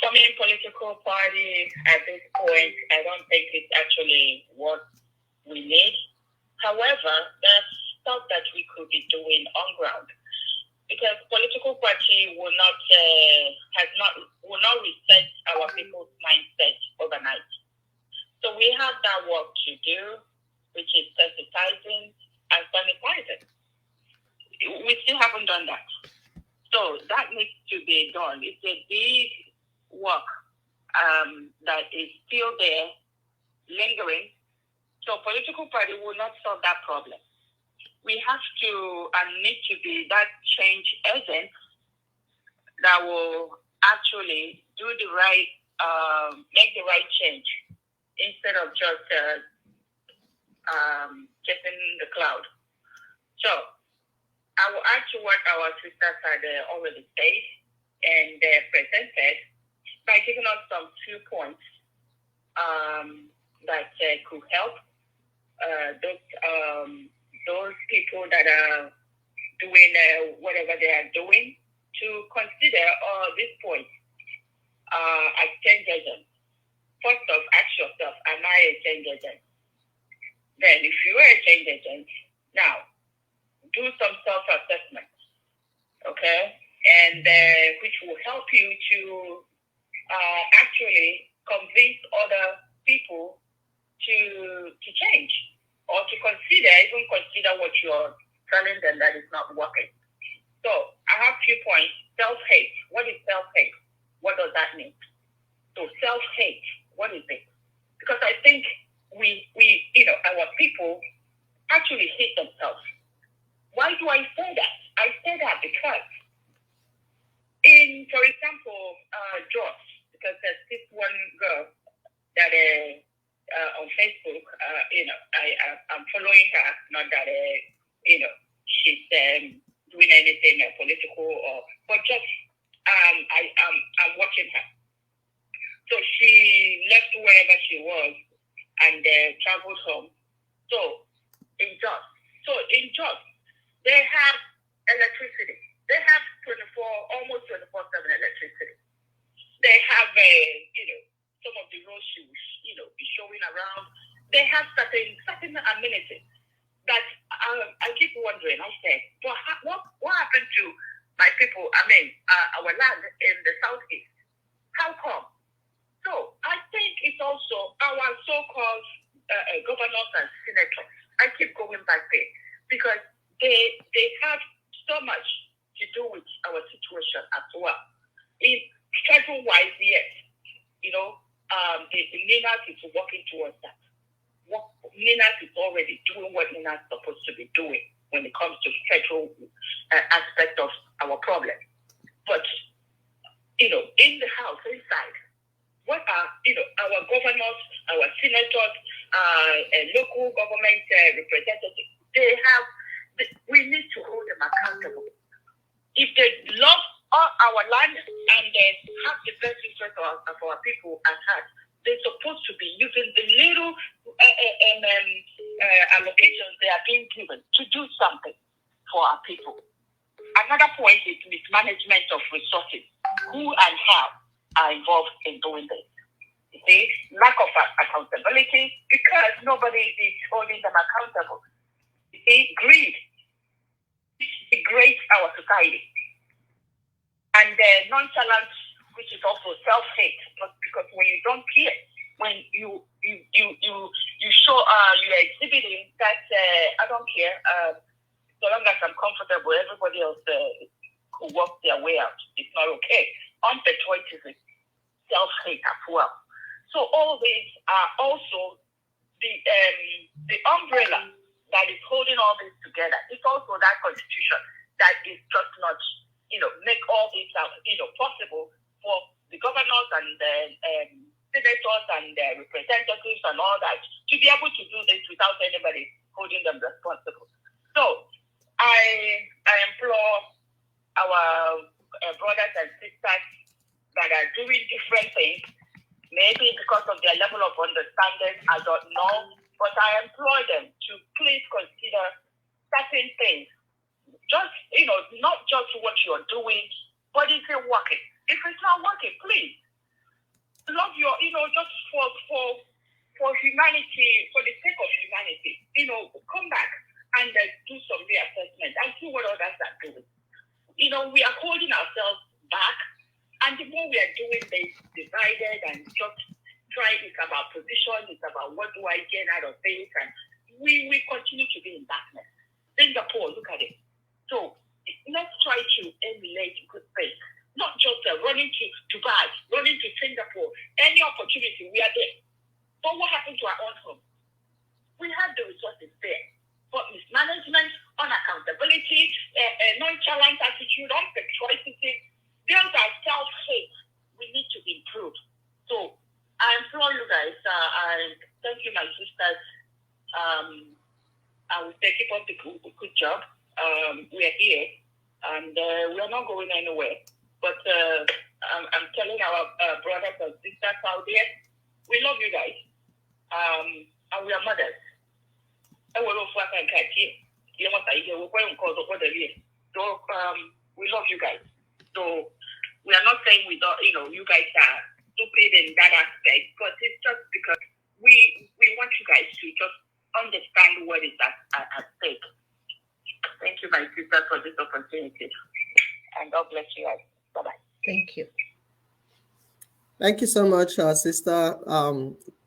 Forming political party at this point, I don't think it's actually what we need. However, there's stuff that we could be doing on ground, because political party will not reset our people's mindset overnight. So we have that work to do, which is sensitizing and sanitizing. We still haven't done that. So that needs to be done. It's a big work that is still there, lingering. So political party will not solve that problem. We have to and need to be that change agent that will actually do the right, make the right change, instead of just chasing the cloud. So I will add to what our sisters had already said and presented by giving us some few points that could help those people that are doing whatever they are doing to consider this point as change agents. First off, ask yourself, am I a change agent? Then if you are a change agent, now do some self-assessment, okay? And which will help you to actually convince other people to change, or to even consider what you're telling them that is not working. So I have a few points. Self-hate. What is self-hate? What does that mean? So self-hate, what is it? Because I think we our people actually hate themselves. Why do I say that? I say that because for example, Joss, because there's this one girl that on Facebook. I'm following her. Not that she's doing anything political but just I'm watching her. So she left wherever she was and traveled home. So in Jos, they have electricity. They have almost 24/7 electricity. They have some of the roads she will be showing around. They have certain amenities that I keep wondering. I said, but what happened to my people? Our land in the southeast. How come? So I think it's also our so-called governors and senators. I keep going back there because they have so much to do with our situation as well. In federal-wise, yes, the NINAS is working towards that. NINAS is already doing what NINAS is supposed to be doing when it comes to federal aspect of our problem. But in the house, inside, what are our governors, our senators, local government representatives? We need to hold them accountable. If they love all our land and they have the best interest of our people at heart, they're supposed to be using the little allocations they are being given to do something for our people. Another point is mismanagement of resources. Who and how are involved in doing this? You see, lack of accountability because nobody is holding them accountable. You see, greed degrades our society. And nonchalance, which is also self-hate, because when you don't care, when you show you're exhibiting that I don't care, so long as I'm comfortable, everybody else will work their way out. It's not okay. Unpatriotism, self-hate as well. So all these are also the umbrella that is holding all this together. It's also that constitution that is just not, make all this, possible for the governors and the senators and the representatives and all that to be able to do this without anybody holding them responsible. So I implore our brothers and sisters that are doing different things, maybe because of their level of understanding, I don't know, but I implore them to please consider certain things. Just, not just what you're doing, but is it working? If it's not working, please love your, just for humanity, for the sake of humanity, come back and do some reassessment and see what others are doing. We are holding ourselves back, and the more we are doing this divided and just it's about position, it's about what do I gain out of this, and we continue to be in darkness. Singapore, look at it. So let's try to emulate good faith, not just running to Dubai, running to Singapore. Any opportunity, we are there. But what happened to our own home? We have the resources there, but mismanagement, unaccountability, nonchalant attitude, unpatriotism, those are self-hate. We need to improve. So I implore you guys, I thank you, my sisters. I will say keep up the good job. We are here, and we are not going anywhere. But I'm telling our brothers and sisters out there, we love you guys, and we are mothers. So we love you guys. So we are not saying we don't, you guys are stupid in that aspect, but it's just because we want you guys to just understand what is at stake. Thank you, my sister, for this opportunity. And God bless you guys. Bye-bye. Thank you. Thank you so much, sister.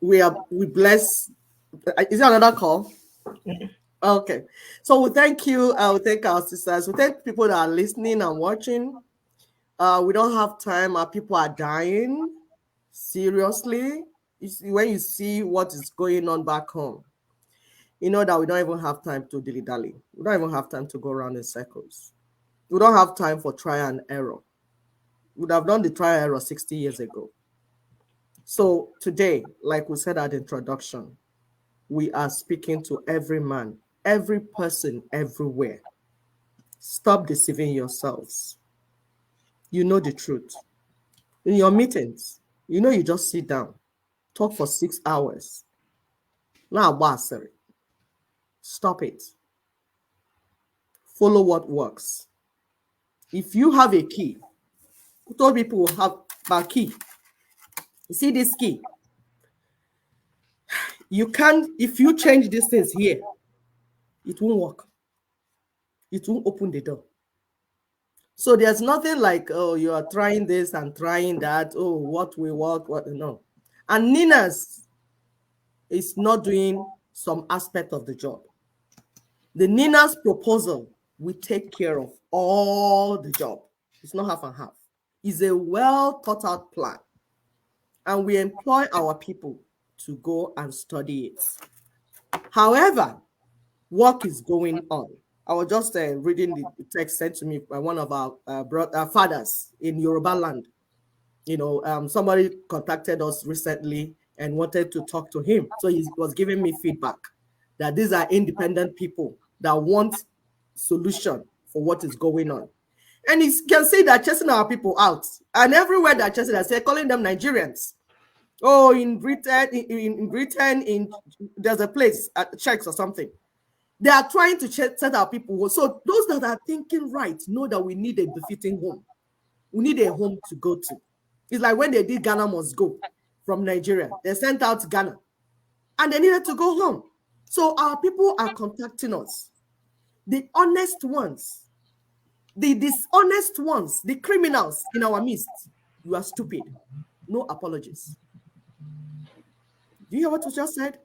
We bless. Is there another call? Okay. So we thank you. We thank our sisters. We thank people that are listening and watching. We don't have time. Our people are dying. Seriously. When you see what is going on back home, you know that we don't even have time to dilly-dally. We don't even have time to go around in circles. We don't have time for trial and error. We would have done the trial and error 60 years ago. So today, like we said at the introduction, we are speaking to every man, every person, everywhere. Stop deceiving yourselves. You know the truth. In your meetings, you know you just sit down, talk for 6 hours. Now, stop it. Follow what works. If you have a key, who told people will have a key? You see this key? You can't, if you change these things here, it won't work. It won't open the door. So there's nothing like, oh, you are trying this and trying that. Oh, what will work, what no. And Nina's is not doing some aspect of the job. The Nina's proposal will take care of all the job. It's not half and half. It's a well thought out plan. And we employ our people to go and study it. However, work is going on. I was just reading the text sent to me by one of our fathers in Yoruba land. You know, somebody contacted us recently and wanted to talk to him. So he was giving me feedback that these are independent people that want solution for what is going on. And you can see that chasing our people out. And everywhere they're chasing, they're calling them Nigerians. Oh, in Britain, there's a place at Czechs or something. They are trying to set our people. So those that are thinking right know that we need a befitting home. We need a home to go to. It's like when they did Ghana Must Go from Nigeria. They sent out Ghana and they needed to go home. So our people are contacting us. The honest ones, the dishonest ones, the criminals in our midst, you are stupid. No apologies. Do you hear what was just said?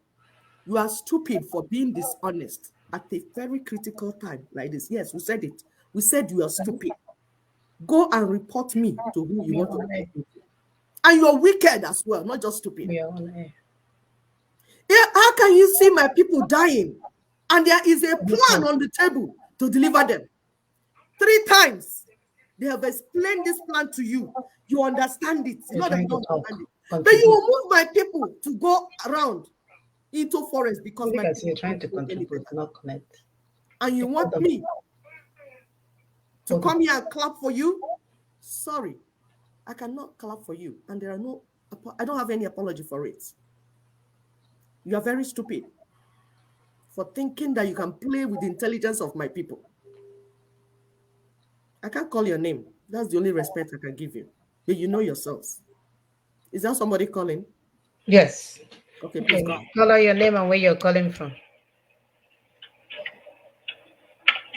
You are stupid for being dishonest at a very critical time like this. Yes, we said it. We said you are stupid. Go and report me to who you want to report me to. And you're wicked as well, not just stupid. Yeah, how can you see my people dying? And there is a plan on the table to deliver them. 3 times. They have explained this plan to you. You understand it. It's not that you don't understand it. But you will move my people to go around into forest because my people you're trying to contribute, not connect. And you want me to come here and clap for you? Sorry, I cannot clap for you. And I don't have any apology for it. You are very stupid for thinking that you can play with the intelligence of my people. I can't call your name. That's the only respect I can give you. But you know yourselves. Is that somebody calling? Yes. Okay, please call. Call out your name and where you're calling from.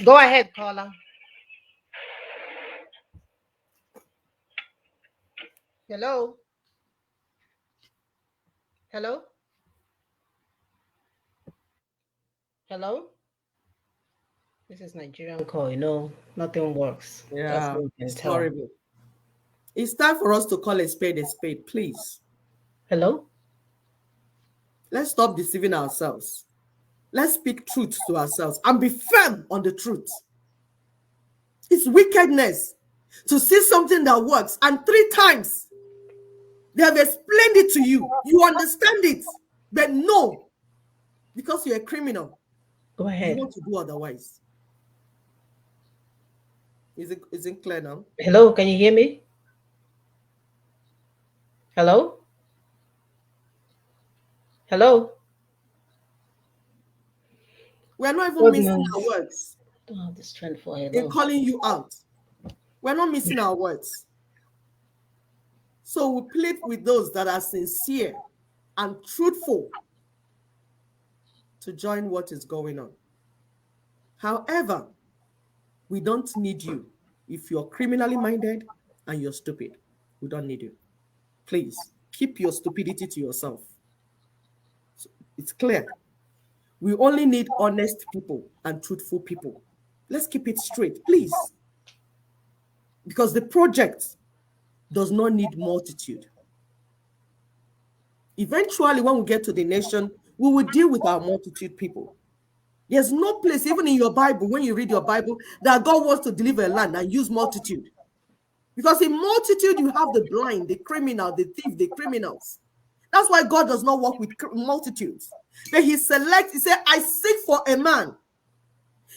Go ahead, caller. Hello? Hello? Hello? This is Nigerian call, you know, nothing works. Yeah, it's horrible. It's time for us to call a spade, please. Hello? Let's stop deceiving ourselves. Let's speak truth to ourselves and be firm on the truth. It's wickedness to see something that works and 3 times they have explained it to you. You understand it, but no, because you're a criminal. Go ahead. You want to do otherwise. Is it clear now? Hello, can you hear me? Hello? Hello? We're not even missing our words. Don't have the strength for it. In calling you out. We're not missing our words. So we plead with those that are sincere and truthful to join what is going on. However, we don't need you. If you're criminally minded and you're stupid, we don't need you. Please, keep your stupidity to yourself. So it's clear. We only need honest people and truthful people. Let's keep it straight, please. Because the project does not need multitude. Eventually, when we get to the nation, we will deal with our multitude people. There's no place, even in your Bible, when you read your Bible, that God wants to deliver a land and use multitude. Because in multitude, you have the blind, the criminal, the thief, the criminals. That's why God does not work with multitudes. But he selects, he said, I seek for a man.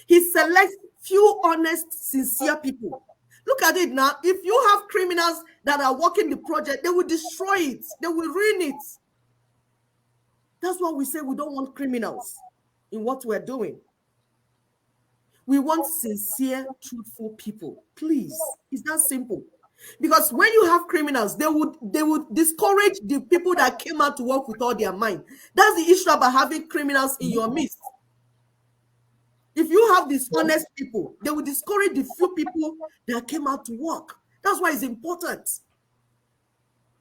He selects few honest, sincere people. Look at it now. If you have criminals that are working the project, they will destroy it. They will ruin it. That's why we say we don't want criminals in what we're doing. We want sincere, truthful people. Please. It's that simple. Because when you have criminals, they would discourage the people that came out to work with all their mind. That's the issue about having criminals in your midst. If you have these honest people, they will discourage the few people that came out to work. That's why it's important.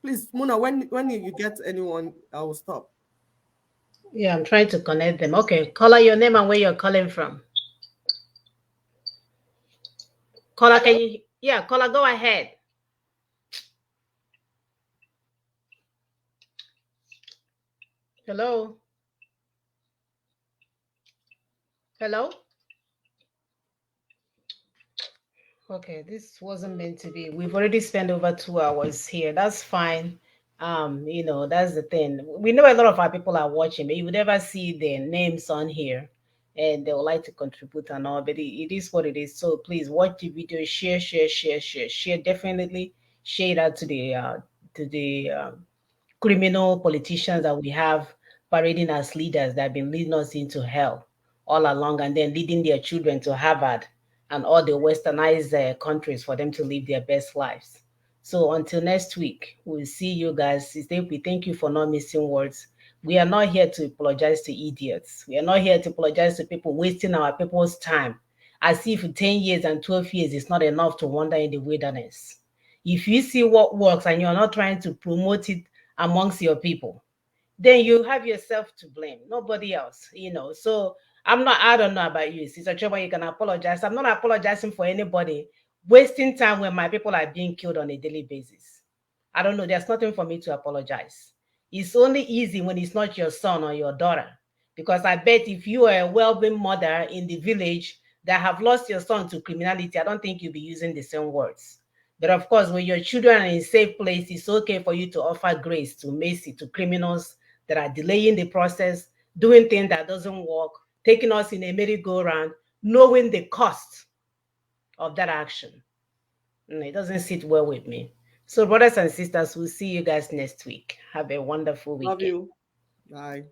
Please, Mona, when you get anyone, I will stop. Yeah, I'm trying to connect them. Okay, caller, your name and where you're calling from. Caller, can you? Yeah, caller, go ahead. Hello? Hello? Okay, this wasn't meant to be. We've already spent over 2 hours here. That's fine. You know, that's the thing. We know a lot of our people are watching, but you would never see their names on here and they would like to contribute and all, but it is what it is. So please watch the video, share, definitely share it out to the criminal politicians that we have parading as leaders that have been leading us into hell all along and then leading their children to Harvard and all the westernized countries for them to live their best lives. So until next week, we'll see you guys. We thank you for not missing words. We are not here to apologize to idiots. We are not here to apologize to people wasting our people's time as if 10 years and 12 years is not enough to wander in the wilderness. If you see what works and you're not trying to promote it amongst your people, then you have yourself to blame, nobody else, you know. So I don't know about you, Sister Choma, you can apologize. I'm not apologizing for anybody wasting time when my people are being killed on a daily basis. I don't know, there's nothing for me to apologize. It's only easy when it's not your son or your daughter, because I bet if you are a well-being mother in the village that have lost your son to criminality, I don't think you'll be using the same words. But of course, when your children are in a safe place, it's okay for you to offer grace to mercy to criminals that are delaying the process, doing things that doesn't work, taking us in a merry-go-round, knowing the cost of that action. It doesn't sit well with me. So brothers and sisters, we'll see you guys next week. Have a wonderful weekend. Love you. Bye.